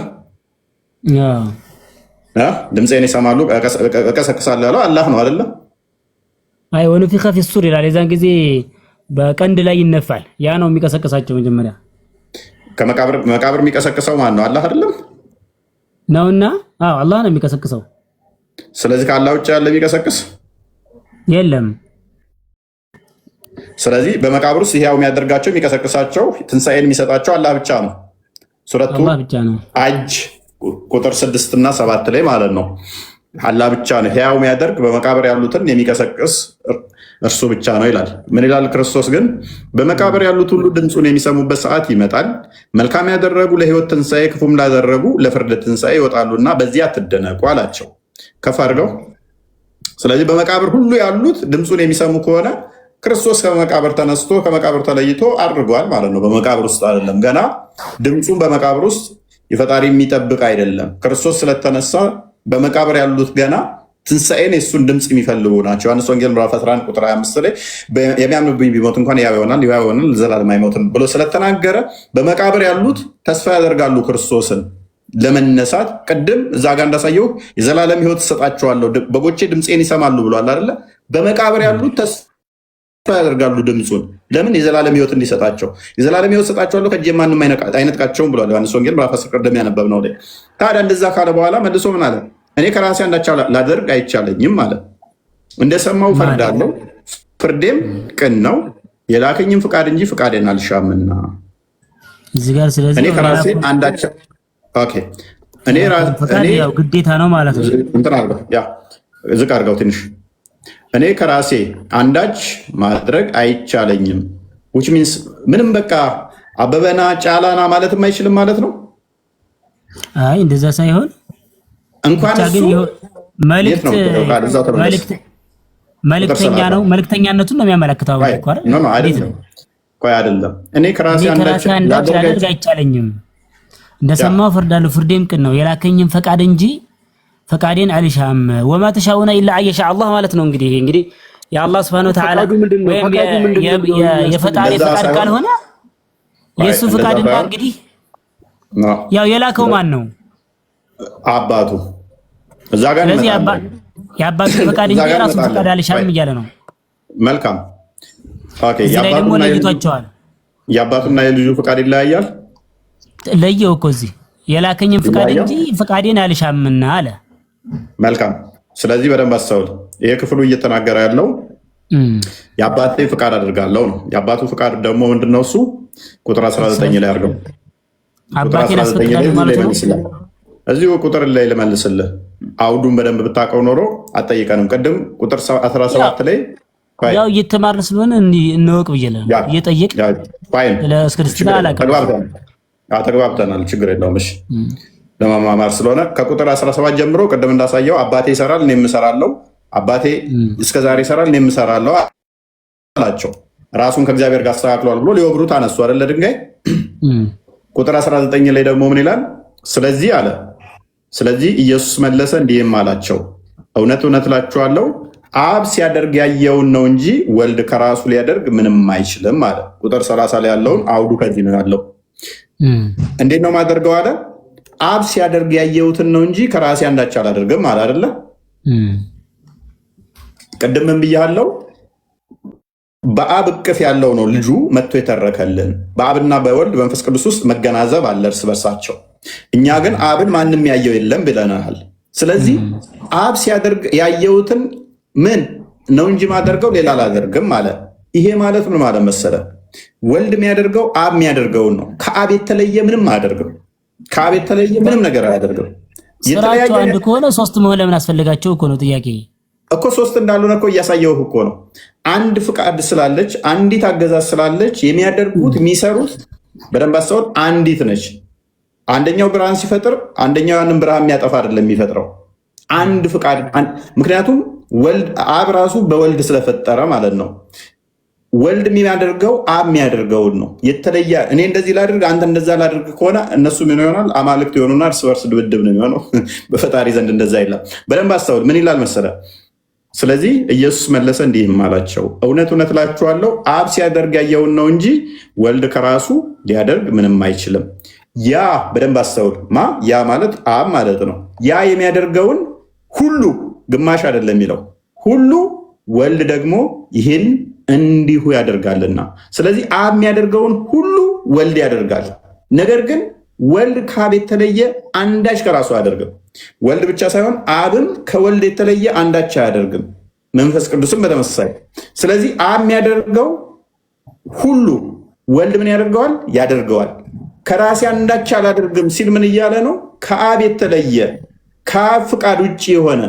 ድምፄን ይሰማሉ እቀሰቅሳለሁ ያለው አላህ ነው አይደለ? አይ ወነፊኸ ፊሱር ይላል። የዛን ጊዜ በቀንድ ላይ ይነፋል። ያ ነው የሚቀሰቅሳቸው። መጀመሪያ ከመቃብር የሚቀሰቅሰው ማን ነው? አላህ አይደለም ነውና? አዎ አላህ ነው የሚቀሰቅሰው። ስለዚህ ከአላህ ውጭ ያለ የሚቀሰቅስ የለም። ስለዚህ በመቃብር ውስጥ ሕያው የሚያደርጋቸው የሚቀሰቅሳቸው ትንሣኤን የሚሰጣቸው አላህ ብቻ ነው። ሱረቱ ሐጅ ቁጥር 6 እና 7 ላይ ማለት ነው። አላህ ብቻ ነው ሕያው የሚያደርግ በመቃብር ያሉትን የሚቀሰቅስ እርሱ ብቻ ነው ይላል። ምን ይላል? ክርስቶስ ግን በመቃብር ያሉት ሁሉ ድምፁን የሚሰሙበት ሰዓት ይመጣል፣ መልካም ያደረጉ ለሕይወት ትንሣኤ፣ ክፉም ላደረጉ ለፍርድ ትንሣኤ ይወጣሉና በዚህ አትደነቁ አላቸው። ከፍ አድርገው። ስለዚህ በመቃብር ሁሉ ያሉት ድምፁን የሚሰሙ ከሆነ ክርስቶስ ከመቃብር ተነስቶ ከመቃብር ተለይቶ አድርጓል ማለት ነው። በመቃብር ውስጥ አይደለም፣ ገና ድምፁን በመቃብር ውስጥ የፈጣሪ የሚጠብቅ አይደለም። ክርስቶስ ስለተነሳ በመቃብር ያሉት ገና ትንሣኤን የእሱን ድምፅ የሚፈልጉ ናቸው። ዮሐንስ ወንጌል ምዕራፍ 11 ቁጥር 25 ላይ የሚያምንብኝ ቢሞት እንኳን ሕያው ይሆናል፣ ሕያው ይሆናል፣ ለዘላለም አይሞትም ብሎ ስለተናገረ በመቃብር ያሉት ተስፋ ያደርጋሉ ክርስቶስን ለመነሳት። ቅድም እዛ ጋር እንዳሳየው የዘላለም ሕይወት እሰጣቸዋለሁ በጎቼ ድምፄን ይሰማሉ ብሏል አይደለ? በመቃብር ያሉት ተስፋ ያደርጋሉ ድምፁን። ለምን? የዘላለም ሕይወት እንዲሰጣቸው። የዘላለም ሕይወት እሰጣቸዋለሁ ከእጄ ማንም አይነጥቃቸውም ብሏል ዮሐንስ ወንጌል ምዕራፍ 10 ቅድም ያነበብነው ላይ። ታዲያ እንደዛ ካለ በኋላ መልሶ ምን አለ? እኔ ከራሴ አንዳች ላደርግ አይቻለኝም ማለት እንደሰማው ፈርዳለሁ፣ ፍርዴም ቅን ነው፣ የላከኝም ፍቃድ እንጂ ፍቃዴን አልሻምና። እኔ ከራሴ አንዳች ግዴታ ነው ማለት ነው። እንትን አድርገው ዝቅ አድርገው ትንሽ። እኔ ከራሴ አንዳች ማድረግ አይቻለኝም which means ምንም በቃ አበበና ጫላና ማለትም አይችልም ማለት ነው። አይ እንደዛ ሳይሆን እንኳን እሱ መልእክተኛ ነው። መልእክተኛነቱን ነው የሚያመለክተው አይደለም? እኔ ከራሴ አንዳች ላደርግ አይቻለኝም፣ እንደሰማው ፈርዳለሁ፣ ፍርዴም ቅን ነው፣ የላከኝም ፈቃድ እንጂ ፈቃዴን አልሻም። ወማ ተሻኡና ኢላ አየሻ አላህ ማለት ነው። እንግዲህ የአላህ ሱብሓነሁ ወተዓላ ወይም የፈጣሪ ፈቃድ ካልሆነ የእሱ ፈቃድና እንግዲህ ያው የላከው ማን ነው? አባቱ። እዛ ጋር ስለዚህ የአባቱ ፈቃድ እንጂ የራሱ ፈቃድ አልሻም እያለ ነው። መልካም ኦኬ። የአባቱና የልጁ ፈቃድ ይለያያል። ለየው እኮ እዚህ የላከኝም ፈቃድ እንጂ ፈቃዴን አልሻምና አለ። መልካም። ስለዚህ በደንብ አስተውል። ይሄ ክፍሉ እየተናገረ ያለው የአባቴ ፈቃድ አድርጋለሁ ነው። የአባቱ ፈቃድ ደግሞ ምንድነው? እሱ ቁጥር 19 ላይ አድርገው። አባቴን አስፈቅዳለሁ ማለት ነው። እዚሁ ቁጥር ላይ ልመልስልህ። አውዱን በደንብ ብታውቀው ኖሮ አትጠይቀንም። ቅድም ቁጥር 17 ላይ ያው እየተማርን ስለሆነ እንወቅ ብዬ ነው እየጠየቅ ለእስክርስትና አላውቅም። ተግባብተናል። ችግር የለውም። እሺ ለማማማር ስለሆነ ከቁጥር 17 ጀምሮ ቅድም እንዳሳየው አባቴ ይሰራል እኔም እሰራለሁ፣ አባቴ እስከዛሬ ይሰራል እኔም እሰራለሁ አላቸው። ራሱን ከእግዚአብሔር ጋር አስተካክሏል ብሎ ሊወግሩት አነሱ አይደለ ድንጋይ። ቁጥር 19 ላይ ደግሞ ምን ይላል? ስለዚህ አለ። ስለዚህ ኢየሱስ መለሰ እንዲህም አላቸው፣ እውነት እውነት እላችኋለሁ አብ ሲያደርግ ያየውን ነው እንጂ ወልድ ከራሱ ሊያደርግ ምንም አይችልም አለ። ቁጥር 30 ላይ ያለውን አውዱ ከዚህ ነው ያለው። እንዴት ነው ማደርገው አለ? አብ ሲያደርግ ያየሁትን ነው እንጂ ከራሴ አንዳች አላደርግም አለ አይደለ? ቅድም ምን ብያለሁ? በአብ እቅፍ ያለው ነው ልጁ መጥቶ የተረከልን። በአብና በወልድ መንፈስ ቅዱስ ውስጥ መገናዘብ አለ እርስ በርሳቸው። እኛ ግን አብን ማንም ያየው የለም ብለናል። ስለዚህ አብ ሲያደርግ ያየሁትን ምን ነው እንጂ ማደርገው ሌላ አላደርግም አለ። ይሄ ማለት ምን ማለት መሰለ? ወልድ የሚያደርገው አብ የሚያደርገውን ነው። ከአብ የተለየ ምንም አያደርግም። ከአብ የተለየ ምንም ነገር አያደርግም። ስራቸው አንድ ከሆነ ሶስት መሆን ለምን አስፈልጋቸው እኮ ነው ጥያቄ እኮ። ሶስት እንዳልሆነ እኮ እያሳየውህ እኮ ነው። አንድ ፍቃድ ስላለች፣ አንዲት አገዛዝ ስላለች የሚያደርጉት የሚሰሩት በደንብ አስተውል፣ አንዲት ነች። አንደኛው ብርሃን ሲፈጥር አንደኛው ያንን ብርሃን የሚያጠፋ አይደለም የሚፈጥረው፣ አንድ ፍቃድ። ምክንያቱም ወልድ አብ ራሱ በወልድ ስለፈጠረ ማለት ነው። ወልድ የሚያደርገው አብ የሚያደርገውን ነው። የተለየ እኔ እንደዚህ ላድርግ አንተ እንደዛ ላድርግ ከሆነ እነሱ ምን ይሆናል? አማልክት የሆኑና እርስ በርስ ድብድብ ነው የሚሆነው። በፈጣሪ ዘንድ እንደዛ የለም። በደንብ አስተውል። ምን ይላል መሰለ? ስለዚህ ኢየሱስ መለሰ እንዲህም አላቸው፣ እውነት እውነት እላችኋለሁ አብ ሲያደርግ ያየውን ነው እንጂ ወልድ ከራሱ ሊያደርግ ምንም አይችልም። ያ በደንብ አስተውል። ያ ማለት አብ ማለት ነው። ያ የሚያደርገውን ሁሉ ግማሽ አይደለም የሚለው ሁሉ፣ ወልድ ደግሞ ይህን እንዲሁ ያደርጋልና። ስለዚህ አብ የሚያደርገውን ሁሉ ወልድ ያደርጋል። ነገር ግን ወልድ ከአብ የተለየ አንዳች ከራሱ አያደርግም። ወልድ ብቻ ሳይሆን አብም ከወልድ የተለየ አንዳች አያደርግም፣ መንፈስ ቅዱስም በተመሳሳይ። ስለዚህ አብ የሚያደርገው ሁሉ ወልድ ምን ያደርገዋል? ያደርገዋል። ከራሴ አንዳች አላደርግም ሲል ምን እያለ ነው? ከአብ የተለየ ከአብ ፍቃድ ውጭ የሆነ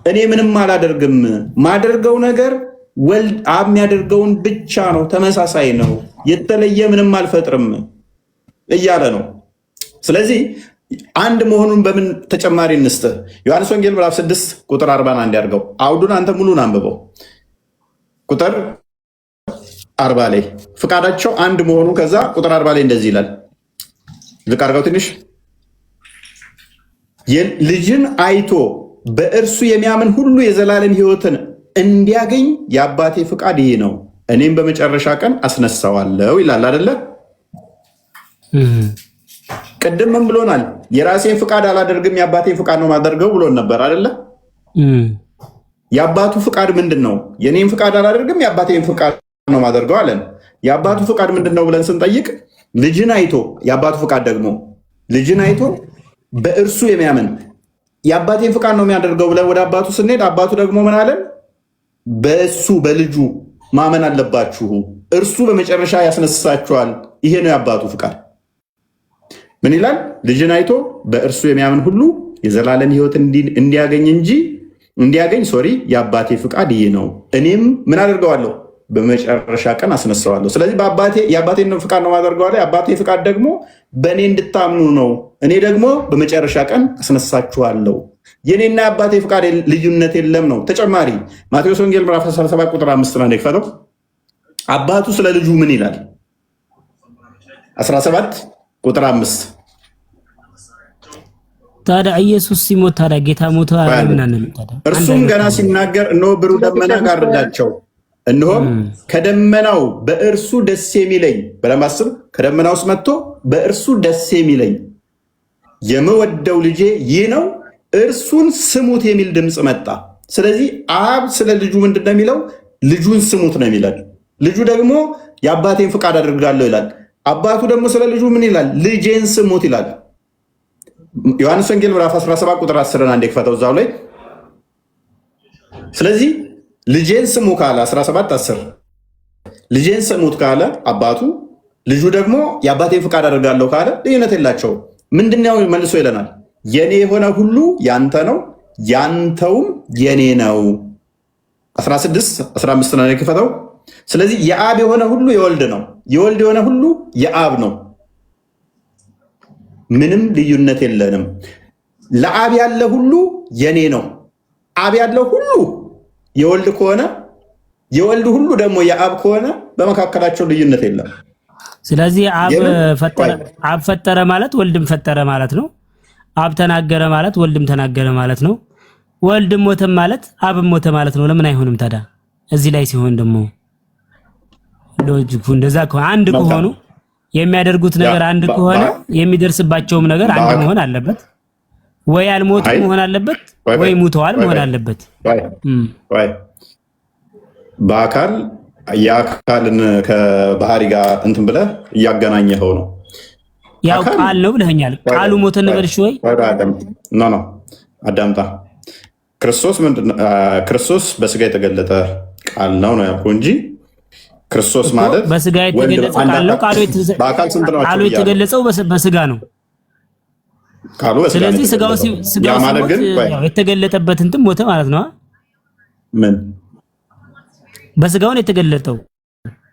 እኔ ምንም አላደርግም፣ ማደርገው ነገር ወልድ አብ የሚያደርገውን ብቻ ነው፣ ተመሳሳይ ነው፣ የተለየ ምንም አልፈጥርም እያለ ነው። ስለዚህ አንድ መሆኑን በምን ተጨማሪ እንስጥህ? ዮሐንስ ወንጌል ምዕራፍ 6 ቁጥር 41 ያድርገው። አውዱን አንተ ሙሉን አንብበው። ቁጥር 40 ላይ ፍቃዳቸው አንድ መሆኑ፣ ከዛ ቁጥር 40 ላይ እንደዚህ ይላል። ዝቅ አድርገው ትንሽ። ልጅን አይቶ በእርሱ የሚያምን ሁሉ የዘላለም ሕይወትን እንዲያገኝ የአባቴ ፍቃድ ይሄ ነው፣ እኔም በመጨረሻ ቀን አስነሳዋለሁ ይላል አይደለ? ቅድም ምን ብሎናል? የራሴን ፍቃድ አላደርግም የአባቴን ፍቃድ ነው ማደርገው ብሎን ነበር አይደለ? የአባቱ ፍቃድ ምንድን ነው? የኔን ፍቃድ አላደርግም የአባቴን ፍቃድ ነው ማደርገው አለን። የአባቱ ፍቃድ ምንድን ነው ብለን ስንጠይቅ ልጅን አይቶ፣ የአባቱ ፍቃድ ደግሞ ልጅን አይቶ በእርሱ የሚያምን የአባቴን ፍቃድ ነው የሚያደርገው ብለን ወደ አባቱ ስንሄድ አባቱ ደግሞ ምን አለን? በእሱ በልጁ ማመን አለባችሁ፣ እርሱ በመጨረሻ ያስነሳችኋል። ይሄ ነው የአባቱ ፍቃድ። ምን ይላል? ልጅን አይቶ በእርሱ የሚያምን ሁሉ የዘላለም ሕይወት እንዲያገኝ የአባቴ ፍቃድ ይሄ ነው፣ እኔም ምን አደርገዋለሁ? በመጨረሻ ቀን አስነሳዋለሁ። ስለዚህ የአባቴን ፍቃድ ነው ማደርገዋለሁ። የአባቴ ፍቃድ ደግሞ በእኔ እንድታምኑ ነው፣ እኔ ደግሞ በመጨረሻ ቀን አስነሳችኋለሁ። የኔና የአባቴ ፍቃድ ልዩነት የለም ነው። ተጨማሪ ማቴዎስ ወንጌል ምዕራፍ 17 ቁጥር 5 ነው እንደከፈተው አባቱ ስለ ልጁ ምን ይላል? 17 ቁጥር 5 ታዲያ ኢየሱስ ሲሞት ታዲያ ጌታ ሞተ አይደለም? እርሱም ገና ሲናገር እነሆ ብሩህ ደመና ጋረዳቸው፣ እነሆም ከደመናው በእርሱ ደስ የሚለኝ በለማስብ ከደመናው ውስጥ መጥቶ በእርሱ ደስ የሚለኝ የምወደው ልጄ ይህ ነው እርሱን ስሙት የሚል ድምፅ መጣ። ስለዚህ አብ ስለ ልጁ ምንድን ነው የሚለው? ልጁን ስሙት ነው የሚላል። ልጁ ደግሞ የአባቴን ፍቃድ አድርጋለሁ ይላል። አባቱ ደግሞ ስለ ልጁ ምን ይላል? ልጄን ስሙት ይላል። ዮሐንስ ወንጌል ምዕራፍ 17 ቁጥር 10 አንዴ ክፈተው እዛው ላይ። ስለዚህ ልጄን ስሙ ካለ 17 10 ልጄን ስሙት ካለ አባቱ፣ ልጁ ደግሞ የአባቴን ፍቃድ አድርጋለሁ ካለ ልዩነት የላቸውም። ምንድነው መልሶ ይለናል? የኔ የሆነ ሁሉ ያንተ ነው፣ ያንተውም የኔ ነው። 16 15 ነው የከፈተው። ስለዚህ የአብ የሆነ ሁሉ የወልድ ነው፣ የወልድ የሆነ ሁሉ የአብ ነው። ምንም ልዩነት የለንም። ለአብ ያለ ሁሉ የኔ ነው። አብ ያለው ሁሉ የወልድ ከሆነ የወልድ ሁሉ ደግሞ የአብ ከሆነ በመካከላቸው ልዩነት የለም። ስለዚህ አብ ፈጠረ ማለት ወልድም ፈጠረ ማለት ነው። አብ ተናገረ ማለት ወልድም ተናገረ ማለት ነው። ወልድም ሞተ ማለት አብም ሞተ ማለት ነው። ለምን አይሆንም ታዲያ? እዚህ ላይ ሲሆን ደግሞ ሎጂኩ እንደዛ ከሆነ አንድ ከሆኑ የሚያደርጉት ነገር አንድ ከሆነ የሚደርስባቸውም ነገር አንድ መሆን አለበት። ወይ አልሞቱ መሆን አለበት፣ ወይ ሙተዋል መሆን አለበት። በአካል የአካልን ከባህሪ ጋር እንትን ብለህ እያገናኘኸው ነው። ያው ቃል ነው ብለኸኛል። ቃሉ ሞተ ነበር። እሺ ወይ ኖ አዳምጣ። ክርስቶስ በስጋ የተገለጠ ቃል ነው ያልኩህ እንጂ ክርስቶስ ማለት በስጋ የተገለጸ ቃል ነው። ቃሉ የተገለጸው በስጋ ነው። ስለዚህ ስጋው ማለት ግን የተገለጠበት እንትን ሞተ ማለት ነው። ምን በስጋው ነው የተገለጠው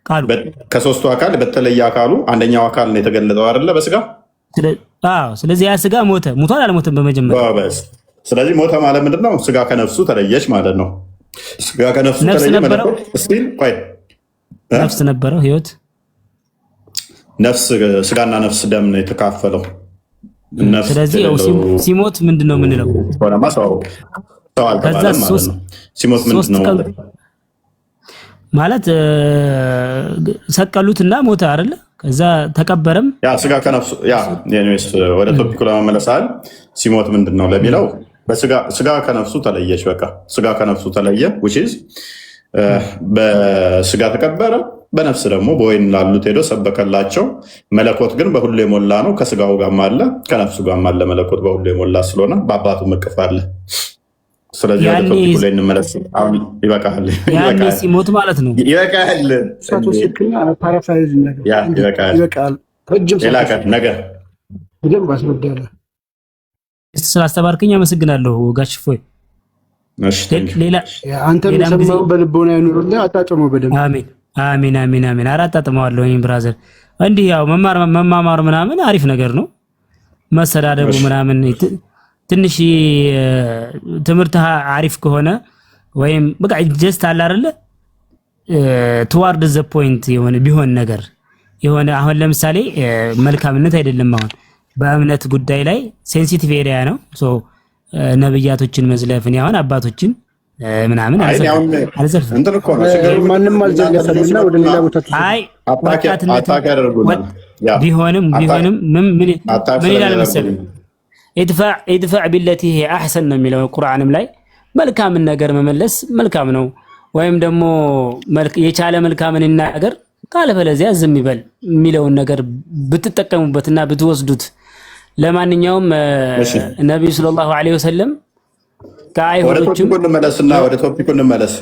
ቃሉ። ከሶስቱ አካል በተለየ አካሉ አንደኛው አካል ነው የተገለጠው አይደለ? በስጋ ስለዚህ ያ ስጋ ሙቷል አልሞተም በመጀመሪያ። ስለዚህ ሞተ ማለት ምንድነው? ስጋ ከነፍሱ ተለየች ማለት ነው። ስጋ ከነፍሱ ተለየ ማለት ነፍስ ነበረው ህይወት። ስጋና ነፍስ ደም ነው የተካፈለው። ስለዚህ ሲሞት ምንድነው የምንለው? ሲሞት ምንድነው ማለት? ሰቀሉትና ሞተ አይደለ? ከዛ ተቀበረም። ያ ስጋ ከነፍሱ ወደ ቶፒኩ ለመመለሳል ሲሞት ምንድነው ለሚለው ስጋ ከነፍሱ ተለየች። በቃ ስጋ ከነፍሱ ተለየ which is በስጋ ተቀበረ፣ በነፍስ ደግሞ በወይን ላሉት ሄዶ ሰበከላቸው። መለኮት ግን በሁሉ የሞላ ነው። ከስጋው ጋርም አለ ከነፍሱ ጋርም አለ። መለኮት በሁሉ የሞላ ስለሆነ በአባቱ እቅፍ አለ። ስለዚህ ወደ ቶፒኩ ላይ እንመለስ። አሁን ይበቃል። ያኔ ሲሞት ማለት ነው። ይበቃል። ስላስተባርከኝ አመሰግናለሁ ጋሽ ፎይ። ሌላ አንተም የሰማው በልቦና ያኑርልህ። አጣጥመው በደንብ። አሜን አሜን አሜን አሜን። አጣጥመዋለሁ ብራዘር። እንዲህ ያው መማማር ምናምን አሪፍ ነገር ነው። መሰዳደቡ ምናምን ትንሽ ትምህርት አሪፍ ከሆነ ወይም በቃ ጀስት አለ አይደለ ትዋርድ ዘ ፖይንት የሆነ ቢሆን ነገር የሆነ አሁን ለምሳሌ መልካምነት አይደለም። አሁን በእምነት ጉዳይ ላይ ሴንሲቲቭ ኤሪያ ነው። ሶ ነብያቶችን መዝለፍን ያሁን አባቶችን ምናምን አልዘልፍም። ማንንም አልዘለፈምና ወደ ሌላ ቦታ ቢሆንም ምን ይላል መሰለህ? ኢድፋዕ ቢለቲ ሂየ አሕሰን ነው የሚለው ቁርአንም ላይ። መልካምን ነገር መመለስ መልካም ነው። ወይም ደግሞ የቻለ መልካምን ይናገር ካለበለዚያ ዝም ይበል የሚለውን ነገር ብትጠቀሙበትና ብትወስዱት። ለማንኛውም ነብዩ ሰለላሁ ዐለይሂ ወሰለም ከአይሁዶችም ወደ ቶፒኩ እንመለስ።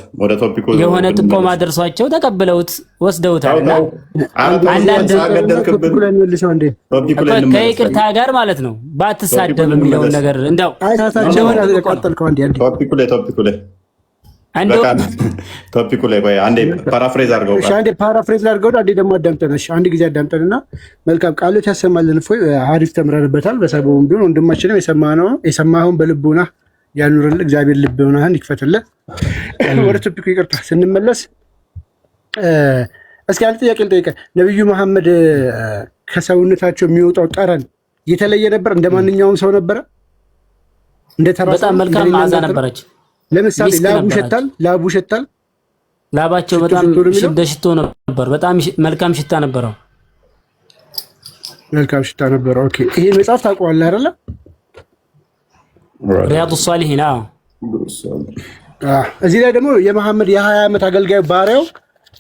የሆነ ጥቆማ ደርሷቸው ተቀብለውት ወስደውታልና ከይቅርታ ጋር ማለት ነው ባትሳደብ የሚለውን ነገር እንደው ቶፒኩ ላይ አንዴ ፓራፍሬዝ አድርገው አንዴ ደግሞ አዳምጠን አንድ ጊዜ አዳምጠንና መልካም ቃሎች ያሰማልን። እፎይ አሪፍ ተምረንበታል። በሰበቡም ቢሆን ወንድማችንም የሰማኸውን በልቦና ያኑርልህ። እግዚአብሔር ልቦናህን ይክፈትልህ። ወደ ቶፒኩ ይቅርታ ስንመለስ እስኪ አንድ ጥያቄ ልጠይቅህ። ነቢዩ መሐመድ ከሰውነታቸው የሚወጣው ጠረን የተለየ ነበር? እንደ ማንኛውም ሰው ነበረ? በጣም መልካም መዓዛ ነበረች። ለምሳሌ ላቡ ይሸታል። ላባቸው በጣም ሽቶ ነበር። በጣም መልካም ሽታ ነበረው። መልካም ሽታ ነበረው። ኦኬ ይሄ መጽሐፍ ታውቀዋለህ አይደለ? ሪያዱ ሷሊሂን። እዚህ ላይ ደግሞ የመሐመድ የ20 ዓመት አገልጋይ ባሪያው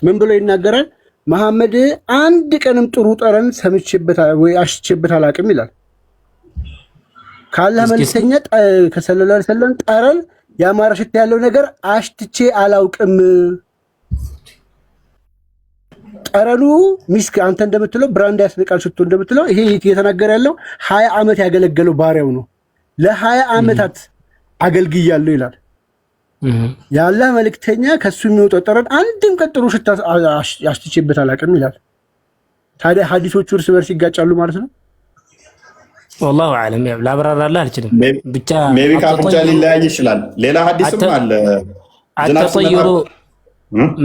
ምን ብሎ ይናገራል? መሐመድ አንድ ቀንም ጥሩ ጠረን ሰምቼበት ወይ አሽቼበት አላውቅም ይላል። ካላህ መልእክተኛ ከሰለላሁ ዐለይሂ ወሰለም ጠረን ያማረ ሽታ ያለው ነገር አሽትቼ አላውቅም። ጠረኑ ሚስክ አንተ እንደምትለው ብራንድ ያስነቃል ሽቶ እንደምትለው ይሄ እየተናገረ ያለው 20 ዓመት ያገለገለው ባሪያው ነው። ለ20 ዓመታት አገልግያለሁ ይላል። ያላህ መልእክተኛ ከሱ የሚወጣው ጠረን አንድም ቀን ጥሩ ሽታ አሽትቼበት አላውቅም ይላል። ታዲያ ሐዲሶቹ እርስ በርስ ይጋጫሉ ማለት ነው? ወላሁ አለም። ያው ላብራራልህ አልችልም። ብቻ ሜቢ ካፍንጫ ሊለያይ ይችላል። ሌላ ሐዲስም አለ። አተጠይሩ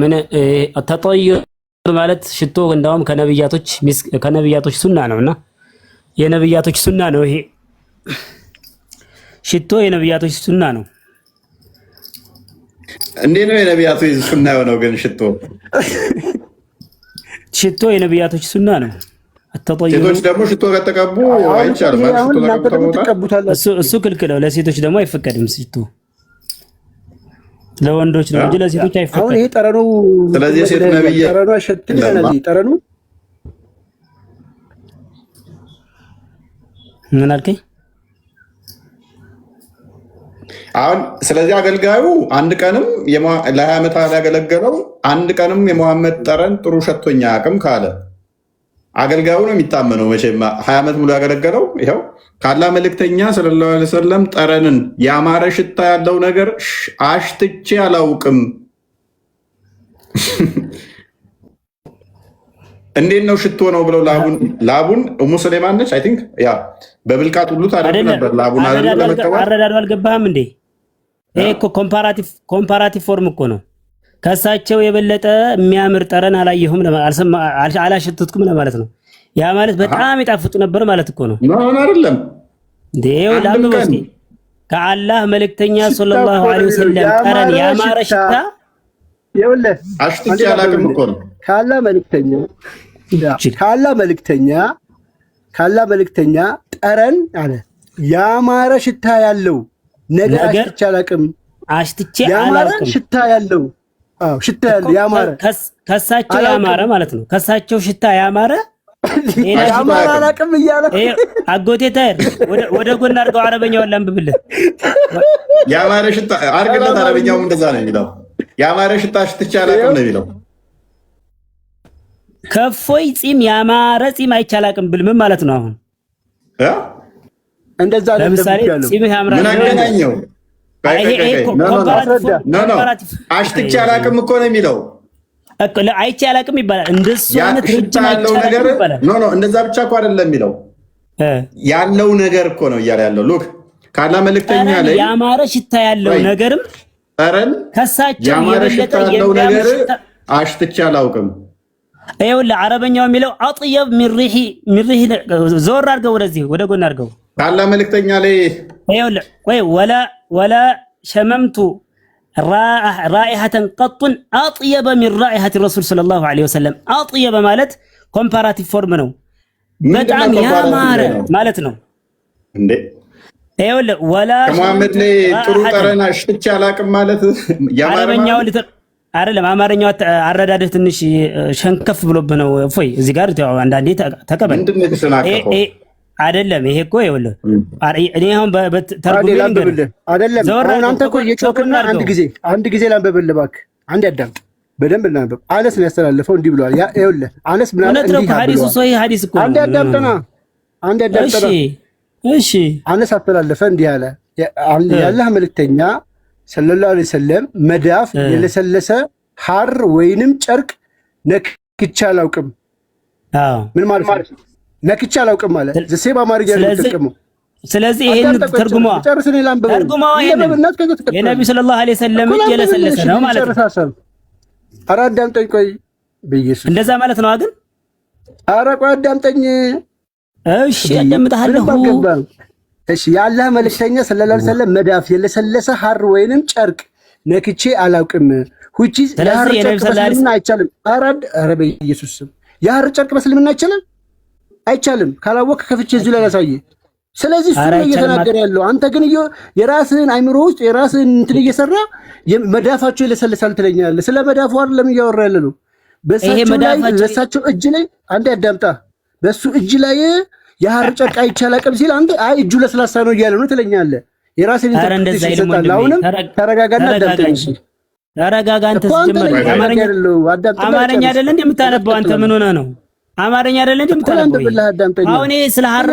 ምን አተጠይሩ ማለት ሽቶ እንደውም ከነብያቶች ሱና ነውና የነብያቶች ሱና ነው። ይሄ ሽቶ የነብያቶች ሱና ነው። እንዴት ነው የነብያቶች ሱና የሆነው ግን? ሽቶ የነብያቶች ሱና ነው። ሴቶች ደግሞ ሽቶ ከተቀቡ አይቻልም ማለት እሱ ክልክል ነው። ለሴቶች ደግሞ አይፈቀድም ሽቶ። ለወንዶች ነው እንጂ ለሴቶች አይፈቀድም። አሁን ይሄ ጠረኑ ስለዚህ ሴት ነብይ ጠረኑ አሸትም ያለዚህ ጠረኑ ምን አልከኝ? አሁን ስለዚህ አገልጋዩ አንድ ቀንም ለ20 ዓመታት ያገለገለው አንድ ቀንም የመሐመድ ጠረን ጥሩ ሸቶኛ አቅም ካለ አገልጋዩ ነው የሚታመነው። መቼም 20 ዓመት ሙሉ ያገለገለው ይኸው ካላህ መልእክተኛ ሰለላሁ ዐለይሂ ወሰለም ጠረንን ያማረ ሽታ ያለው ነገር አሽትቼ አላውቅም። እንዴት ነው ሽቶ ነው ብለው ላቡን ኡሙ ሱለይማን ነች አይ ቲንክ ያ በብልቃት ሁሉ ታደርግ ነበር። ላቡን አይደለም ለመቀበል አረዳዱ አልገባህም እንዴ? ይሄ እኮ ኮምፓራቲቭ ፎርም እኮ ነው። ከሳቸው የበለጠ የሚያምር ጠረን አላየሁም አላሸተትኩም ለማለት ነው። ያ ማለት በጣም ይጣፍጡ ነበር ማለት እኮ ነው። አይደለም እንዴው ላምበስቲ ከአላህ መልእክተኛ ሰለላሁ ዐለይሂ ወሰለም ጠረን ያማረ ሽታ ይኸውልህ አሽትቼ አላውቅም እኮ ነው። ካላህ መልእክተኛ ጠረን አለ ያማረ ሽታ ያለው ነገር አሽትቼ አላውቅም። ያማረ ሽታ ያለው ሽታ ያለው ያማረ ከሳቸው ያማረ ማለት ነው። ከሳቸው ሽታ ያማረ ያማረ አላውቅም እያለ አጎቴ ታየር ወደ ጎን አድርገው አረበኛውን ላንብብልህ። ያማረ ሽታ አድርግለት። አረበኛውም እንደዛ ነው የሚለው። ያማረ ሽታ አሽትቼ አላውቅም ነው የሚለው። ከፎይ ጺም ያማረ ጺም አይቼ አላውቅም ብል ምን ማለት ነው? አሁን እንደዛ ለምሳሌ ጺምህ ያምራል ምን አገናኘው? አሽትቼ አላውቅም እኮ ነው የሚለው። አይቼ አላውቅም ይባላል። እንደሱ አይነት ረጅም ያለው ነገር ኖ እንደዛ ብቻ እኮ አይደለም የሚለው ያለው ነገር እኮ ነው እያለ ያለው። ሉክ ካላህ መልእክተኛ ላይ ያማረ ሽታ ያለው ነገርም ጠረን ከሳቸው ያማረ ሽታ ያለው ነገር አሽትቼ አላውቅም። ይኸውልህ አረበኛው የሚለው አጥየብ ሚን ሪሂ ዞር አድርገው ወደዚህ ወደ ጎን አድርገው ካላህ መልእክተኛ ላይ ይኸውልህ ወይ ወላ ሸመምቱ ራኢሐተን ቀጡን አጥየበ ሚን ራኢሐቲ ረሱል ሰለላሁ ዐለይሂ ወሰለም። አጥየበ ማለት ኮምፓራቲቭ ፎርም ነው። በጣም ያማረ ማለት ነው እንዴ? ይኸውልህ ወላ ከመሐመድ ላይ ጥሩ ጠረን አሽትቼ አላውቅም ማለት አረበኛው አይደለም። አማርኛው አረዳድህ ትንሽ ሸንከፍ ብሎብህ ነው። እፎይ እዚህ ጋር አንዳንዴ ተቀበል አይደለም። ይሄ እኮ ይኸውልህ እኔ አሁን በተርጉሜ አይደለም። አሁን አንተ እኮ እየጮክና አንድ ጊዜ ላንብብልህ እባክህ። አንድ ያዳምጥ በደንብ እናንብብ። አነስ ነው ያስተላለፈው እንዲህ ብለዋል። ይኸውልህ አነስ ምን አለ እንዲህ ሐዲሱ ሶሂህ ሐዲስ እኮ አንድ ያዳምጥና እሺ አነስ አስተላለፈ እንዲህ አለ ያላህ መልእክተኛ ሰለላሁ ዐለይሂ ወሰለም መዳፍ የለሰለሰ ሐር ወይንም ጨርቅ ነክቼ አላውቅም። ምን ማለት ነው? ነክቼ አላውቅም ማለት ዘሴባ አማርኛ ነው ተጠቀመው። ስለዚህ ይሄን ተርጉማ የነብዩ ሰለላሁ ዐለይሂ ወሰለም የለሰለሰ ነው ማለት ነው። ኧረ አዳምጠኝ ቆይ በኢየሱስ እንደዛ ማለት ነው ግን ኧረ ቆይ አዳምጠኝ እሺ አዳምጣለሁ። እሺ የአላህ መልእክተኛ ሰለላሁ ዐለይሂ ወሰለም መዳፍ የለሰለሰ ሐር ወይንም ጨርቅ ነክቼ አላውቅም። which is የሐር ጨርቅ በእስልምና አይቻልም። ኧረ በኢየሱስ ስም የሐር ጨርቅ በእስልምና አይቻልም አይቻልም። ካላወቅ ከፍቼ እዚህ ላይ ላሳየህ። ስለዚህ እሱ ነው እየተናገረ ያለው። አንተ ግን የራስህን አይምሮ ውስጥ የራስህን እንትን እየሰራ መዳፋቸው ይለሰልሳል ትለኛለህ። ስለ መዳፉ አይደለም እያወራ ያለ ነው። በሳቸው እጅ ላይ አንተ ያዳምጣ። በሱ እጅ ላይ የሐር ጨርቅ አይቻልም ሲል አንተ አይ እጁ ለስላሳ ነው እያለ ነው ትለኛለህ። የራስህን ኢንተርፕሬቴሽን ይሰጣል። አሁንም ተረጋጋና አዳምጠኝ። ተረጋጋ። አንተ ስትጀምር አማርኛ አይደለ እንደምታነበው አንተ ምን ሆነህ ነው? አማርኛ አይደለ እንደምታነበው? አሁን ስለ ሐር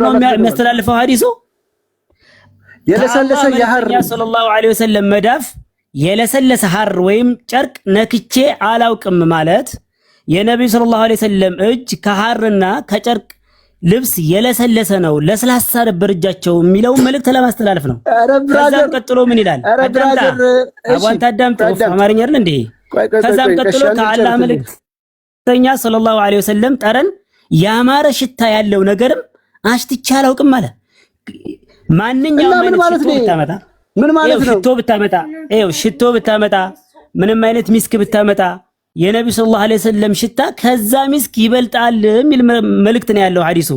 ነው የሚያስተላልፈው ሐዲሱ። የለሰለሰ የሐር ሰለላሁ ዐለይሂ ወሰለም መዳፍ የለሰለሰ ሐር ወይም ጨርቅ ነክቼ አላውቅም ማለት የነብዩ ሰለላሁ ዐለይሂ ወሰለም እጅ ከሐርና ከጨርቅ ልብስ የለሰለሰ ነው፣ ለስላሳ ነበር እጃቸው የሚለው መልእክት ለማስተላለፍ ነው። ከዛም ቀጥሎ ምን ይላል? አቧንታ አዳምጥ። አማርኛ አይደል እንዴ? ከዛም ቀጥሎ ከአላህ መልእክተኛ ሰለላሁ ዐለይሂ ወሰለም ጠረን ያማረ ሽታ ያለው ነገርም አሽትቼ አላውቅም አለ። ማንኛውም ምን ማለት ነው? ምን ማለት ነው? ሽቶ ብታመጣ ምንም አይነት ሚስክ ብታመጣ የነብዩ ሰለላሁ ዐለይሂ ወሰለም ሽታ ከዛ ሚስክ ይበልጣል የሚል መልእክት ነው ያለው ሐዲሱ።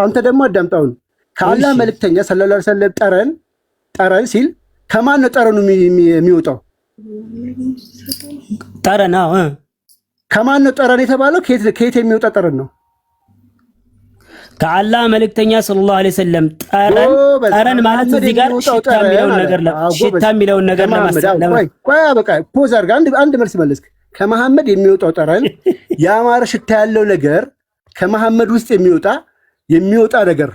አንተ ደግሞ አዳምጣው። ከአላህ መልእክተኛ ሰለላሁ ዐለይሂ ወሰለም ጠረን ሲል ከማን ነው ጠረኑ የሚወጣው? ጠረን ከማን ነው ጠረን የተባለው? ከየት የሚወጣ ጠረን ነው? ከአላህ መልእክተኛ ሰለላሁ ዐለይሂ ወሰለም ጠረን ማለት እዚህ ጋር ሽታ የሚለውን ነገር በቃ ፖዝ አድርጋ አንድ መልስ መለስክ። ከመሐመድ የሚወጣው ጠረን ያማረ ሽታ ያለው ነገር ከመሐመድ ውስጥ የሚወጣ ነገር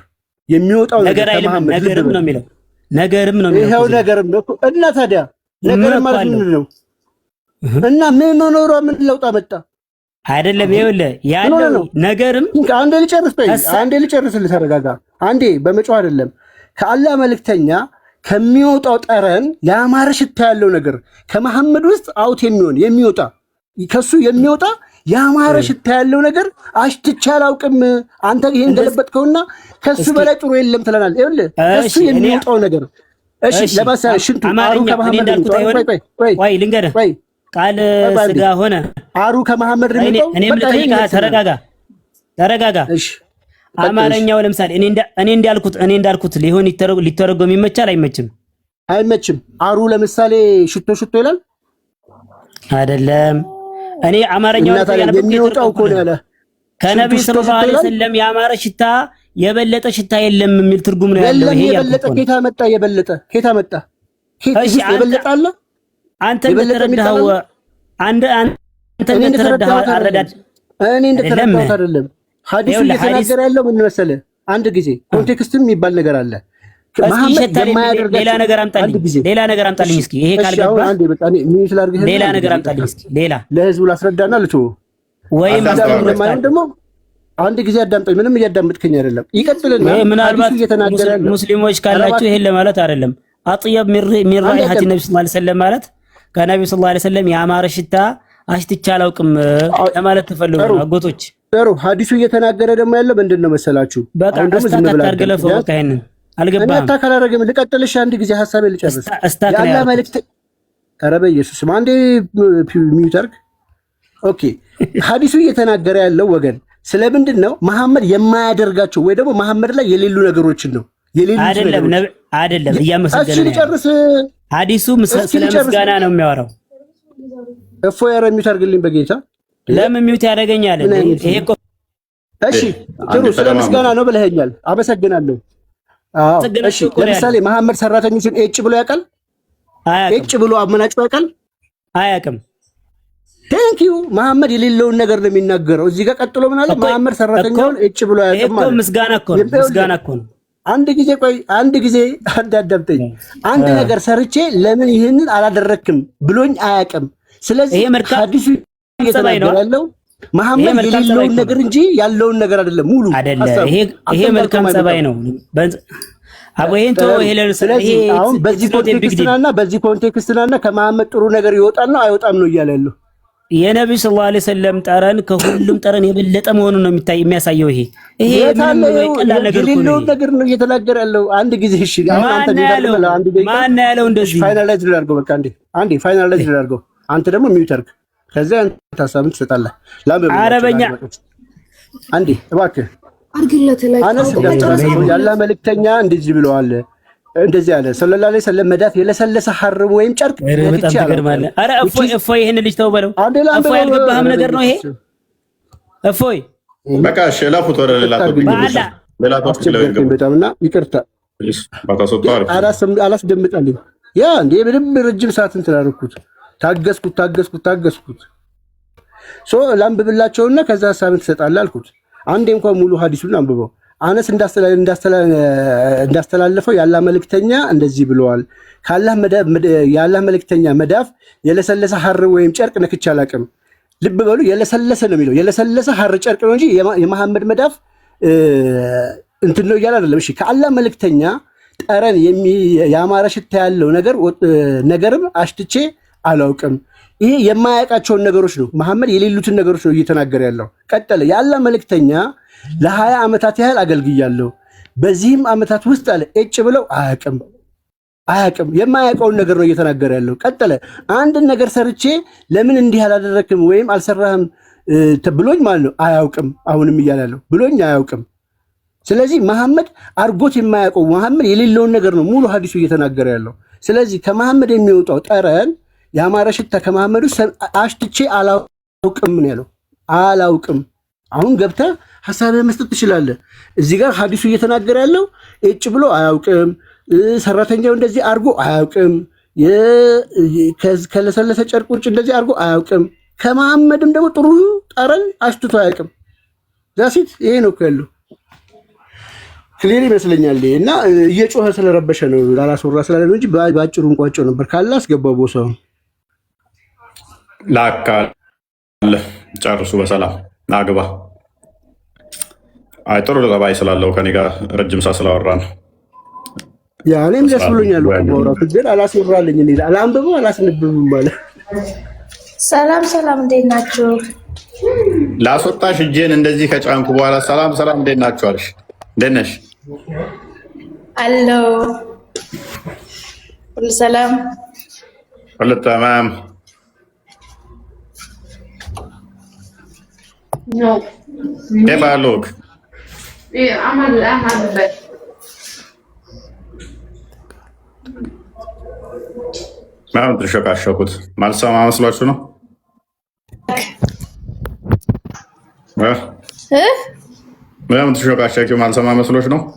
የሚወጣው ነገር ከመሐመድ ነገርም ነው የሚለው ይሄው ነገርም ነው። እና ታዲያ ነገርም ማለት ምንድን ነው? እና ምን መኖሯ ምን ለውጥ አመጣ? አይደለም ይኸውልህ ያለው ነገርም አንዴ ልጨርስልህ። ተረጋጋ አንዴ። በመጮህ አይደለም። ከአላህ መልእክተኛ ከሚወጣው ጠረን ያማረ ሽታ ያለው ነገር ከመሐመድ ውስጥ አውት የሚወጣ ከሱ የሚወጣ ያማረ ሽታ ያለው ነገር አሽትቼ አላውቅም። አንተ ይሄን ገለበጥከውና ከሱ በላይ ጥሩ የለም ትለናል። ይኸውልህ ከሱ የሚወጣው ነገር እሺ፣ ለምሳሌ ሽንቱ አሩ ከመሐመድ ወይ ልንገርህ ቃል ስጋ ሆነ አሩ ከመሐመድ ነው። እኔም ልጠይቅህ። ተረጋጋ። እሺ አማርኛው ለምሳሌ እኔ እንዳልኩት ሊሆን ሊተረጎም ይመቻል አይመችም? አይመችም። አሩ ለምሳሌ ሽቶ ይላል አይደለም? እኔ አማርኛው የሚወጣው እኮ ነው ያለ ከነብዩ ሰለላሁ ዐለይሂ ወሰለም ያማረ ሽታ የበለጠ ሽታ የለም የሚል ትርጉም ነው ያለው። ይሄ የበለጠ ኬታ መጣ እሺ የበለጠ አለ። አንተ እንደተረዳኸው አንተ እንደተረዳኸው አረዳድ እኔ እንደተረዳሁት አይደለም። ሐዲሱ እየተናገረ ያለው ምን መሰለህ? አንድ ጊዜ ኮንቴክስትም የሚባል ነገር አለ። መሐመድ የማያደርጋቸው ሌላ ነገር አምጣልኝ እስኪ። ይሄ ካልገባ ሌላ ነገር አምጣልኝ እስኪ። ሌላ ለህዝቡ ላስረዳና ልተው ወይም ደግሞ አንድ ጊዜ አዳምጠኝ። ምንም እያዳመጥከኝ አይደለም። ይቀጥልና ምናልባት ሙስሊሞች ካላችሁ ይሄን ለማለት አይደለም። አጥየብ ሚን ራኢሐቲ ነብዩ ሰለላሁ ዐለይሂ ወሰለም ማለት ከነብዩ ሰለላሁ ዐለይሂ ወሰለም ያማረ ሽታ አሽትቼ አላውቅም ለማለት ተፈልጎ ነው። አጎቶች ጥሩ። ሐዲሱ እየተናገረ ደግሞ ያለው ምንድነው መሰላችሁ? አሁን ደግሞ ዝም ብላ አድርገለፈው በቃ ይሄንን አልገባም። እኔ አታካላረገም። ልቀጥልሽ አንድ ጊዜ ሐሳቤ ልጨርስ። ያላ መልእክት ኧረ በኢየሱስ አንዴ ሚውት አድርግ። ኦኬ ሐዲሱ እየተናገረ ያለው ወገን ስለምንድን ነው? መሐመድ የማያደርጋቸው ወይ ደግሞ መሐመድ ላይ የሌሉ ነገሮችን ነው። አይደለም እያመሰገነ ነው። ሐዲሱ ስለ ምስጋና ነው የሚያወራው። እፎ ያረ ሚውት አድርግልኝ በጌታ። ለምን ሚውት ያደርገኛል? ይሄ እኮ እሺ ጥሩ ስለ ምስጋና ነው ብለኸኛል። አመሰግናለሁ። አዎ እሺ ለምሳሌ መሐመድ ሰራተኞችን ኤጭ ብሎ ያውቃል? ኤጭ ብሎ አመናጭ ያውቃል? አያውቅም። ቴንክ ዩ። መሐመድ የሌለውን ነገር ነው የሚናገረው። እዚህ ጋር ቀጥሎ ምን አለ? መሐመድ ሰራተኛውን ኤጭ ብሎ ያውቃል ማለት ነው። ምስጋና እኮ ነው። አንድ ጊዜ ቆይ፣ አንድ ጊዜ አዳምጠኝ። አንድ ነገር ሰርቼ ለምን ይህንን አላደረክም ብሎኝ አያውቅም። ስለዚህ ሐዲሱ እየተናገረ ያለው መሐመድ የሌለውን ነገር እንጂ ያለውን ነገር አይደለም። ሙሉ አይደለም። ይሄ መልካም ጸባይ ነው። አቦይን ተው። ስለዚህ አሁን በዚህ ኮንቴክስትና ከመሐመድ ጥሩ ነገር ይወጣል ነው አይወጣም ነው እያለ ያለው። የነብዩ ሰለላሁ ዐለይሂ ወሰለም ጠረን ከሁሉም ጠረን የበለጠ መሆኑን ነው የሚያሳየው። ይሄ ምንም ቀላል ነገር ነው። ነገር ነው እየተናገረ ያለው። አንድ ጊዜ እሺ፣ አሁን አንተ ቢደርግ አንድ ደቂቃ ማን ያለው እንደዚህ ፋይናላይዝ ላድርገው። በቃ አንዴ ፋይናላይዝ ላድርገው። አንተ ደግሞ ሚውት አድርግ። ከዛ አንተ ሀሳብን ትሰጣለህ። አረበኛ አንዴ እባክህ አርግለት ላይ አነስ ያላ መልእክተኛ እንደዚህ ብለዋል። እንደዚህ አለ ሰለላሁ ዐለይሂ ወሰለም መዳፍ የለሰለሰ ሐርም ወይም ጨርቅ ነክቼ አለ። አረ እፎይ ይሄን ልጅ ተው በለው። እፎይ ያልገባህም ነገር ነው ይሄ። እፎይ በቃ እሺ፣ ላፉት ወደ ሌላ ቶፒክ በጣምና ይቅርታ አላስደምጣልኝ። ያ እንደ ምንም ረጅም ሰዓት እንትን አደረኩት። ታገስኩት ላንብብላቸውና ከዛ ሀሳብን ትሰጣለህ አልኩት። አንዴ እንኳን ሙሉ ሐዲሱን አንብበው። አነስ እንዳስተላለፈው ያላ መልእክተኛ እንደዚህ ብለዋል። ያላ መልእክተኛ መዳፍ የለሰለሰ ሐር ወይም ጨርቅ ነክቼ አላውቅም። ልብ በሉ፣ የለሰለሰ ነው የሚለው። የለሰለሰ ሐር ጨርቅ ነው እንጂ የመሐመድ መዳፍ እንትን ነው እያለ አይደለም። እሺ፣ ከአላህ መልእክተኛ ጠረን ያማረ ሽታ ያለው ነገርም አሽትቼ አላውቅም። ይሄ የማያውቃቸውን ነገሮች ነው። መሐመድ የሌሉትን ነገሮች ነው እየተናገረ ያለው። ቀጠለ። የአላህ መልእክተኛ ለ20 ዓመታት ያህል አገልግያለሁ። በዚህም ዓመታት ውስጥ አለ እጭ ብለው አያውቅም። የማያውቀውን ነገር ነው እየተናገረ ያለው። ቀጠለ። አንድን ነገር ሰርቼ ለምን እንዲህ አላደረክም ወይም አልሰራህም ብሎኝ ማለት ነው አያውቅም። አሁንም እያለ ያለው ብሎኝ አያውቅም። ስለዚህ መሐመድ አርጎት የማያውቀው መሐመድ የሌለውን ነገር ነው ሙሉ ሐዲሱ እየተናገረ ያለው። ስለዚህ ከመሐመድ የሚወጣው ጠረን ያማረ ሽታ ከመሐመድ አሽትቼ አላውቅም ነው ያለው። አላውቅም። አሁን ገብተህ ሐሳብህን መስጠት ትችላለህ። እዚህ ጋር ሐዲሱ እየተናገረ ያለው እጭ ብሎ አያውቅም፣ ሰራተኛው እንደዚህ አርጎ አያውቅም፣ ከለሰለሰ ጨርቅ ውጭ እንደዚህ አርጎ አያውቅም። ከመሐመድም ደግሞ ጥሩ ጠረን አሽትቶ አያውቅም። ዛሲት ይሄ ነው ያለው። ክሊር ይመስለኛል። እና እየጮኸ ስለረበሸ ነው ላላስወራ ስላለ ነው እንጂ ባጭሩ እንቋጨው ነበር። ካለ አስገባው ቦታው ላካለ ጨርሱ በሰላም አግባ። አይ ጥሩ ጠባይ ስላለው ከኔ ጋር ረጅም ሰዓት ስላወራ ነው። ያ እኔም ደስ ብሎኛል። ወራው ግን አላስወራልኝ እንዴ አላንብበው አላስነብብም ማለት። ሰላም እንዴት ናችሁ? ላስወጣሽ እጄን እንደዚህ ከጫንኩ በኋላ ሰላም እንዴት ናችሁ አልሽ። እንዴት ነሽ? አሎ ሁሉ ሰላም ሁሉ ተማም ነው كيف حالك؟ عمل بس ما أدري شو كاشوكت مال سما مسلوش شنو؟ ما أدري شو كاشوكت مال سما مسلوش شنو؟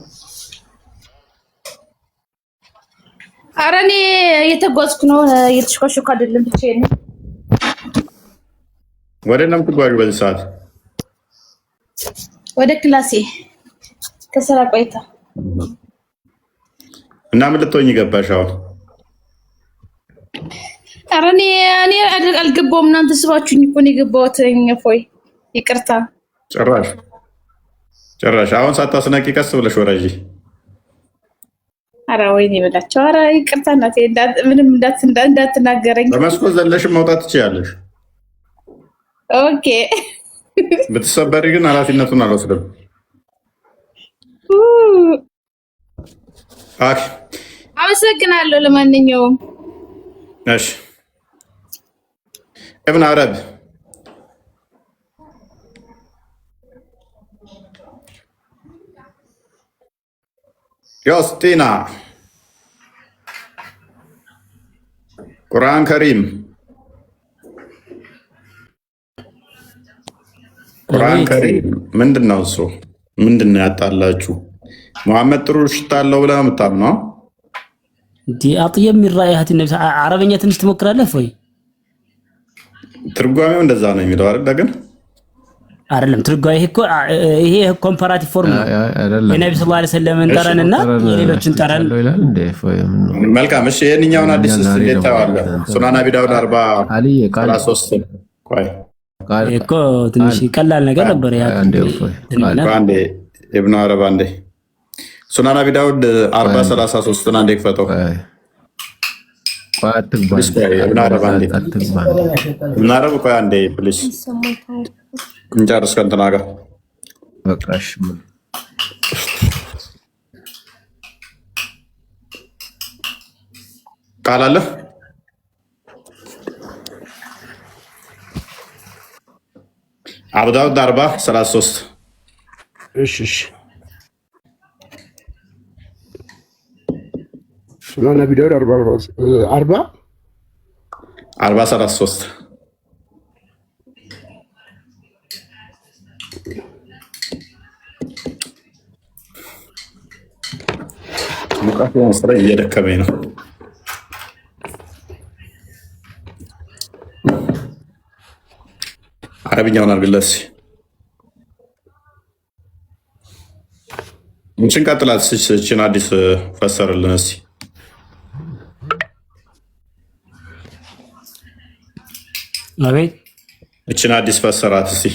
أراني يتجوزكنو يتشكوشو كادلهم بتشيني وين نم تقولي بدي ساعة؟ ወደ ክላሴ ከስራ ቆይታ እና ምን ልትሆኚ ገባሽ አሁን? ኧረ እኔ አልገባሁም። እናንተ ስባችሁኝ እኮ ነው የገባሁት። እፎይ ይቅርታ። ጭራሽ አሁን ሳታስነቂ ቀስ ብለሽ ወረጂ። ኧረ ወይኔ በላቸው። ኧረ ይቅርታ እናቴ፣ ምንም እንዳትናገረኝ። በመስኮት ዘለሽ መውጣት ትችያለሽ። ኦኬ ብትሰበሪ ግን ኃላፊነቱን አልወስድም። አመሰግናለሁ። ለማንኛውም እሺ ኢብን አረብ ዮስቲና ቁርአን ከሪም ቁርአን ከሪም ምንድን ነው እሱ? ምንድን ነው ያጣላችሁ? መሐመድ ጥሩ ሽታ አለው ብለህ የምታምነው እንዴ? አጥየ የሚራያት ነብስ አረበኛ ትንሽ ትሞክራለህ ወይ? ትርጓሜው እንደዛ ነው የሚለው አይደል? ግን አይደለም ትርጓሜ ይሄ ኮምፓራቲቭ ፎርም ነው። የነብዩ ሰለላሁ ዐለይሂ ወሰለም ጠረንና የሌሎችን ጠረን መልካም። እሺ የእኛውን አዲስ እንዴት ታዋለ? ሱናን አቢ ዳውድ 43 ቆይ እኮ ትንሽ ቀላል ነገር ነበር። ያ አንዴ ኢብኑ አረብ አንዴ ሱናን አቢ ዳውድ 40:33 አንዴ ክፈተው። ምናረብ ቆይ አንዴ ፕሊስ እንጨርስ ከእንትና ጋር በቃሽ። ቃል አለ አብዳውድ 40:33 እሺ ሱናን አቢ ዳውድ 40:33 ሙቃት ያስረ እየደከመኝ ነው። አረብኛውን አድርግለት። እንችን ቀጥላት። እችን አዲስ ፈሰርልን እስኪ። አቤት እችን አዲስ ፈሰራት እስኪ።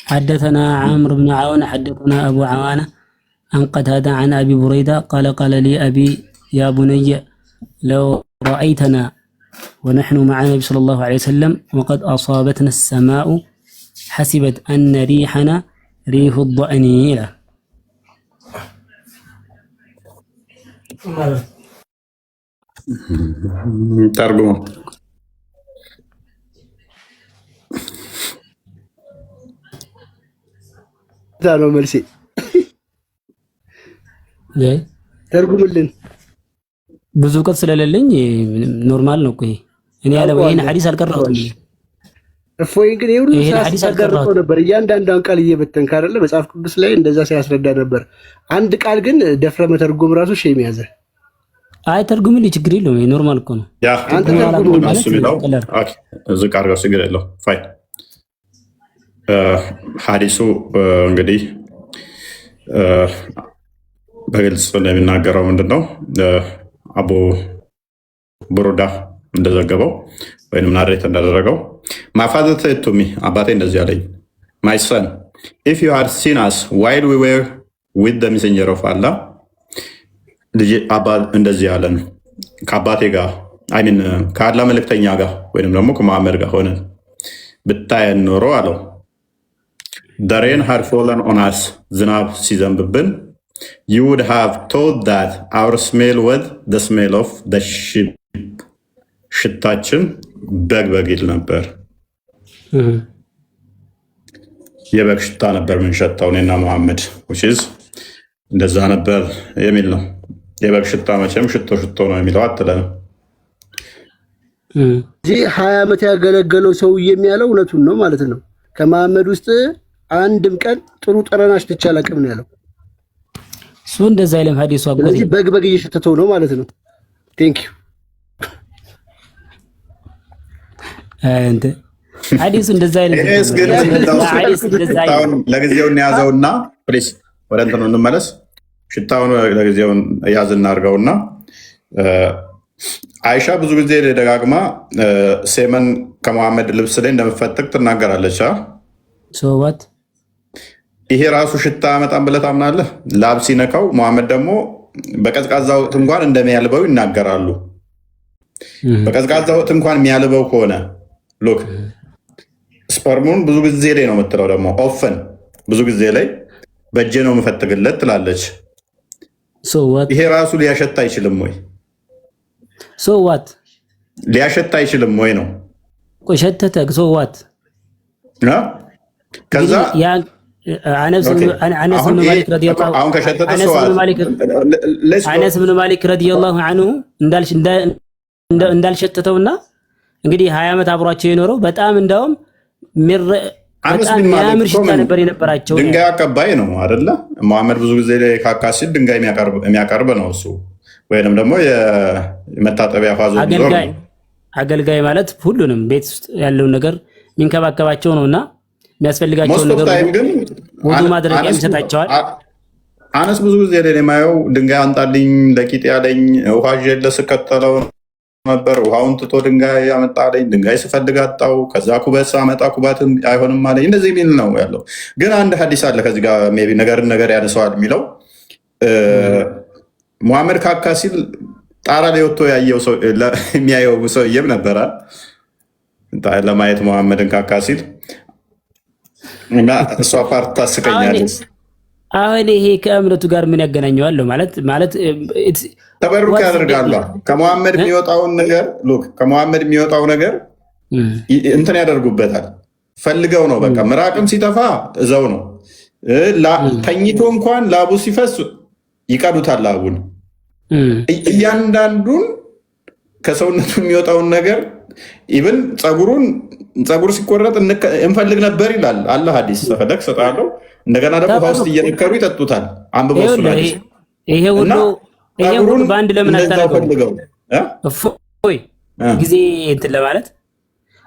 حدثنا عمرو بن عون حدثنا أبو عوانة عن قتادة عن أبي بريدة قال لي أبي يا بني لو رأيتنا ونحن مع النبي صلى الله عليه وسلم وقد أصابتنا السماء حسبت أن ريحنا ريح الضأنيلة. ترجمة ነው መልሴ። ተርጉምልን። ብዙ እውቀት ስለሌለኝ ኖርማል ነው እኮ ይሄ። እኔ ያለው ይሄን ሐዲስ አልቀራሁትም። እፎይ ግን ይሁን ሳይቀርቀው ነበር እያንዳንዷን ቃል እየበተንክ አይደለ? መጽሐፍ ቅዱስ ላይ እንደዛ ሲያስረዳ ነበር። አንድ ቃል ግን ደፍረ መተርጎም ራሱ ሼም ያዘ። አይ ተርጉምልኝ፣ ችግር የለውም። ኖርማል እኮ ነው። ያ አንተ ተርጉም እሱ ቢለው ኦኬ፣ እዚህ ቃል ጋር ችግር የለው። ፋይን ሐዲሱ እንግዲህ በግልጽ እንደሚናገረው ምንድነው አቡ ቡሩዳ እንደዘገበው ወይም ናሬት እንዳደረገው ማፋዘት ቱሚ አባቴ እንደዚህ አለኝ፣ ማይ ሰን ኢፍ ዩ ሃድ ሲን አስ ዋይል ዊ ዌር ዊዝ ዘ ሜሴንጀር ኦፍ አላህ። ልጅ አባ እንደዚህ አለን ከአባቴ ጋር አይሚን ከአላህ መልእክተኛ ጋር ወይም ደግሞ ከመሐመድ ጋር ሆነን ብታየን ኖሮ አለው the rain had fallen on us ዝናብ ሲዘንብብን you would have thought that our smell was the smell of the sheep ሽታችን በግ ይል ነበር። የበግ ሽታ ነበር የምንሸታው እኔና መሐመድ which is እንደዛ ነበር የሚል ነው። የበግ ሽታ መቼም ሽቶ ነው የሚለው አትለንም። እዚህ 20 ዓመት ያገለገለው ሰውዬ የሚያለው እውነቱን ነው ማለት ነው። ከመሐመድ ውስጥ አንድም ቀን ጥሩ ጠረናሽ ብቻ አላውቅም ነው ያለው። እሱ እንደዛ አይልም ሐዲሱ አጎቴ። ስለዚህ በግ እየሸተተው ነው ማለት ነው። ቴንክ ዩ አንተ ሐዲሱ እንደዛ አይልም። ለጊዜው እንያዘውና ፕሊስ ወደ እንትኑ እንመለስ። ሽታውን ለጊዜው ያዝ እናድርገውና አይሻ ብዙ ጊዜ ደጋግማ ሴመን ከመሐመድ ልብስ ላይ እንደምፈትግ ትናገራለች። ሶዋት ይሄ ራሱ ሽታ አመጣም ብለህ ታምናለህ? ላብ ሲነካው መሐመድ ደግሞ በቀዝቃዛ ወቅት እንኳን እንደሚያልበው ይናገራሉ። በቀዝቃዛ ወቅት እንኳን የሚያልበው ከሆነ ሎክ ስፐርሙን ብዙ ጊዜ ላይ ነው የምትለው። ደግሞ ኦፈን ብዙ ጊዜ ላይ በእጄ ነው የምፈትግለት ትላለች። ይሄ ራሱ ሊያሸት አይችልም ወይ? ሶዋት ሊያሸት አይችልም ወይ ነው? ቆይ ሸተተ ሶዋት ከዛ አነስ ብን ማሊክ ረዲየላሁ ዐንሁ እንዳልሸተተውና እንግዲህ 20 ዓመት አብሯቸው የኖረው በጣም እንዳውም በጣም የሚያምር ሽታ ነበር የነበራቸው። ድንጋይ አቀባይ ነው አይደለ? መሐመድ ብዙ ጊዜ ካካሲድ ድንጋይ የሚያቀርብ ነው እሱ፣ ወይንም ደግሞ የመታጠቢያ ፋዞ አገልጋይ ማለት ሁሉንም ቤት ውስጥ ያለውን ነገር የሚንከባከባቸው ነውና የሚያስፈልጋቸውን ነገር ሁሉ ማድረግ የሚሰጣቸዋል። አነስ ብዙ ጊዜ ላይ የማየው ድንጋይ አንጣልኝ ለቂጥ ያለኝ ውሃ ጀለ ስከተለው ነበር። ውሃውን ትቶ ድንጋይ ያመጣልኝ፣ ድንጋይ ስፈልግ አጣው። ከዛ ኩበት ሳመጣ ኩበት አይሆንም አለኝ። እንደዚህ የሚል ነው ያለው። ግን አንድ ሐዲስ አለ ከዚህ ጋር ሜይ ቢ ነገር ያነሰዋል የሚለው ሙሐመድ ካካ ሲል ጣራ ላይ ወጥቶ ያየው ሰው የሚያየው ሰውዬም ነበረ ለማየት ሙሐመድን ካካ ሲል እና እሷ ፓርት ታስቀኛለች። አሁን ይሄ ከእምነቱ ጋር ምን ያገናኘዋል? ማለት ተበሩክ ያደርጋሉ። ከሙሐመድ የሚወጣው ነገር እንትን ያደርጉበታል። ፈልገው ነው። በቃ ምራቅም ሲጠፋ እዛው ነው። ተኝቶ እንኳን ላቡ ሲፈስ ይቀዱታል ላቡን። እያንዳንዱን ከሰውነቱ የሚወጣውን ነገር ኢብን ፀጉር ሲቆረጥ እንፈልግ ነበር ይላል አላህ። ሐዲስ ተፈለግ ሰጣለው። እንደገና ደግሞ ውስጥ እየነከሩ ይጠጡታል። አንብበው እሱ ላይ ይሄ ሁሉ በአንድ ለምን አታረገው? እፎይ ጊዜ እንትን ለማለት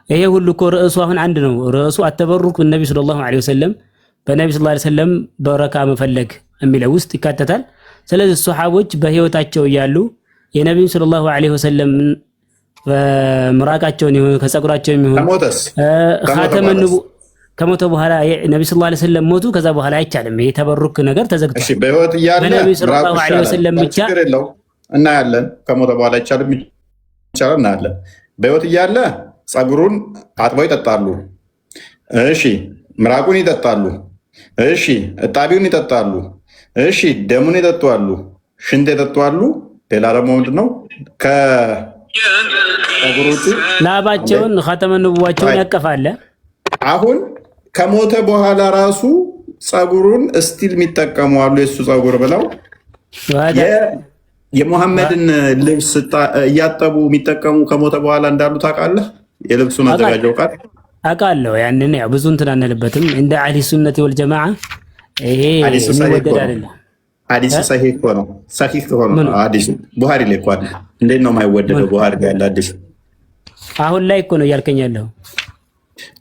ይሄ ሁሉ እኮ ርዕሱ አሁን አንድ ነው። ርዕሱ አተበሩክ በነብዩ ሰለላሁ ዐለይሂ ወሰለም በነብዩ ሰለላሁ ዐለይሂ ወሰለም በረካ መፈለግ የሚለው ውስጥ ይካተታል። ስለዚህ ሱሐቦች በህይወታቸው እያሉ የነብዩ ሰለላሁ ዐለይሂ ወሰለም ምራቃቸውን ይሁን ከፀጉራቸው ይሁን ኻተመንቡ ከሞተ በኋላ ነብዩ ሰለላሁ ዐለይሂ ወሰለም ሞቱ። ከዛ በኋላ አይቻልም። ይሄ ተበሩክ ነገር ተዘግቷል። እሺ በህይወት እያለ ነብዩ ሰለላሁ ዐለይሂ ወሰለም ብቻ እናያለን። ከሞተ በኋላ አይቻልም፣ ይቻላል እናያለን። በህይወት እያለ ፀጉሩን አጥበው ይጠጣሉ። እሺ ምራቁን ይጠጣሉ። እሺ እጣቢውን ይጠጣሉ። እሺ ደሙን ይጠጣሉ። ሽንት ይጠጣሉ። ሌላ ደግሞ ምንድነው ከፀጉሮቹ ላባቸውን ኻተመ ንቡዋቸውን ያቀፋለ። አሁን ከሞተ በኋላ ራሱ ፀጉሩን እስቲል የሚጠቀሙ አሉ። የሱ ፀጉር ብለው የሙሐመድን ልብስ እያጠቡ የሚጠቀሙ ከሞተ በኋላ እንዳሉ ታውቃለህ? የልብሱን አዘጋጀው ቃል አውቃለሁ። ያንን ያው ብዙ እንትን አንልበትም። እንደ አህሊ ሱነቲ ወል ጀማዓ ይሄ የሚወደድ አይደለም። ሐዲስ ሰሂህ ነው። ሰሂህ ሆኖ ሐዲስ ቡሃሪ ላይ እንኳን እንዴት ነው የማይወደደው? ቡሃሪ ላይ ያለ ሐዲስ አሁን ላይ እኮ ነው እያልከኝ ያለው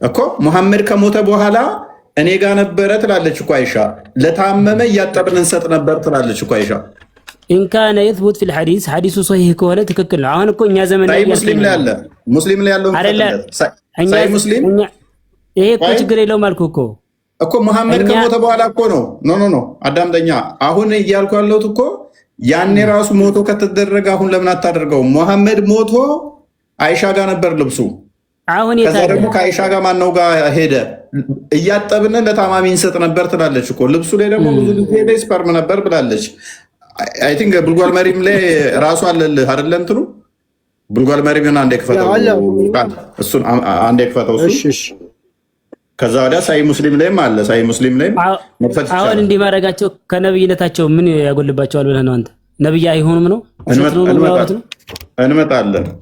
እኮ። ሙሐመድ ከሞተ በኋላ እኔ ጋር ነበረ ትላለች እኮ አይሻ። ለታመመ እያጠብን እንሰጥ ነበር ትላለች እኮ አይሻ። ኢንካነ የትቡት ፊል ሐዲስ ሐዲሱ ሰሂህ ከሆነ ትክክል ነው። አሁን እኮ እኛ ዘመን ላይ ሙስሊም ላይ አለ። ሙስሊም ላይ ያለው ሳይ ሙስሊም ይሄ እኮ ችግር የለውም አልኩህ እኮ ሙሐመድ ከሞተ በኋላ እኮ ነው። ኖ አዳምጠኛ። አሁን እያልኩ ያለሁት እኮ ያኔ ራሱ ሞቶ ከተደረገ አሁን ለምን አታደርገው? ሙሐመድ ሞቶ አይሻ ጋር ነበር ልብሱ። አሁን ከዛ ደግሞ ከአይሻ ጋር ማነው ጋር ሄደ? እያጠብን ለታማሚ እንሰጥ ነበር ትላለች እኮ። ልብሱ ላይ ደግሞ ብዙ ጊዜ ስፐርም ነበር ብላለች። አይ ቲንክ ብልጓል መሪም ላይ ራሱ አለልህ አይደለ? እንትኑ ብልጓል መሪም ሆነ አንዴ ክፈተው፣ እሱን አንዴ ክፈተው እሱ። ከዛ ወዲያ ሳይ ሙስሊም ላይም አለ። ሳይ ሙስሊም ላይም መክፈት ይችላል። አሁን እንዲህ ማድረጋቸው ከነብይነታቸው ምን ያጎልባቸዋል ብለህ ነው አንተ? ነብይ አይሆኑም ነው?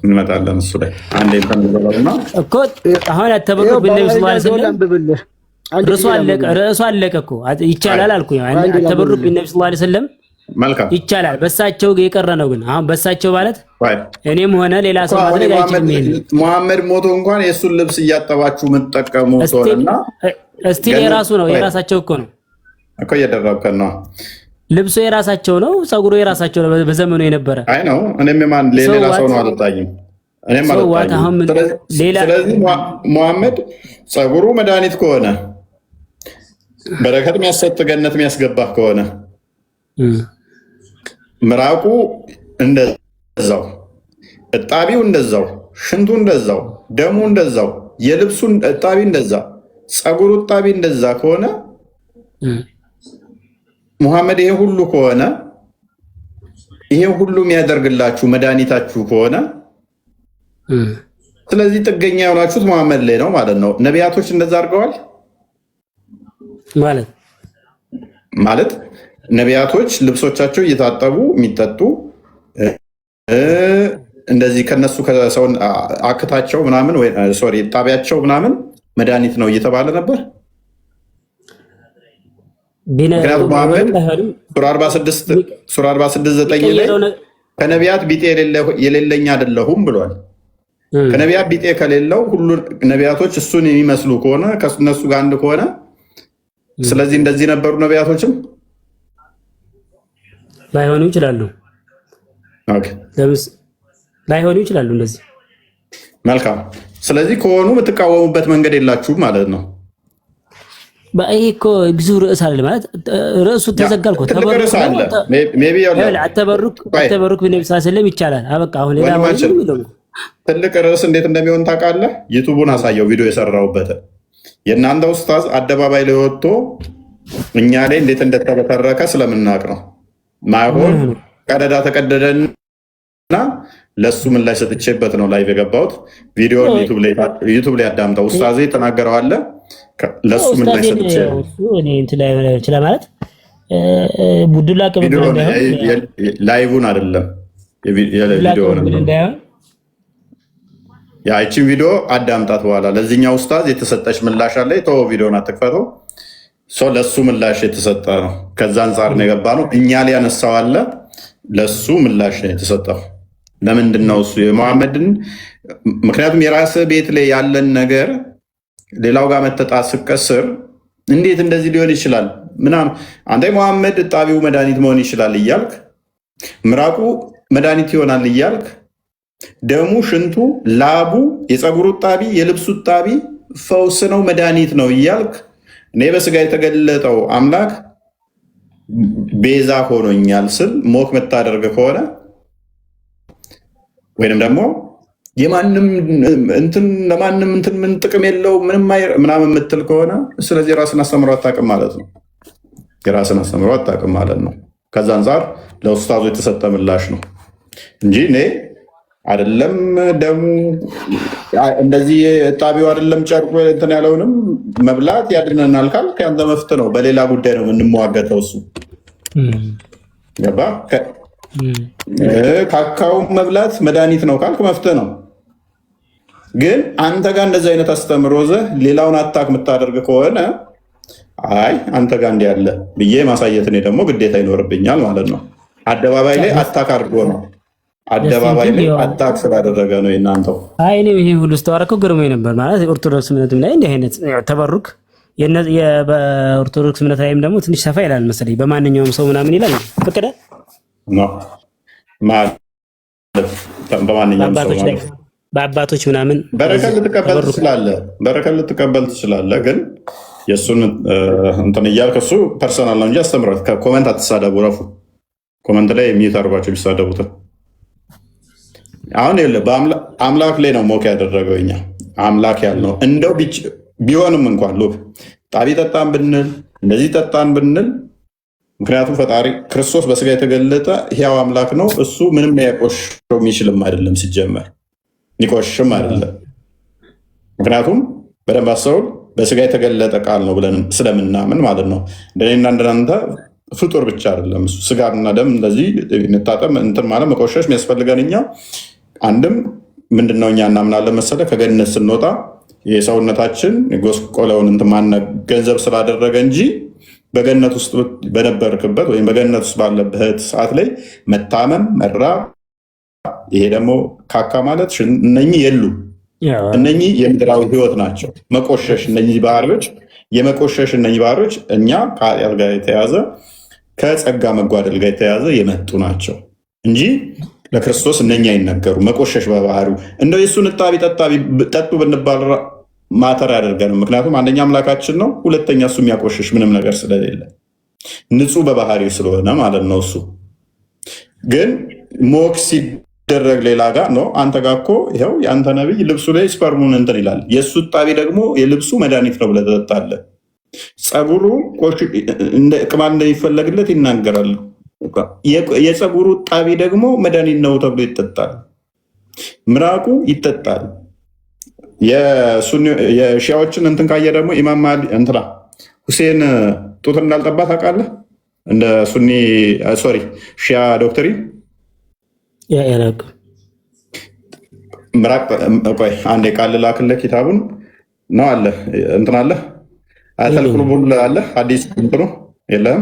እንመጣለን እሱ ላይ አንዴ ተንበለውና እኮ አሁን አተበሩ በነብዩ ሰለላሁ ዐለይሂ ወሰለም ርዕሱ አለቀ እኮ። ይቻላል አልኩኝ። አተበሩ በነብዩ ሰለላሁ ዐለይሂ ወሰለም መልካም ይቻላል። በሳቸው የቀረ ነው። ግን አሁን በሳቸው ማለት እኔም ሆነ ሌላ ሰው ማድረግ አይችልም። ሙሐመድ ሞቶ እንኳን የእሱን ልብስ እያጠባችሁ የምትጠቀሙ ሆነና እስቲ የራሱ ነው፣ የራሳቸው እኮ ነው እኮ እየደረብከን ነው። ልብሱ የራሳቸው ነው፣ ፀጉሩ የራሳቸው ነው። በዘመኑ የነበረ አይ ነው። እኔም ማን ሌላ ሰው ነው አልታይም። እኔም አልታይም። ስለዚህ ሙሐመድ ፀጉሩ መድኃኒት ከሆነ በረከት የሚያሰጥ ገነት የሚያስገባህ ከሆነ ምራቁ እንደዛው፣ እጣቢው እንደዛው፣ ሽንቱ እንደዛው፣ ደሙ እንደዛው፣ የልብሱን እጣቢ እንደዛ፣ ፀጉሩ እጣቢ እንደዛ ከሆነ ሙሐመድ ይሄ ሁሉ ከሆነ ይሄ ሁሉ የሚያደርግላችሁ መድኃኒታችሁ ከሆነ ስለዚህ ጥገኛ የሆናችሁት ሙሐመድ ላይ ነው ማለት ነው። ነቢያቶች እንደዛ አድርገዋል ማለት ነቢያቶች ልብሶቻቸው እየታጠቡ የሚጠጡ እንደዚህ ከነሱ ከሰውን አክታቸው ምናምን ሶሪ ጣቢያቸው ምናምን መድኃኒት ነው እየተባለ ነበር። ምክንያቱም ሙሐመድ ሱራ 46:9 ላይ ከነቢያት ቢጤ የሌለኝ አይደለሁም ብሏል። ከነቢያት ቢጤ ከሌለው ሁሉ ነቢያቶች እሱን የሚመስሉ ከሆነ ከነሱ ጋር አንድ ከሆነ ስለዚህ እንደዚህ ነበሩ ነቢያቶችም ላይሆኑ ይችላሉ። ላይሆኑ ይችላሉ እንደዚህ። መልካም። ስለዚህ ከሆኑ የምትቃወሙበት መንገድ የላችሁም ማለት ነው። ይሄ እኮ ብዙ ርዕስ አለ ማለት ርዕሱ ተዘጋልኩ። ተበሩክ በነብዩ ሰለላሁ ይቻላል። አበቃ። አሁን ሌላ ማለት ነው። ትልቅ ርዕስ እንዴት እንደሚሆን ታውቃለህ? ዩቲዩቡን አሳየው፣ ቪዲዮ የሰራሁበት የእናንተ ኡስታዝ አደባባይ ላይ ወጥቶ እኛ ላይ እንዴት እንደተበተረከ ስለምናውቅ ነው። ማይሆን ቀደዳ ተቀደደና ለሱ ምን ላይ ሰጥቼበት ነው ላይቭ የገባሁት። ቪዲዮን ዩቲዩብ ላይ አዳምጠው። ኡስታዝ ተናገረው አለ ለሱ ምን ላይ ሰጥቼ ነው እኔ እንትን ላይ ይችላል ማለት ቡድላ ከመድረግ ላይቭን አይደለም የቪዲዮ ነው። ያቺን ቪዲዮ አዳምጣት። በኋላ ለዚህኛው ኡስታዝ የተሰጠች ምላሽ አለ። የተወው ቪዲዮን አትክፈተው። ሰው ለሱ ምላሽ የተሰጠ ነው። ከዛ አንጻር ነው የገባ ነው። እኛ ላይ ያነሳው አለ ለሱ ምላሽ ነው የተሰጠው። ለምንድን ነው እሱ የመሐመድን? ምክንያቱም የራስህ ቤት ላይ ያለን ነገር ሌላው ጋር መተጣ ስቀስር እንዴት እንደዚህ ሊሆን ይችላል ምናምን። አንተ መሐመድ እጣቢው መድኃኒት መሆን ይችላል እያልክ፣ ምራቁ መድኃኒት ይሆናል እያልክ፣ ደሙ፣ ሽንቱ፣ ላቡ፣ የፀጉሩ እጣቢ፣ የልብሱ እጣቢ ፈውስ ነው መድኃኒት ነው እያልክ እኔ በስጋ የተገለጠው አምላክ ቤዛ ሆኖኛል ስል ሞክ የምታደርግ ከሆነ ወይንም ደግሞ የማንም እንትን ለማንም እንትን ምን ጥቅም የለው ምናምን የምትል ከሆነ ስለዚህ የራስን አስተምሮ አታውቅም ማለት ነው። የራስን አስተምሮ አታውቅም ማለት ነው። ከዛ አንጻር ለኡስታዙ የተሰጠ ምላሽ ነው እንጂ እኔ አይደለም ደሙ እንደዚህ ጣቢው አይደለም ጨርቆ እንትን ያለውንም መብላት ያድነናል ካልክ ያንተ መፍት ነው። በሌላ ጉዳይ ነው የምንሟገተው። እሱ ገባ። ካካው መብላት መድኃኒት ነው ካልክ መፍት ነው። ግን አንተ ጋር እንደዚህ አይነት አስተምሮ ዘህ ሌላውን አታክ የምታደርግ ከሆነ አይ አንተ ጋር እንዲህ ያለ ብዬ ማሳየት እኔ ደግሞ ግዴታ ይኖርብኛል ማለት ነው። አደባባይ ላይ አታክ አድርጎ ነው። አደባባይ ላይ አታክ ስላደረገ ነው የእናንተው። አይ እኔ ይሄ ሁሉ ስተዋረከው ግርሞኝ ነበር ማለት ኦርቶዶክስ እምነትም ላይ እንዲህ አይነት ተበሩክ በኦርቶዶክስ እምነት ላይም ደግሞ ትንሽ ሰፋ ይላል መሰለኝ። በማንኛውም ሰው ምናምን ይላል ፍቅደ በማንኛውም ሰው በአባቶች ምናምን በረከት ልትቀበል ትችላለህ። ግን የእሱን እንትን እያልክ እሱ ፐርሰናል ነው እንጂ አስተምረት። ከኮመንት አትሳደቡ። ረፉ ኮመንት ላይ የሚተርባቸው ቢሳደቡትን አሁን አምላክ ላይ ነው ሞክ ያደረገው። እኛ አምላክ ያልነው እንደው ቢሆንም እንኳን ሉክ ጣቢ ጠጣን ብንል እንደዚህ ጠጣን ብንል፣ ምክንያቱም ፈጣሪ ክርስቶስ በስጋ የተገለጠ ሕያው አምላክ ነው። እሱ ምንም ሊያቆሽሸው የሚችልም አይደለም ሲጀመር ሊቆሽም አይደለም። ምክንያቱም በደንብ አስተውል፣ በስጋ የተገለጠ ቃል ነው ብለን ስለምናምን ማለት ነው። እንደኔና እንደናንተ ፍጡር ብቻ አይደለም እሱ። ስጋና ደም እንደዚህ እንታጠብ እንትን ማለት መቆሸሽ የሚያስፈልገን እኛ አንድም ምንድነው እኛ እናምናለን መሰለ ከገነት ስንወጣ የሰውነታችን ጎስቆለውን እንትን ማነው ገንዘብ ስላደረገ እንጂ በገነት ውስጥ በነበርክበት ወይም በገነት ውስጥ ባለበት ሰዓት ላይ መታመም መራ ይሄ ደግሞ ካካ ማለት እነኚህ የሉ እነኚህ የምድራዊ ህይወት ናቸው። መቆሸሽ እነኚህ ባህሪዎች የመቆሸሽ እነኚህ ባህሪዎች እኛ ከኃጢአት ጋር የተያዘ ከጸጋ መጓደል ጋር የተያዘ የመጡ ናቸው እንጂ ለክርስቶስ እነኛ አይነገሩ። መቆሸሽ በባህሪው እንደው የእሱን እጣቢ ጠጡ ብንባል ማተር ያደርገንም። ምክንያቱም አንደኛ አምላካችን ነው፣ ሁለተኛ እሱ የሚያቆሸሽ ምንም ነገር ስለሌለ ንጹህ በባህሪው ስለሆነ ማለት ነው። እሱ ግን ሞክ ሲደረግ ሌላ ጋር ነው። አንተ ጋር እኮ ይኸው የአንተ ነቢይ ልብሱ ላይ ስፐርሙን እንትን ይላል። የእሱ እጣቢ ደግሞ የልብሱ መድኃኒት ነው ብለህ ትጠጣለህ። ፀጉሩ ቅማል እንደሚፈለግለት ይናገራል። የፀጉሩ እጣቢ ደግሞ መድኃኒት ነው ተብሎ ይጠጣል። ምራቁ ይጠጣል። የሺያዎችን እንትን ካየ ደግሞ ኢማም እንትና ሁሴን ጡት እንዳልጠባ ታውቃለህ? እንደ ሱኒ ሺያ ዶክተሪ ምራቅ ቆይ አንዴ ቃል ላክልህ። ኪታቡን ነው አለ እንትን አለ አተልቁልቡል አለ ሐዲስ እንትኑ የለም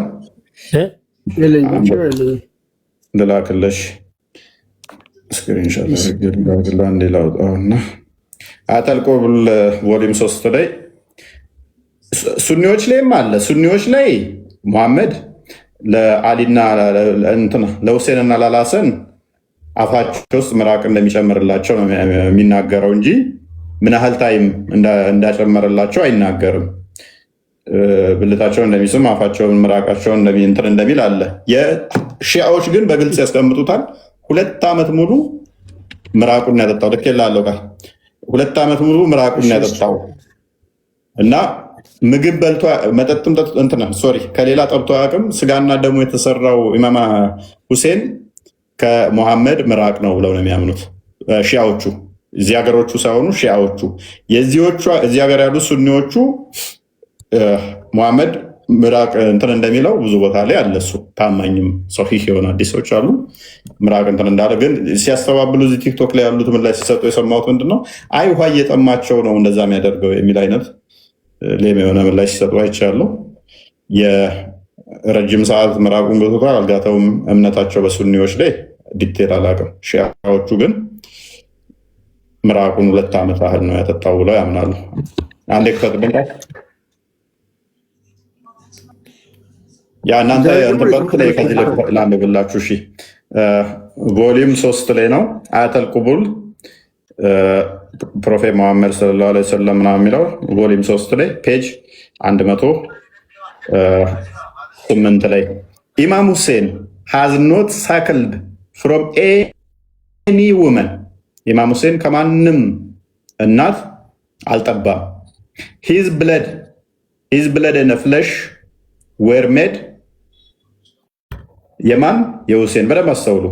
ልላክልሽ ስክሪንሾት አንዴ ላውጣውና አተልቁልቡል ቮሊም 3 ላይ ሱኒዎች ላይም አለ። ሱኒዎች ላይ ሙሐመድ ለአሊና ለሁሴንና ለሐሰን አፋቸው ውስጥ ምራቅ እንደሚጨምርላቸው ነው የሚናገረው እንጂ ምን ያህል ታይም እንዳጨመረላቸው አይናገርም። ብልታቸውን እንደሚስም አፋቸውን ምራቃቸውን እንትን እንደሚል አለ። የሺዓዎች ግን በግልጽ ያስቀምጡታል። 2 ዓመት ሙሉ ምራቁን ያጠጣው ልክ የላለው ጋር 2 ዓመት ሙሉ ምራቁን ያጠጣው እና ምግብ በልቶ መጠጥም ከሌላ ጠብቶ አያውቅም። ስጋና ደሙ የተሰራው ኢማም ሁሴን ከሙሐመድ ምራቅ ነው ብለው ነው የሚያምኑት ሺዓዎቹ። እዚህ ሀገሮቹ ሳይሆኑ ሺዓዎቹ። የዚዎቹ እዚህ ሀገር ያሉ ሱኒዎቹ ሙሐመድ ምራቅ እንትን እንደሚለው ብዙ ቦታ ላይ አለ። እሱ ታማኝም ሶሒህ የሆነ ሐዲሶች አሉ ምራቅ እንትን እንዳለ። ግን ሲያስተባብሉ እዚህ ቲክቶክ ላይ ያሉት ምን ላይ ሲሰጡ የሰማሁት ምንድነው አይ ውሃ እየጠማቸው ነው እንደዛ የሚያደርገው የሚል አይነት ሌም የሆነ ምን ላይ ሲሰጡ አይቻለሁ። የረጅም ሰዓት ምራቁን ገቶታል አልጋተውም። እምነታቸው በሱኒዎች ላይ ዲቴል አላውቅም። ሺዓዎቹ ግን ምራቁን 2 ዓመት ያህል ነው ያጠጣው ብለው ያምናሉ። አንዴ ክፈትልኝ ያ እናንተ እንትበት ላይ ከዚህ ላንብብላችሁ። እሺ ቮሊዩም 3 ላይ ነው አያተል ቁቡል ፕሮፌት መሐመድ ሰለላሁ ዐለይሂ ወሰለም ምናምን የሚለው ቮሊዩም 3 ላይ ፔጅ 108 ላይ ኢማም ሁሴን ሃዝ ኖት ሳክልድ ፍሮም ኤኒ ውመን ኢማም ሁሴን ከማንም እናት አልጠባም። ሂዝ ብለድ ኤንድ ፍለሽ ዌር ሜድ የማን የሁሴን በደንብ አስተውሉ።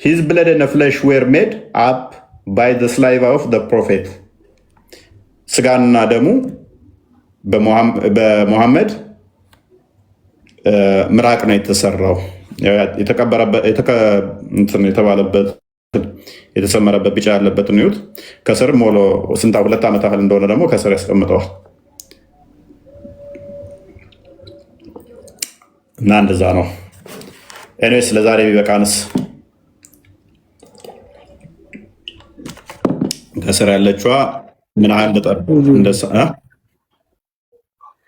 ሂዝ ብለድ ኤንድ ፍለሽ ዌር ሜድ አፕ ባይ ዘ ስላይቫ ኦፍ ዘ ፕሮፌት ስጋና ደሙ በሙሐመድ ምራቅ ነው የተሰራው። የተባለበት የተሰመረበት ቢጫ ያለበት ንዩት ከስር ሞሎ ስንታ 2 ዓመት ያህል እንደሆነ ደግሞ ከስር ያስቀምጠዋል። እና እንደዛ ነው። ኤኒዌይስ ለዛሬ ቢበቃንስ ከስር ያለችዋ ምን ያህል ልጠር እንደሳ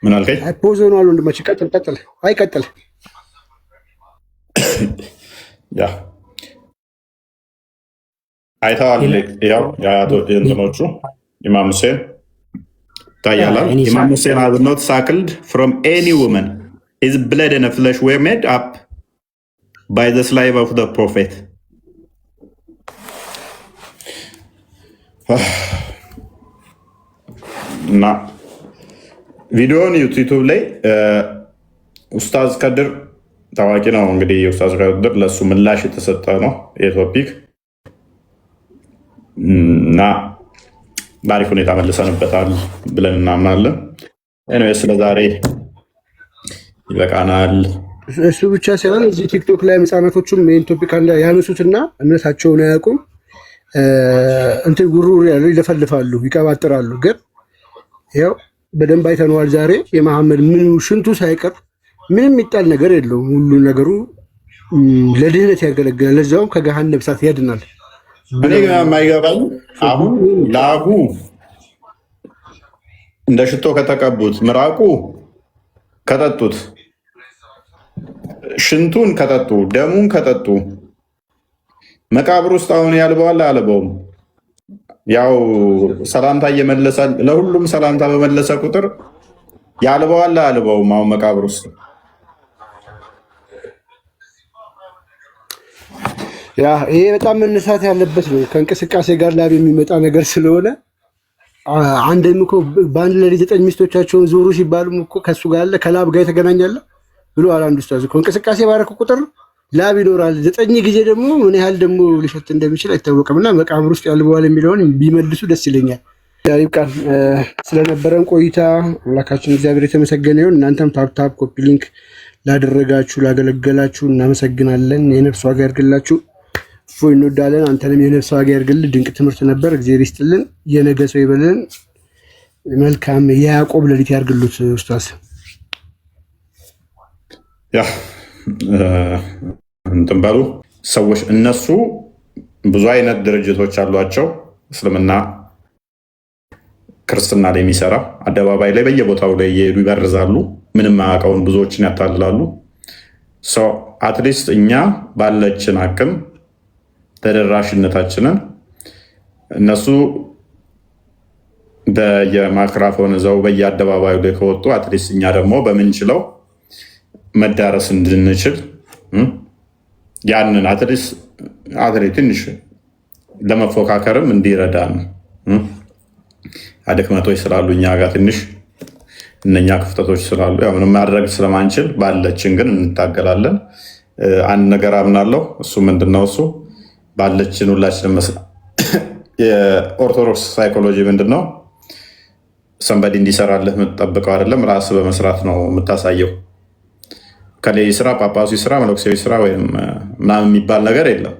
ምን አልከኝ? ፖዝ ሆኗል ወንድማች። ቀጥል። አይቀጥል ያ አይተዋል። ያው እንትኖቹ ኢማም ሁሴን ታያላል። ኢማም ሁሴን has not suckled from any woman. His blood and flesh were made up by the slave of the prophet. እና ቪዲዮውን ዩቲዩብ ላይ ኡስታዝ ከድር ታዋቂ ነው እንግዲህ። ኡስታዝ ከድር ለሱ ምላሽ የተሰጠ ነው የቶፒክ እና በአሪፍ ሁኔታ መልሰንበታል ብለን እናምናለን። ኤኒዌይስ ለዛሬ ይበቃናል። እሱ ብቻ ሳይሆን እዚህ ቲክቶክ ላይ ህጻናቶቹም ይህን ቶፒክ ያነሱትና እምነታቸውን አያውቁም እንትን ጉሩር ያሉ ይለፈልፋሉ፣ ይቀባጥራሉ። ግን ያው በደንብ አይተነዋል ዛሬ የመሐመድ ምን ሽንቱ ሳይቀር ምንም የሚጣል ነገር የለውም። ሁሉ ነገሩ ለድህነት ያገለግላል፣ ለዛውም ከገሃነም እሳት ያድናል። እኔ ግን የማይገባኝ አሁን ላቡ እንደ ሽቶ ከተቀቡት፣ ምራቁ ከጠጡት፣ ሽንቱን ከጠጡ፣ ደሙን ከጠጡ መቃብር ውስጥ አሁን ያልበዋል አልበውም። ያው ሰላምታ እየመለሰ ለሁሉም ሰላምታ በመለሰ ቁጥር ያልበዋል አልበውም። አሁን መቃብር ውስጥ ይሄ በጣም መነሳት ያለበት ነው። ከእንቅስቃሴ ጋር ላብ የሚመጣ ነገር ስለሆነ አንድም እኮ በአንድ ሌሊት 9 ሚስቶቻቸውን ዞሩ ሲባሉም እኮ ከሱ ጋር አለ ከላብ ጋር የተገናኛለ ብሎ አንዱ ኡስታዝ እኮ እንቅስቃሴ ባረከ ቁጥር ላብ ይኖራል። 9 ጊዜ ደግሞ ምን ያህል ደግሞ ሊሸት እንደሚችል አይታወቅም። እና መቃብር ውስጥ ያልበዋል የሚለውን ቢመልሱ ደስ ይለኛል። ይብቃን። ስለነበረን ቆይታ አምላካችን እግዚአብሔር የተመሰገነ ይሁን። እናንተም ታፕ ኮፒ ሊንክ ላደረጋችሁ ላገለገላችሁ እናመሰግናለን። የነፍስ ዋጋ ያድርግላችሁ። እፎይ እንወዳለን። አንተንም የነፍስ ዋጋ ያድርግልህ። ድንቅ ትምህርት ነበር። እግዚአብሔር ይስጥልን። የነገ ሰው ይበልን። መልካም የያዕቆብ ሌሊት ያድርግሉት ኡስታዝ። ያ እንትን በሉ ሰዎች እነሱ ብዙ አይነት ድርጅቶች አሏቸው። እስልምና ክርስትና ላይ የሚሰራ አደባባይ ላይ በየቦታው ላይ እየሄዱ ይበርዛሉ። ምንም አያውቀውን ብዙዎችን ያታልላሉ። አትሊስት እኛ ባለችን አቅም ተደራሽነታችንን እነሱ በየማይክራፎን እዛው በየአደባባዩ ላይ ከወጡ አትሊስት እኛ ደግሞ በምንችለው መዳረስ እንድንችል ያንን አትሊስት ትንሽ ለመፎካከርም እንዲረዳ ነው። አድክመቶች ስላሉ እኛ ጋር ትንሽ እነኛ ክፍተቶች ስላሉ ያው ምንም ማድረግ ስለማንችል ባለችን ግን እንታገላለን። አንድ ነገር አምናለሁ። እሱ ምንድነው? እሱ ባለችን ሁላችንም የኦርቶዶክስ ሳይኮሎጂ ምንድነው? ሰንበዲ እንዲሰራልህ የምትጠብቀው አይደለም፣ ራስ በመስራት ነው የምታሳየው። ከሌ ስራ፣ ጳጳሱ ስራ፣ መነኩሴው ስራ ወይም ምናምን የሚባል ነገር የለም።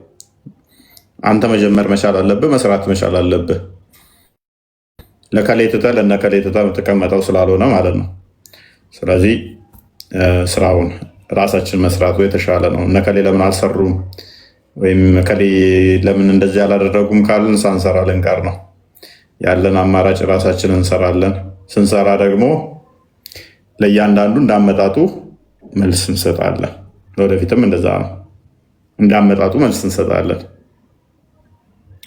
አንተ መጀመር መቻል አለብህ፣ መስራት መቻል አለብህ። ለከሌ ትተህ ለነከሌ ትተህ የምትቀመጠው ስላልሆነ ማለት ነው። ስለዚህ ስራውን ራሳችን መስራቱ የተሻለ ነው። እነከሌ ለምን አልሰሩም ወይም ከሌ ለምን እንደዚህ አላደረጉም ካልን ሳንሰራ ልንቀር ነው። ያለን አማራጭ ራሳችን እንሰራለን። ስንሰራ ደግሞ ለእያንዳንዱ እንዳመጣጡ መልስ እንሰጣለን። ወደፊትም እንደዛ ነው፣ እንዳመጣጡ መልስ እንሰጣለን።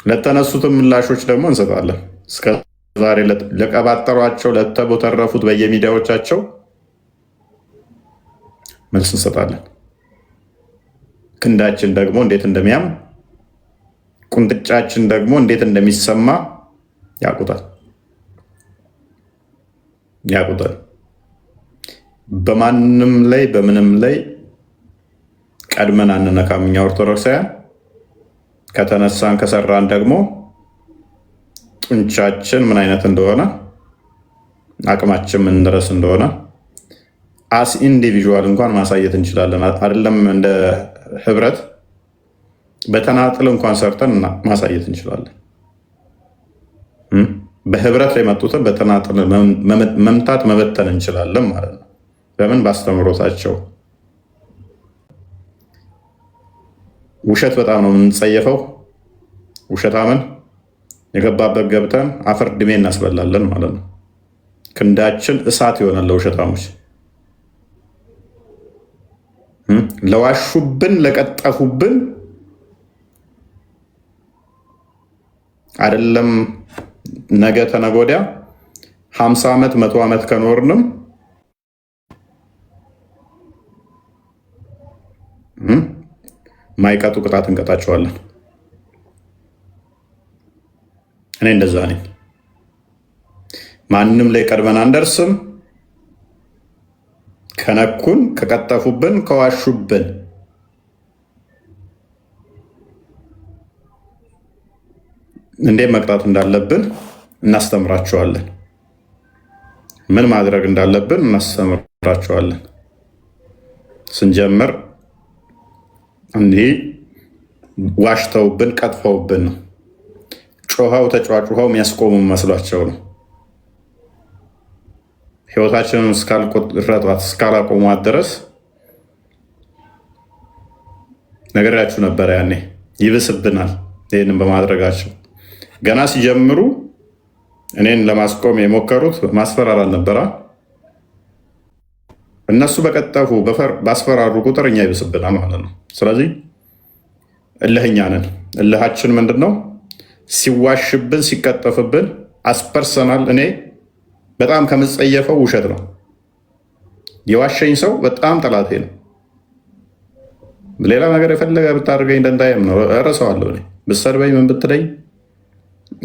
ለተነሱትም ምላሾች ደግሞ እንሰጣለን። እስከዛሬ ለቀባጠሯቸው ለተቦተረፉት በየሚዲያዎቻቸው መልስ እንሰጣለን። ክንዳችን ደግሞ እንዴት እንደሚያም ቁንጥጫችን ደግሞ እንዴት እንደሚሰማ ያውቁታል። በማንም ላይ በምንም ላይ ቀድመን አንነካም። እኛ ኦርቶዶክሳውያን ከተነሳን ከሰራን ደግሞ ጡንቻችን ምን አይነት እንደሆነ አቅማችን ምን ድረስ እንደሆነ አስ ኢንዲቪዥዋል እንኳን ማሳየት እንችላለን። አይደለም እንደ ህብረት፣ በተናጥል እንኳን ሰርተን ማሳየት እንችላለን። በህብረት ላይ መጡትን በተናጥል መምታት መበተን እንችላለን ማለት ነው። በምን? ባስተምሮታቸው። ውሸት በጣም ነው የምንጸየፈው። ውሸታምን የገባበት ገብተን አፈር ድሜ እናስበላለን ማለት ነው። ክንዳችን እሳት ይሆናል ለውሸታሞች። ለዋሹብን ለቀጠፉብን አይደለም ነገ ተነገ ወዲያ 50 ዓመት 100 ዓመት ከኖርንም ማይቀጡ ቅጣት እንቀጣቸዋለን። እኔ እንደዛ ነኝ። ማንም ላይ ቀድመን አንደርስም። ከነኩን፣ ከቀጠፉብን፣ ከዋሹብን እንዴት መቅጣት እንዳለብን እናስተምራቸዋለን። ምን ማድረግ እንዳለብን እናስተምራቸዋለን። ስንጀምር እንዲህ ዋሽተውብን ቀጥፈውብን ነው። ጮኸው ተጫዋጩኸው የሚያስቆሙ መስሏቸው ነው። ህይወታችንን እስካልቆረጧት እስካላቆሟት ድረስ ነገራችሁ ነበረ። ያኔ ይብስብናል። ይህንን በማድረጋቸው ገና ሲጀምሩ እኔን ለማስቆም የሞከሩት ማስፈራራት ነበረ። እነሱ በቀጠፉ ባስፈራሩ ቁጥር እኛ ይብስብናል ማለት ነው። ስለዚህ እልህኛ ነን። እልሃችን ምንድን ነው? ሲዋሽብን ሲቀጠፍብን አስፐርሰናል። እኔ በጣም ከምጸየፈው ውሸት ነው። የዋሸኝ ሰው በጣም ጠላቴ ነው። ሌላ ነገር የፈለገ ብታደርገኝ ደንታዬም ነው፣ እረሳዋለሁ። እኔ ብትሰድበኝ ምን ብትለኝ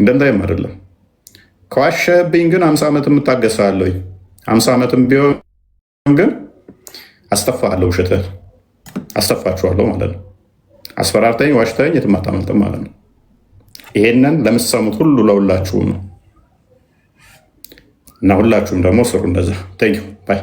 ደንታዬም አይደለም። ከዋሸህብኝ ግን 50 ዓመት የምታገሳለኝ 50 ዓመትም ቢሆን ግን አስተፋለሁ፣ ውሸትህን አስተፋችኋለሁ ማለት ነው። አስፈራርተኝ ዋሽተኝ የትም አታመልጥም ማለት ነው። ይሄንን ለምትሰሙት ሁሉ ለሁላችሁም ነው እና ሁላችሁም ደግሞ ስሩ እንደዛ። ቴንኪው ባይ